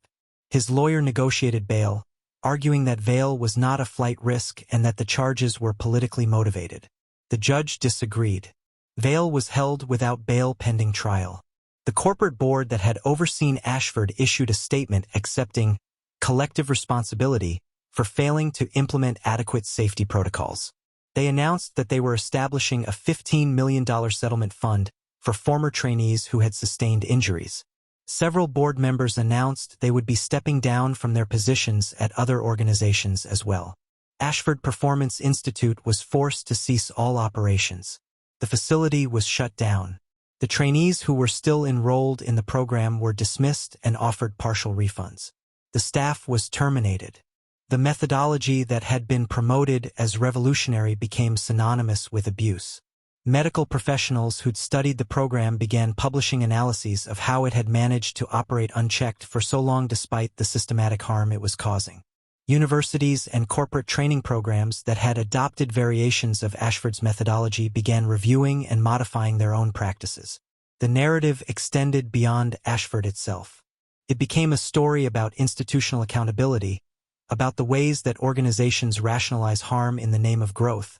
His lawyer negotiated bail, arguing that Vale was not a flight risk and that the charges were politically motivated. The judge disagreed. Vale was held without bail pending trial. The corporate board that had overseen Ashford issued a statement accepting collective responsibility for failing to implement adequate safety protocols. They announced that they were establishing a $15 million settlement fund for former trainees who had sustained injuries. Several board members announced they would be stepping down from their positions at other organizations as well. Ashford Performance Institute was forced to cease all operations. The facility was shut down. The trainees who were still enrolled in the program were dismissed and offered partial refunds. The staff was terminated. The methodology that had been promoted as revolutionary became synonymous with abuse. Medical professionals who'd studied the program began publishing analyses of how it had managed to operate unchecked for so long despite the systematic harm it was causing. Universities and corporate training programs that had adopted variations of Ashford's methodology began reviewing and modifying their own practices. The narrative extended beyond Ashford itself. It became a story about institutional accountability, about the ways that organizations rationalize harm in the name of growth,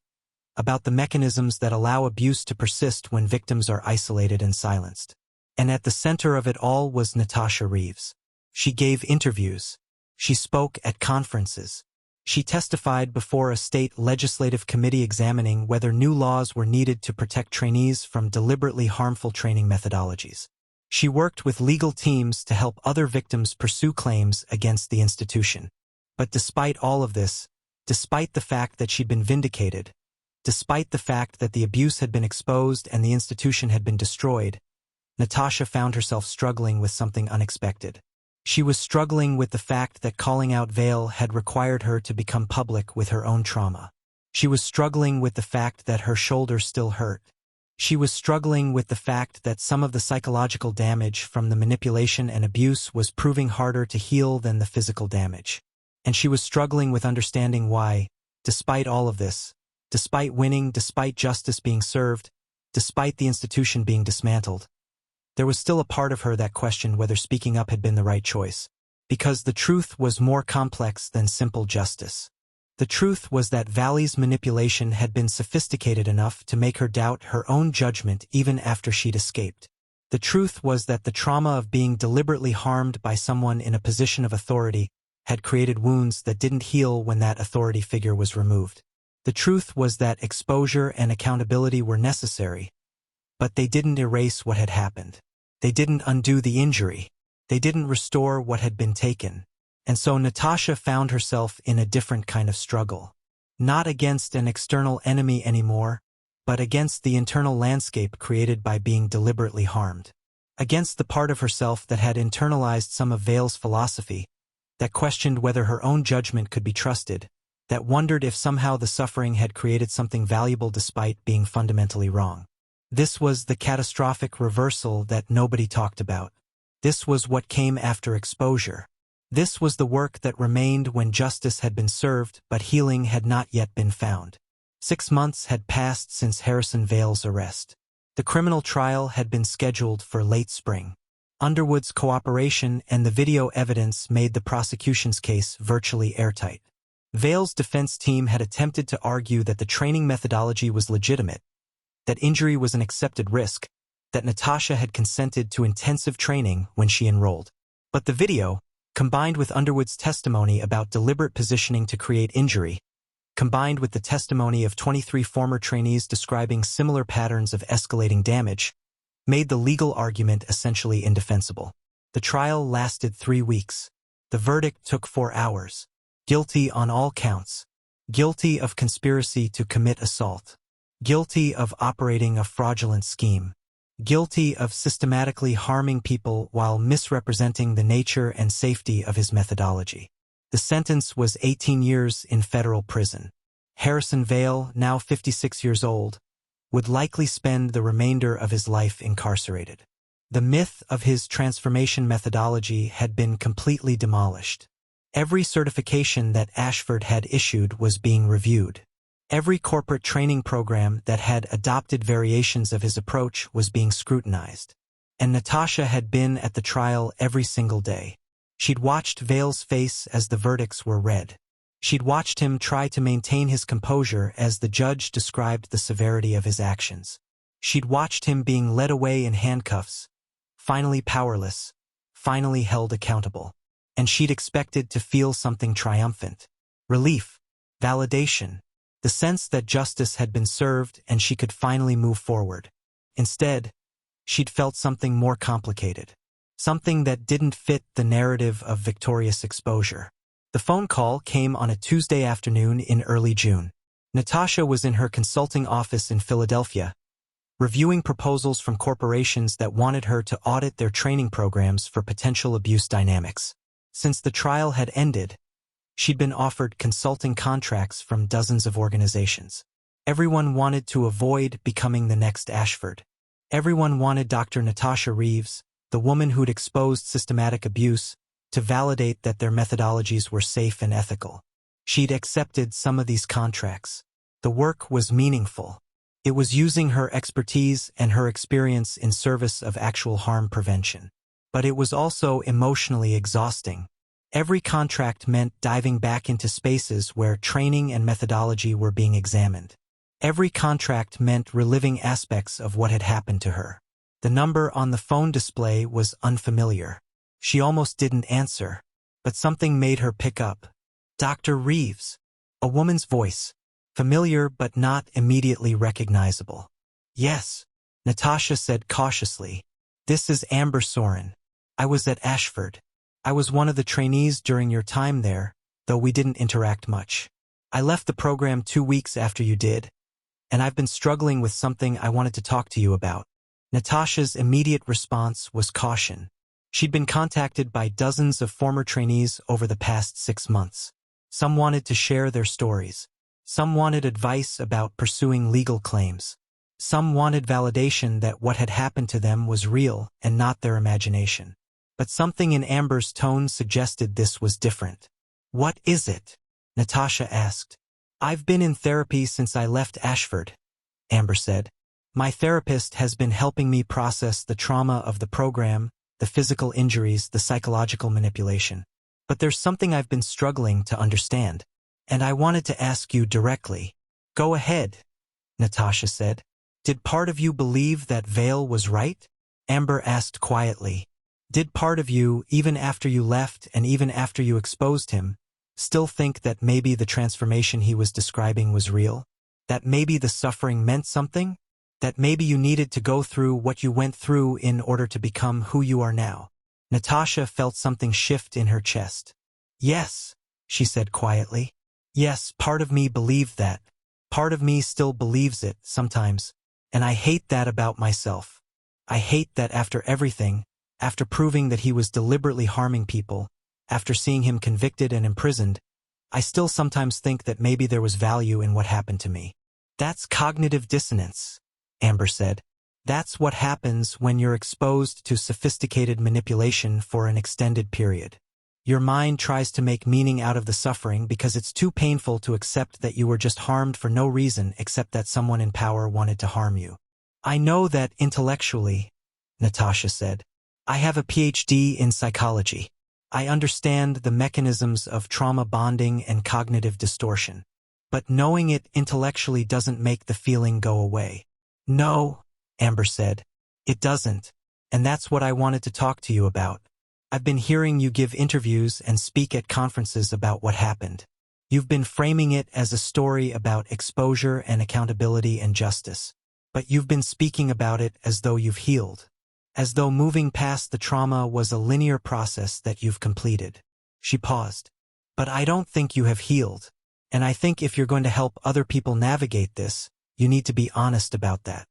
about the mechanisms that allow abuse to persist when victims are isolated and silenced. And at the center of it all was Natasha Reeves. She gave interviews. She spoke at conferences. She testified before a state legislative committee examining whether new laws were needed to protect trainees from deliberately harmful training methodologies. She worked with legal teams to help other victims pursue claims against the institution. But despite all of this, despite the fact that she'd been vindicated, despite the fact that the abuse had been exposed and the institution had been destroyed, Natasha found herself struggling with something unexpected. She was struggling with the fact that calling out Vale had required her to become public with her own trauma. She was struggling with the fact that her shoulder still hurt. She was struggling with the fact that some of the psychological damage from the manipulation and abuse was proving harder to heal than the physical damage. And she was struggling with understanding why, despite all of this, despite winning, despite justice being served, despite the institution being dismantled, there was still a part of her that questioned whether speaking up had been the right choice. Because the truth was more complex than simple justice. The truth was that Vale's manipulation had been sophisticated enough to make her doubt her own judgment even after she'd escaped. The truth was that the trauma of being deliberately harmed by someone in a position of authority had created wounds that didn't heal when that authority figure was removed. The truth was that exposure and accountability were necessary, but they didn't erase what had happened. They didn't undo the injury. They didn't restore what had been taken. And so Natasha found herself in a different kind of struggle. Not against an external enemy anymore, but against the internal landscape created by being deliberately harmed. Against the part of herself that had internalized some of Vale's philosophy, that questioned whether her own judgment could be trusted, that wondered if somehow the suffering had created something valuable despite being fundamentally wrong. This was the catastrophic reversal that nobody talked about. This was what came after exposure. This was the work that remained when justice had been served but healing had not yet been found. 6 months had passed since Harrison Vale's arrest. The criminal trial had been scheduled for late spring. Underwood's cooperation and the video evidence made the prosecution's case virtually airtight. Vale's defense team had attempted to argue that the training methodology was legitimate, that injury was an accepted risk, that Natasha had consented to intensive training when she enrolled. But the video, combined with Underwood's testimony about deliberate positioning to create injury, combined with the testimony of 23 former trainees describing similar patterns of escalating damage, made the legal argument essentially indefensible. The trial lasted 3 weeks. The verdict took 4 hours. Guilty on all counts. Guilty of conspiracy to commit assault. Guilty of operating a fraudulent scheme. Guilty of systematically harming people while misrepresenting the nature and safety of his methodology. The sentence was 18 years in federal prison. Harrison Vale, now 56 years old, would likely spend the remainder of his life incarcerated. The myth of his transformation methodology had been completely demolished. Every certification that Ashford had issued was being reviewed. Every corporate training program that had adopted variations of his approach was being scrutinized. And Natasha had been at the trial every single day. She'd watched Vale's face as the verdicts were read. She'd watched him try to maintain his composure as the judge described the severity of his actions. She'd watched him being led away in handcuffs, finally powerless, finally held accountable. And she'd expected to feel something triumphant. Relief, validation, the sense that justice had been served and she could finally move forward. Instead, she'd felt something more complicated. Something that didn't fit the narrative of victorious exposure. The phone call came on a Tuesday afternoon in early June. Natasha was in her consulting office in Philadelphia, reviewing proposals from corporations that wanted her to audit their training programs for potential abuse dynamics. Since the trial had ended, she'd been offered consulting contracts from dozens of organizations. Everyone wanted to avoid becoming the next Ashford. Everyone wanted Dr. Natasha Reeves, the woman who'd exposed systematic abuse, to validate that their methodologies were safe and ethical. She'd accepted some of these contracts. The work was meaningful. It was using her expertise and her experience in service of actual harm prevention. But it was also emotionally exhausting. Every contract meant diving back into spaces where training and methodology were being examined. Every contract meant reliving aspects of what had happened to her. The number on the phone display was unfamiliar. She almost didn't answer, but something made her pick up. Dr. Reeves. A woman's voice. Familiar but not immediately recognizable. Yes, Natasha said cautiously. This is Amber Soren. I was at Ashford. I was one of the trainees during your time there, though we didn't interact much. I left the program 2 weeks after you did, and I've been struggling with something I wanted to talk to you about. Natasha's immediate response was caution. She'd been contacted by dozens of former trainees over the past 6 months. Some wanted to share their stories. Some wanted advice about pursuing legal claims. Some wanted validation that what had happened to them was real and not their imagination. But something in Amber's tone suggested this was different. What is it? Natasha asked. I've been in therapy since I left Ashford, Amber said. My therapist has been helping me process the trauma of the program, the physical injuries, the psychological manipulation. But there's something I've been struggling to understand, and I wanted to ask you directly. Go ahead, Natasha said. Did part of you believe that Vale was right? Amber asked quietly. Did part of you, even after you left and even after you exposed him, still think that maybe the transformation he was describing was real? That maybe the suffering meant something? That maybe you needed to go through what you went through in order to become who you are now? Natasha felt something shift in her chest. Yes, she said quietly. Yes, part of me believed that. Part of me still believes it, sometimes. And I hate that about myself. I hate that after everything, after proving that he was deliberately harming people, after seeing him convicted and imprisoned, I still sometimes think that maybe there was value in what happened to me. That's cognitive dissonance, Amber said. That's what happens when you're exposed to sophisticated manipulation for an extended period. Your mind tries to make meaning out of the suffering because it's too painful to accept that you were just harmed for no reason except that someone in power wanted to harm you. I know that intellectually, Natasha said. I have a PhD in psychology. I understand the mechanisms of trauma bonding and cognitive distortion. But knowing it intellectually doesn't make the feeling go away. No, Amber said. It doesn't. And that's what I wanted to talk to you about. I've been hearing you give interviews and speak at conferences about what happened. You've been framing it as a story about exposure and accountability and justice. But you've been speaking about it as though you've healed. As though moving past the trauma was a linear process that you've completed. She paused. But I don't think you have healed. And I think if you're going to help other people navigate this, you need to be honest about that.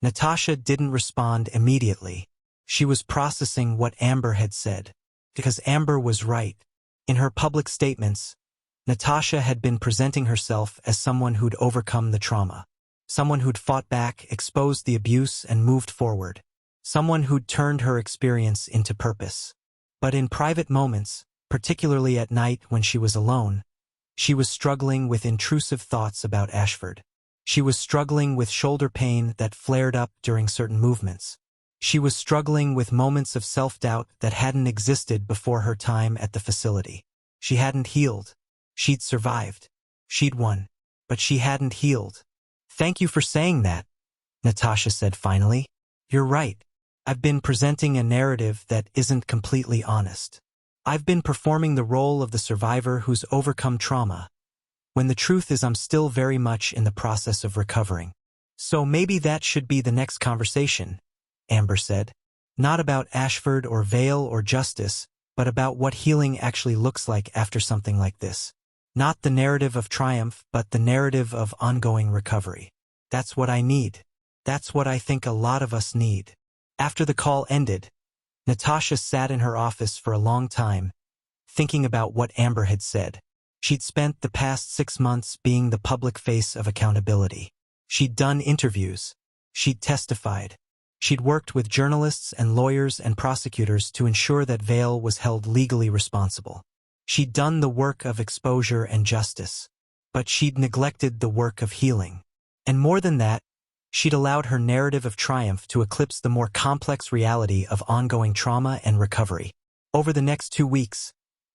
Natasha didn't respond immediately. She was processing what Amber had said. Because Amber was right. In her public statements, Natasha had been presenting herself as someone who'd overcome the trauma. Someone who'd fought back, exposed the abuse, and moved forward. Someone who'd turned her experience into purpose. But in private moments, particularly at night when she was alone, she was struggling with intrusive thoughts about Ashford. She was struggling with shoulder pain that flared up during certain movements. She was struggling with moments of self-doubt that hadn't existed before her time at the facility. She hadn't healed. She'd survived. She'd won. But she hadn't healed. Thank you for saying that, Natasha said finally. You're right. I've been presenting a narrative that isn't completely honest. I've been performing the role of the survivor who's overcome trauma, when the truth is I'm still very much in the process of recovering. So maybe that should be the next conversation, Amber said. Not about Ashford or Vale or justice, but about what healing actually looks like after something like this. Not the narrative of triumph, but the narrative of ongoing recovery. That's what I need. That's what I think a lot of us need. After the call ended, Natasha sat in her office for a long time, thinking about what Amber had said. She'd spent the past 6 months being the public face of accountability. She'd done interviews. She'd testified. She'd worked with journalists and lawyers and prosecutors to ensure that Vale was held legally responsible. She'd done the work of exposure and justice. But she'd neglected the work of healing. And more than that, she'd allowed her narrative of triumph to eclipse the more complex reality of ongoing trauma and recovery. Over the next 2 weeks,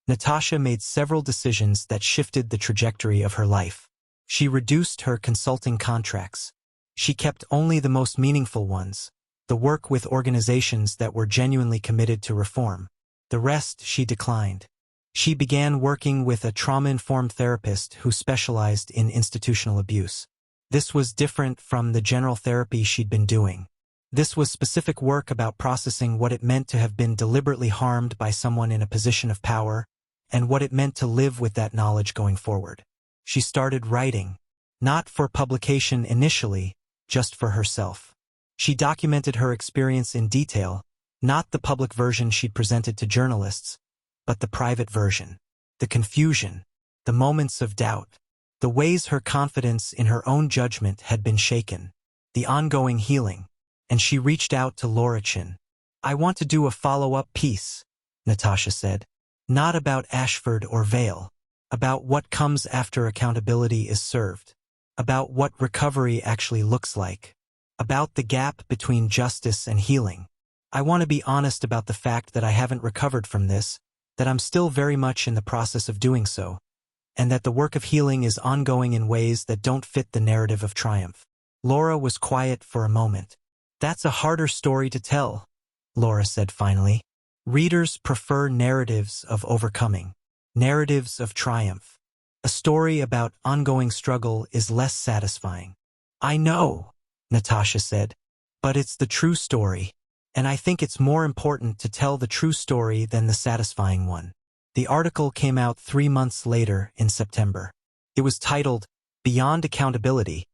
Natasha made several decisions that shifted the trajectory of her life. She reduced her consulting contracts. She kept only the most meaningful ones, the work with organizations that were genuinely committed to reform. The rest she declined. She began working with a trauma-informed therapist who specialized in institutional abuse. This was different from the general therapy she'd been doing. This was specific work about processing what it meant to have been deliberately harmed by someone in a position of power, and what it meant to live with that knowledge going forward. She started writing, not for publication initially, just for herself. She documented her experience in detail, not the public version she'd presented to journalists, but the private version. The confusion, the moments of doubt, the ways her confidence in her own judgment had been shaken, the ongoing healing, and she reached out to Laurichin. "I want to do a follow-up piece," Natasha said. "Not about Ashford or Vale, about what comes after accountability is served, about what recovery actually looks like, about the gap between justice and healing. I want to be honest about the fact that I haven't recovered from this, that I'm still very much in the process of doing so, and that the work of healing is ongoing in ways that don't fit the narrative of triumph." Laura was quiet for a moment. "That's a harder story to tell," Laura said finally. "Readers prefer narratives of overcoming, narratives of triumph. A story about ongoing struggle is less satisfying." "I know," Natasha said, "but it's the true story, and I think it's more important to tell the true story than the satisfying one." The article came out 3 months later in September. It was titled, "Beyond Accountability: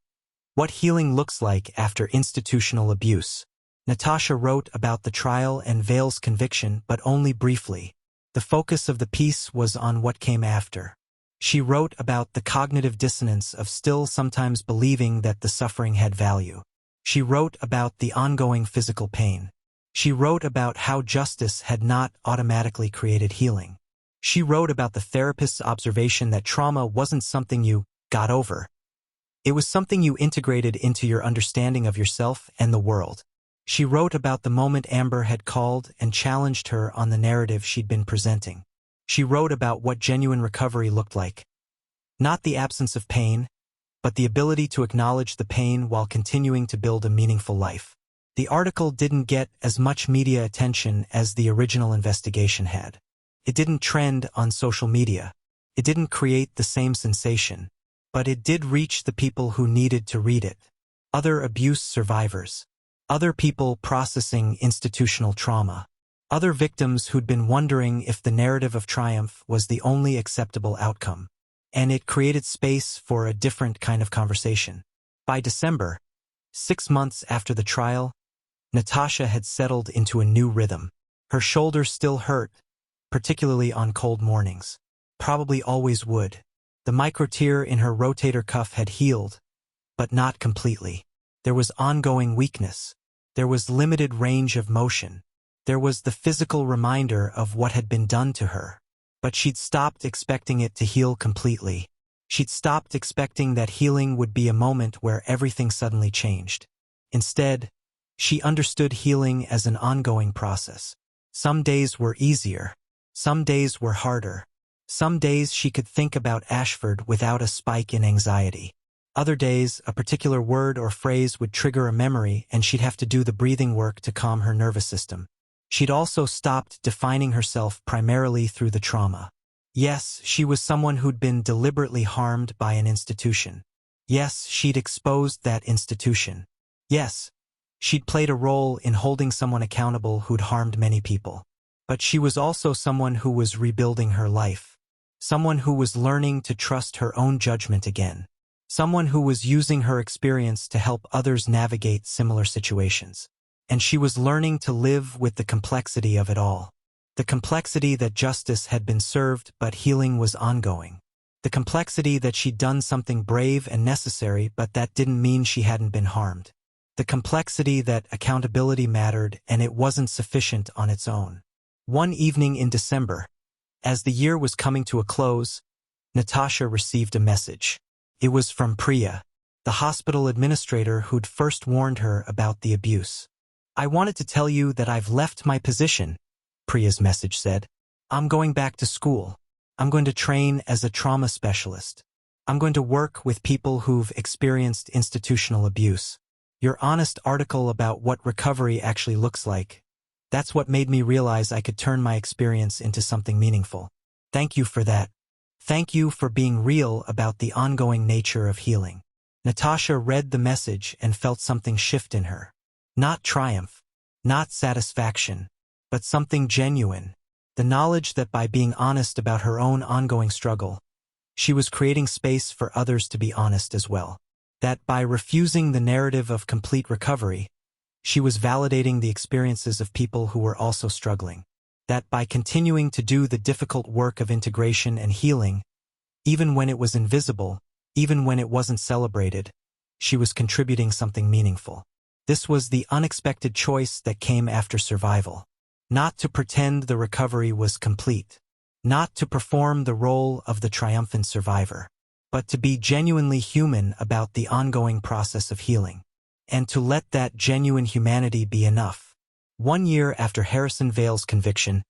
What Healing Looks Like After Institutional Abuse." Natasha wrote about the trial and Vale's conviction, but only briefly. The focus of the piece was on what came after. She wrote about the cognitive dissonance of still sometimes believing that the suffering had value. She wrote about the ongoing physical pain. She wrote about how justice had not automatically created healing. She wrote about the therapist's observation that trauma wasn't something you got over. It was something you integrated into your understanding of yourself and the world. She wrote about the moment Amber had called and challenged her on the narrative she'd been presenting. She wrote about what genuine recovery looked like. Not the absence of pain, but the ability to acknowledge the pain while continuing to build a meaningful life. The article didn't get as much media attention as the original investigation had. It didn't trend on social media. It didn't create the same sensation. But it did reach the people who needed to read it. Other abuse survivors. Other people processing institutional trauma. Other victims who'd been wondering if the narrative of triumph was the only acceptable outcome. And it created space for a different kind of conversation. By December, 6 months after the trial, Natasha had settled into a new rhythm. Her shoulders still hurt, particularly on cold mornings. Probably always would. The microtear in her rotator cuff had healed, but not completely. There was ongoing weakness. There was limited range of motion. There was the physical reminder of what had been done to her. But she'd stopped expecting it to heal completely. She'd stopped expecting that healing would be a moment where everything suddenly changed. Instead, she understood healing as an ongoing process. Some days were easier. Some days were harder. Some days she could think about Ashford without a spike in anxiety. Other days, a particular word or phrase would trigger a memory and she'd have to do the breathing work to calm her nervous system. She'd also stopped defining herself primarily through the trauma. Yes, she was someone who'd been deliberately harmed by an institution. Yes, she'd exposed that institution. Yes, she'd played a role in holding someone accountable who'd harmed many people. But she was also someone who was rebuilding her life. Someone who was learning to trust her own judgment again. Someone who was using her experience to help others navigate similar situations. And she was learning to live with the complexity of it all. The complexity that justice had been served but healing was ongoing. The complexity that she'd done something brave and necessary, but that didn't mean she hadn't been harmed. The complexity that accountability mattered and it wasn't sufficient on its own. One evening in December, as the year was coming to a close, Natasha received a message. It was from Priya, the hospital administrator who'd first warned her about the abuse. "I wanted to tell you that I've left my position," Priya's message said. "I'm going back to school. I'm going to train as a trauma specialist. I'm going to work with people who've experienced institutional abuse. Your honest article about what recovery actually looks like, that's what made me realize I could turn my experience into something meaningful. Thank you for that. Thank you for being real about the ongoing nature of healing." Natasha read the message and felt something shift in her. Not triumph, not satisfaction, but something genuine. The knowledge that by being honest about her own ongoing struggle, she was creating space for others to be honest as well. That by refusing the narrative of complete recovery, she was validating the experiences of people who were also struggling. That by continuing to do the difficult work of integration and healing, even when it was invisible, even when it wasn't celebrated, she was contributing something meaningful. This was the unexpected choice that came after survival. Not to pretend the recovery was complete, not to perform the role of the triumphant survivor, but to be genuinely human about the ongoing process of healing. And to let that genuine humanity be enough. 1 year after Harrison Vale's conviction,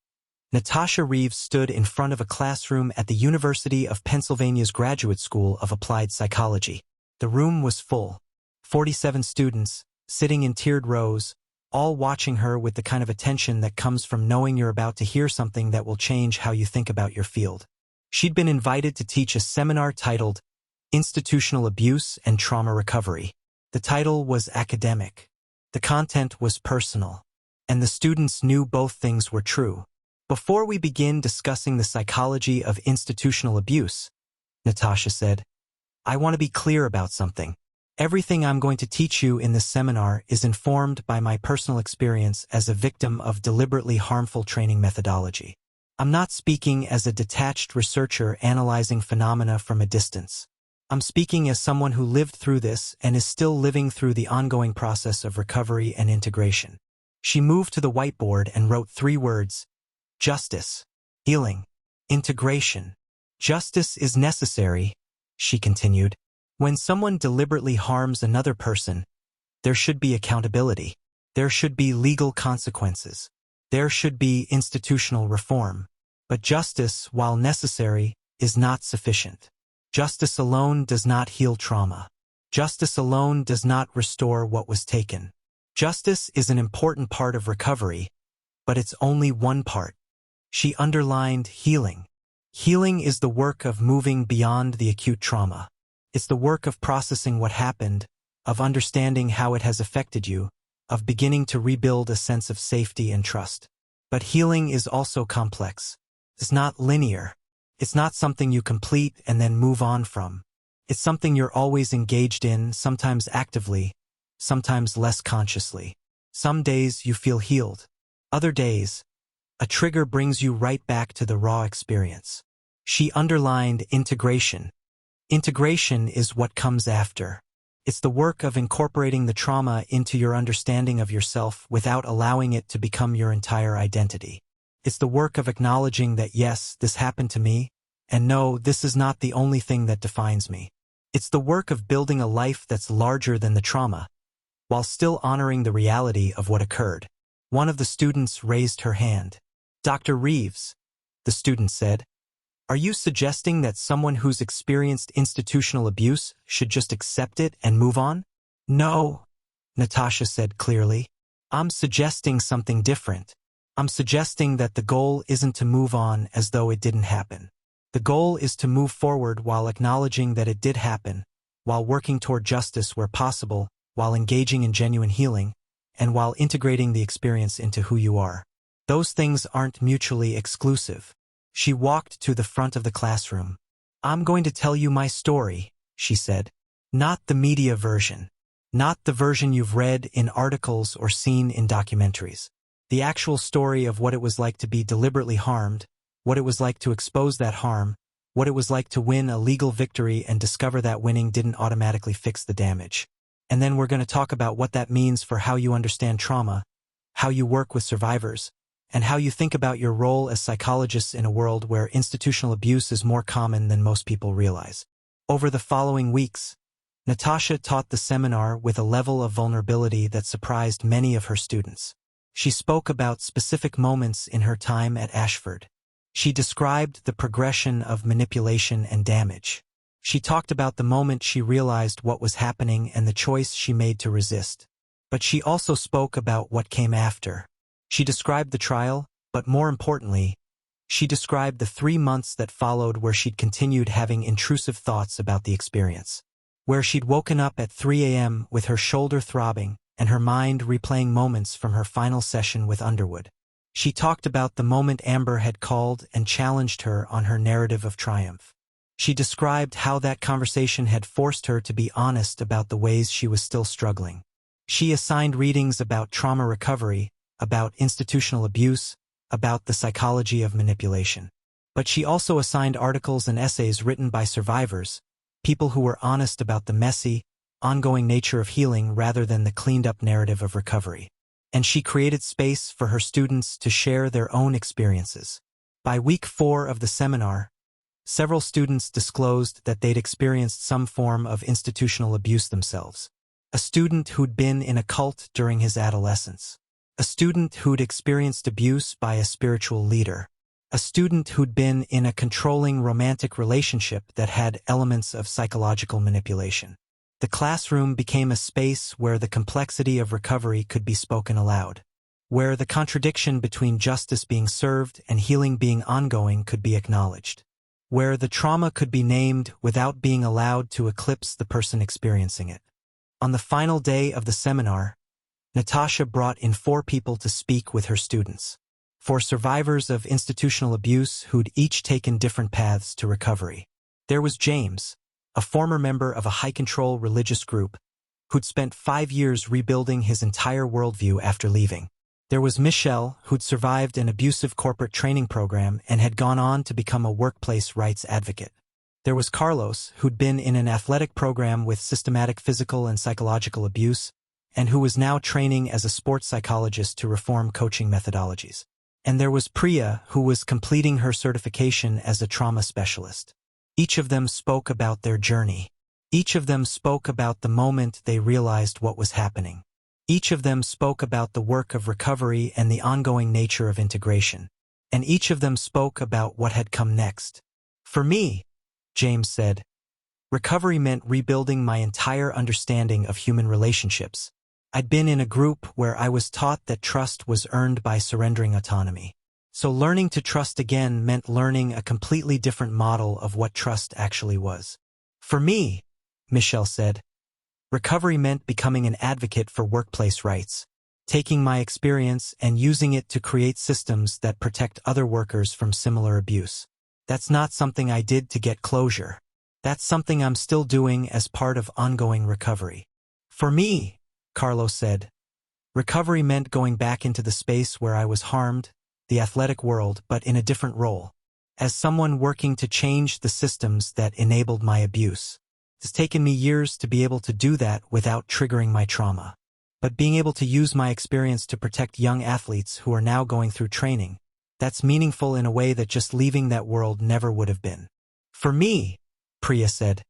Natasha Reeves stood in front of a classroom at the University of Pennsylvania's Graduate School of Applied Psychology. The room was full. 47 students, sitting in tiered rows, all watching her with the kind of attention that comes from knowing you're about to hear something that will change how you think about your field. She'd been invited to teach a seminar titled Institutional Abuse and Trauma Recovery. The title was academic. The content was personal. And the students knew both things were true. "Before we begin discussing the psychology of institutional abuse," Natasha said, "I want to be clear about something. Everything I'm going to teach you in this seminar is informed by my personal experience as a victim of deliberately harmful training methodology. I'm not speaking as a detached researcher analyzing phenomena from a distance. I'm speaking as someone who lived through this and is still living through the ongoing process of recovery and integration." She moved to the whiteboard and wrote 3 words: justice, healing, integration. "Justice is necessary," she continued. "When someone deliberately harms another person, there should be accountability. There should be legal consequences. There should be institutional reform. But justice, while necessary, is not sufficient. Justice alone does not heal trauma. Justice alone does not restore what was taken. Justice is an important part of recovery, but it's only one part." She underlined healing. Healing is the work of moving beyond the acute trauma. It's the work of processing what happened, of understanding how it has affected you, of beginning to rebuild a sense of safety and trust. But healing is also complex. It's not linear. It's not something you complete and then move on from. It's something you're always engaged in, sometimes actively, sometimes less consciously. Some days you feel healed. Other days, a trigger brings you right back to the raw experience. She underlined integration. Integration is what comes after. It's the work of incorporating the trauma into your understanding of yourself without allowing it to become your entire identity. It's the work of acknowledging that yes, this happened to me, and no, this is not the only thing that defines me. It's the work of building a life that's larger than the trauma, while still honoring the reality of what occurred. One of the students raised her hand. "Dr. Reeves," the student said, "are you suggesting that someone who's experienced institutional abuse should just accept it and move on?" "No," Natasha said clearly. "I'm suggesting something different. I'm suggesting that the goal isn't to move on as though it didn't happen. The goal is to move forward while acknowledging that it did happen, while working toward justice where possible, while engaging in genuine healing, and while integrating the experience into who you are. Those things aren't mutually exclusive." She walked to the front of the classroom. "I'm going to tell you my story," she said. "Not the media version. Not the version you've read in articles or seen in documentaries. The actual story of what it was like to be deliberately harmed, what it was like to expose that harm, what it was like to win a legal victory and discover that winning didn't automatically fix the damage. And then we're going to talk about what that means for how you understand trauma, how you work with survivors, and how you think about your role as psychologists in a world where institutional abuse is more common than most people realize. Over the following weeks, Natasha taught the seminar with a level of vulnerability that surprised many of her students. She spoke about specific moments in her time at Ashford. She described the progression of manipulation and damage. She talked about the moment she realized what was happening and the choice she made to resist. But she also spoke about what came after. She described the trial, but more importantly, she described the 3 months that followed where she'd continued having intrusive thoughts about the experience. Where she'd woken up at 3 a.m. with her shoulder throbbing and her mind replaying moments from her final session with Underwood. She talked about the moment Amber had called and challenged her on her narrative of triumph. She described how that conversation had forced her to be honest about the ways she was still struggling. She assigned readings about trauma recovery, about institutional abuse, about the psychology of manipulation. But she also assigned articles and essays written by survivors, people who were honest about the messy, ongoing nature of healing rather than the cleaned-up narrative of recovery. And she created space for her students to share their own experiences. By week 4 of the seminar, several students disclosed that they'd experienced some form of institutional abuse themselves. A student who'd been in a cult during his adolescence. A student who'd experienced abuse by a spiritual leader. A student who'd been in a controlling romantic relationship that had elements of psychological manipulation. The classroom became a space where the complexity of recovery could be spoken aloud, where the contradiction between justice being served and healing being ongoing could be acknowledged, where the trauma could be named without being allowed to eclipse the person experiencing it. On the final day of the seminar, Natasha brought in 4 people to speak with her students. 4 survivors of institutional abuse who'd each taken different paths to recovery. There was James, a former member of a high-control religious group, who'd spent 5 years rebuilding his entire worldview after leaving. There was Michelle, who'd survived an abusive corporate training program and had gone on to become a workplace rights advocate. There was Carlos, who'd been in an athletic program with systematic physical and psychological abuse, and who was now training as a sports psychologist to reform coaching methodologies. And there was Priya, who was completing her certification as a trauma specialist. Each of them spoke about their journey. Each of them spoke about the moment they realized what was happening. Each of them spoke about the work of recovery and the ongoing nature of integration. And each of them spoke about what had come next. For me, James said, recovery meant rebuilding my entire understanding of human relationships. I'd been in a group where I was taught that trust was earned by surrendering autonomy. So learning to trust again meant learning a completely different model of what trust actually was. For me, Michelle said, recovery meant becoming an advocate for workplace rights, taking my experience and using it to create systems that protect other workers from similar abuse. That's not something I did to get closure. That's something I'm still doing as part of ongoing recovery. For me, Carlos said, recovery meant going back into the space where I was harmed, the athletic world, but in a different role, as someone working to change the systems that enabled my abuse. It's taken me years to be able to do that without triggering my trauma. But being able to use my experience to protect young athletes who are now going through training, that's meaningful in a way that just leaving that world never would have been. For me, Priya said,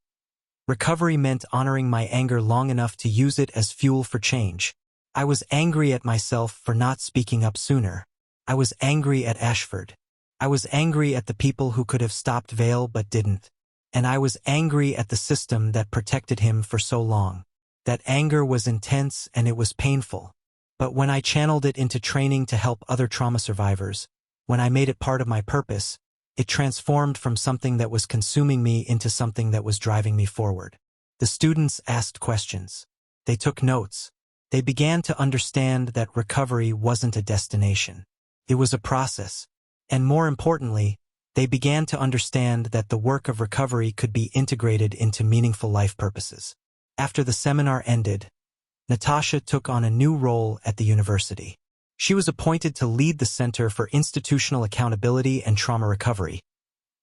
recovery meant honoring my anger long enough to use it as fuel for change. I was angry at myself for not speaking up sooner. I was angry at Ashford. I was angry at the people who could have stopped Vale but didn't. And I was angry at the system that protected him for so long. That anger was intense and it was painful. But when I channeled it into training to help other trauma survivors, when I made it part of my purpose, it transformed from something that was consuming me into something that was driving me forward. The students asked questions. They took notes. They began to understand that recovery wasn't a destination. It was a process. And more importantly, they began to understand that the work of recovery could be integrated into meaningful life purposes. After the seminar ended, Natasha took on a new role at the university. She was appointed to lead the Center for Institutional Accountability and Trauma Recovery,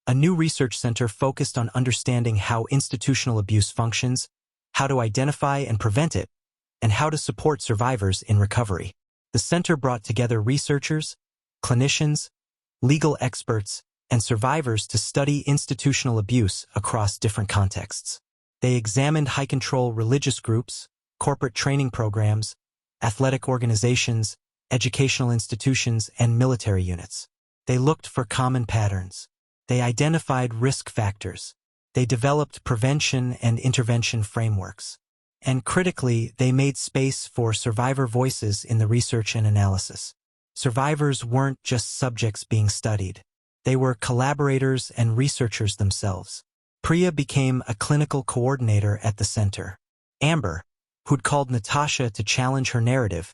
a new research center focused on understanding how institutional abuse functions, how to identify and prevent it, and how to support survivors in recovery. The center brought together researchers, clinicians, legal experts, and survivors to study institutional abuse across different contexts. They examined high-control religious groups, corporate training programs, athletic organizations, educational institutions, and military units. They looked for common patterns. They identified risk factors. They developed prevention and intervention frameworks. And critically, they made space for survivor voices in the research and analysis. Survivors weren't just subjects being studied. They were collaborators and researchers themselves. Priya became a clinical coordinator at the center. Amber, who'd called Natasha to challenge her narrative,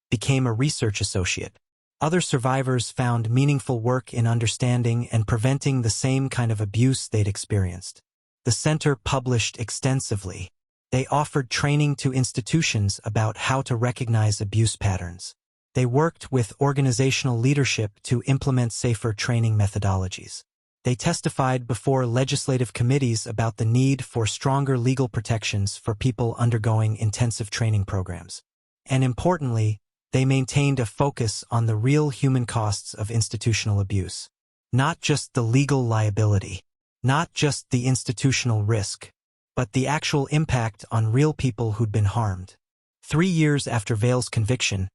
became a research associate. Other survivors found meaningful work in understanding and preventing the same kind of abuse they'd experienced. The center published extensively. They offered training to institutions about how to recognize abuse patterns. They worked with organizational leadership to implement safer training methodologies. They testified before legislative committees about the need for stronger legal protections for people undergoing intensive training programs. And importantly, they maintained a focus on the real human costs of institutional abuse. Not just the legal liability, not just the institutional risk, but the actual impact on real people who'd been harmed. 3 years after Vale's conviction,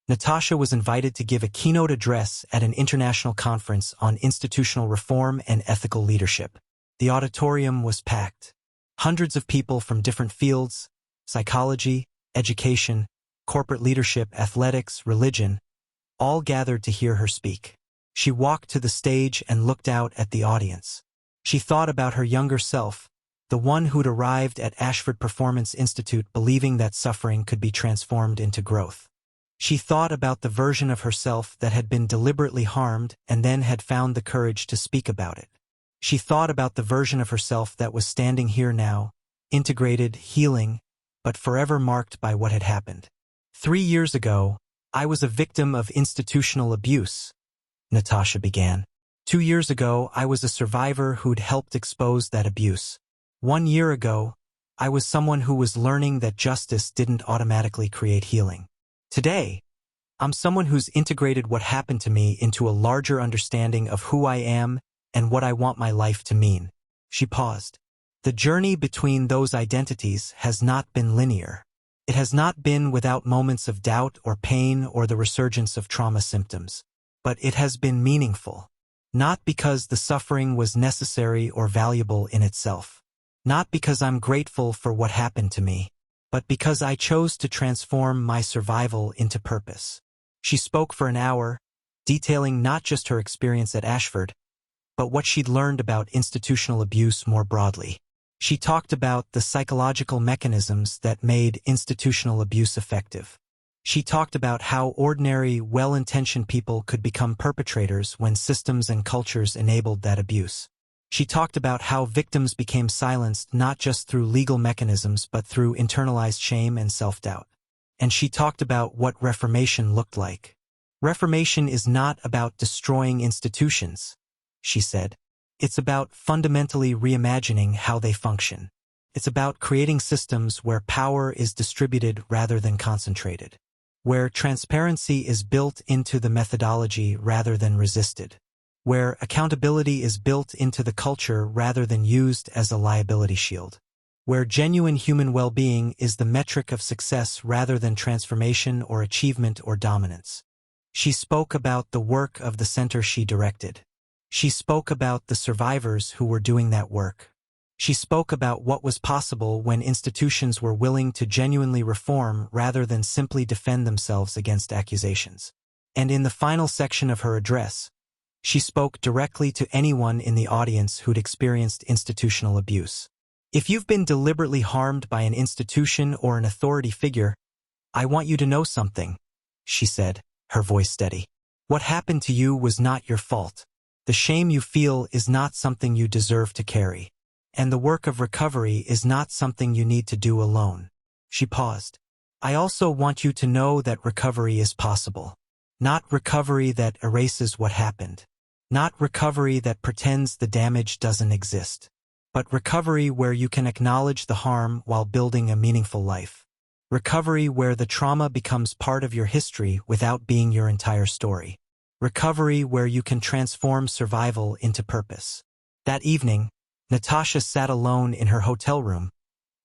Natasha was invited to give a keynote address at an international conference on institutional reform and ethical leadership. The auditorium was packed. Hundreds of people from different fields, psychology, education, corporate leadership, athletics, religion, all gathered to hear her speak. She walked to the stage and looked out at the audience. She thought about her younger self, the one who'd arrived at Ashford Performance Institute believing that suffering could be transformed into growth. She thought about the version of herself that had been deliberately harmed and then had found the courage to speak about it. She thought about the version of herself that was standing here now, integrated, healing, but forever marked by what had happened. 3 years ago, I was a victim of institutional abuse, Natasha began. 2 years ago, I was a survivor who'd helped expose that abuse. 1 year ago, I was someone who was learning that justice didn't automatically create healing. Today, I'm someone who's integrated what happened to me into a larger understanding of who I am and what I want my life to mean. She paused. The journey between those identities has not been linear. It has not been without moments of doubt or pain or the resurgence of trauma symptoms. But it has been meaningful. Not because the suffering was necessary or valuable in itself. Not because I'm grateful for what happened to me, but because I chose to transform my survival into purpose. She spoke for an hour, detailing not just her experience at Ashford, but what she'd learned about institutional abuse more broadly. She talked about the psychological mechanisms that made institutional abuse effective. She talked about how ordinary, well-intentioned people could become perpetrators when systems and cultures enabled that abuse. She talked about how victims became silenced not just through legal mechanisms but through internalized shame and self-doubt. And she talked about what reformation looked like. Reformation is not about destroying institutions, she said. It's about fundamentally reimagining how they function. It's about creating systems where power is distributed rather than concentrated, where transparency is built into the methodology rather than resisted, where accountability is built into the culture rather than used as a liability shield, where genuine human well-being is the metric of success rather than transformation or achievement or dominance. She spoke about the work of the center she directed. She spoke about the survivors who were doing that work. She spoke about what was possible when institutions were willing to genuinely reform rather than simply defend themselves against accusations. And in the final section of her address, she spoke directly to anyone in the audience who'd experienced institutional abuse. If you've been deliberately harmed by an institution or an authority figure, I want you to know something, she said, her voice steady. What happened to you was not your fault. The shame you feel is not something you deserve to carry. And the work of recovery is not something you need to do alone. She paused. I also want you to know that recovery is possible. Not recovery that erases what happened, Not recovery that pretends the damage doesn't exist, but recovery where you can acknowledge the harm while building a meaningful life. Recovery where the trauma becomes part of your history without being your entire story. Recovery where you can transform survival into purpose. That evening, Natasha sat alone in her hotel room,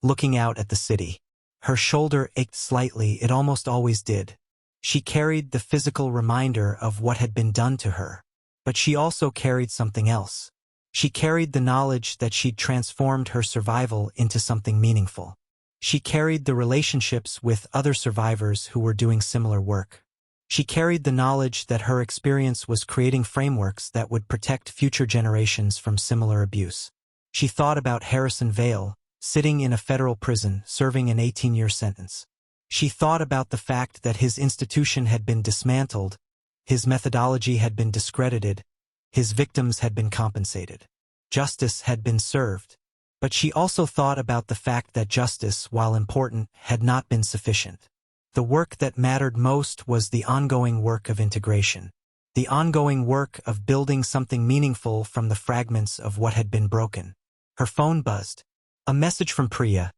looking out at the city. Her shoulder ached slightly, it almost always did. She carried the physical reminder of what had been done to her. But she also carried something else. She carried the knowledge that she'd transformed her survival into something meaningful. She carried the relationships with other survivors who were doing similar work. She carried the knowledge that her experience was creating frameworks that would protect future generations from similar abuse. She thought about Harrison Vale, sitting in a federal prison, serving an 18-year sentence. She thought about the fact that his institution had been dismantled, his methodology had been discredited, his victims had been compensated. Justice had been served. But she also thought about the fact that justice, while important, had not been sufficient. The work that mattered most was the ongoing work of integration, the ongoing work of building something meaningful from the fragments of what had been broken. Her phone buzzed. A message from Priya.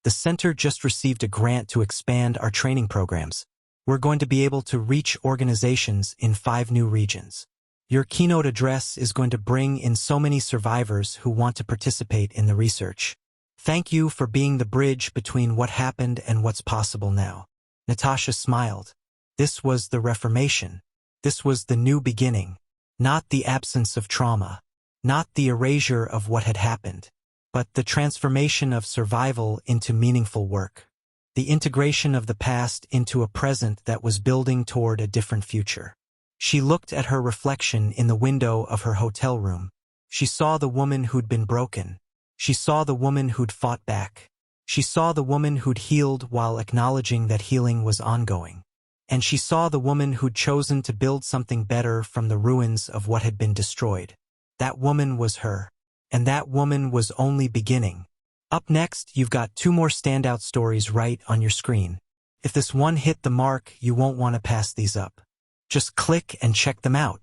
The center just received a grant to expand our training programs. We're going to be able to reach organizations in 5 new regions. Your keynote address is going to bring in so many survivors who want to participate in the research. Thank you for being the bridge between what happened and what's possible now. Natasha smiled. This was the reformation. This was the new beginning. Not the absence of trauma. Not the erasure of what had happened, but the transformation of survival into meaningful work. The integration of the past into a present that was building toward a different future. She looked at her reflection in the window of her hotel room. She saw the woman who'd been broken. She saw the woman who'd fought back. She saw the woman who'd healed while acknowledging that healing was ongoing. And she saw the woman who'd chosen to build something better from the ruins of what had been destroyed. That woman was her. And that woman was only beginning. Up next, you've got 2 more standout stories right on your screen. If this one hit the mark, you won't want to pass these up. Just click and check them out.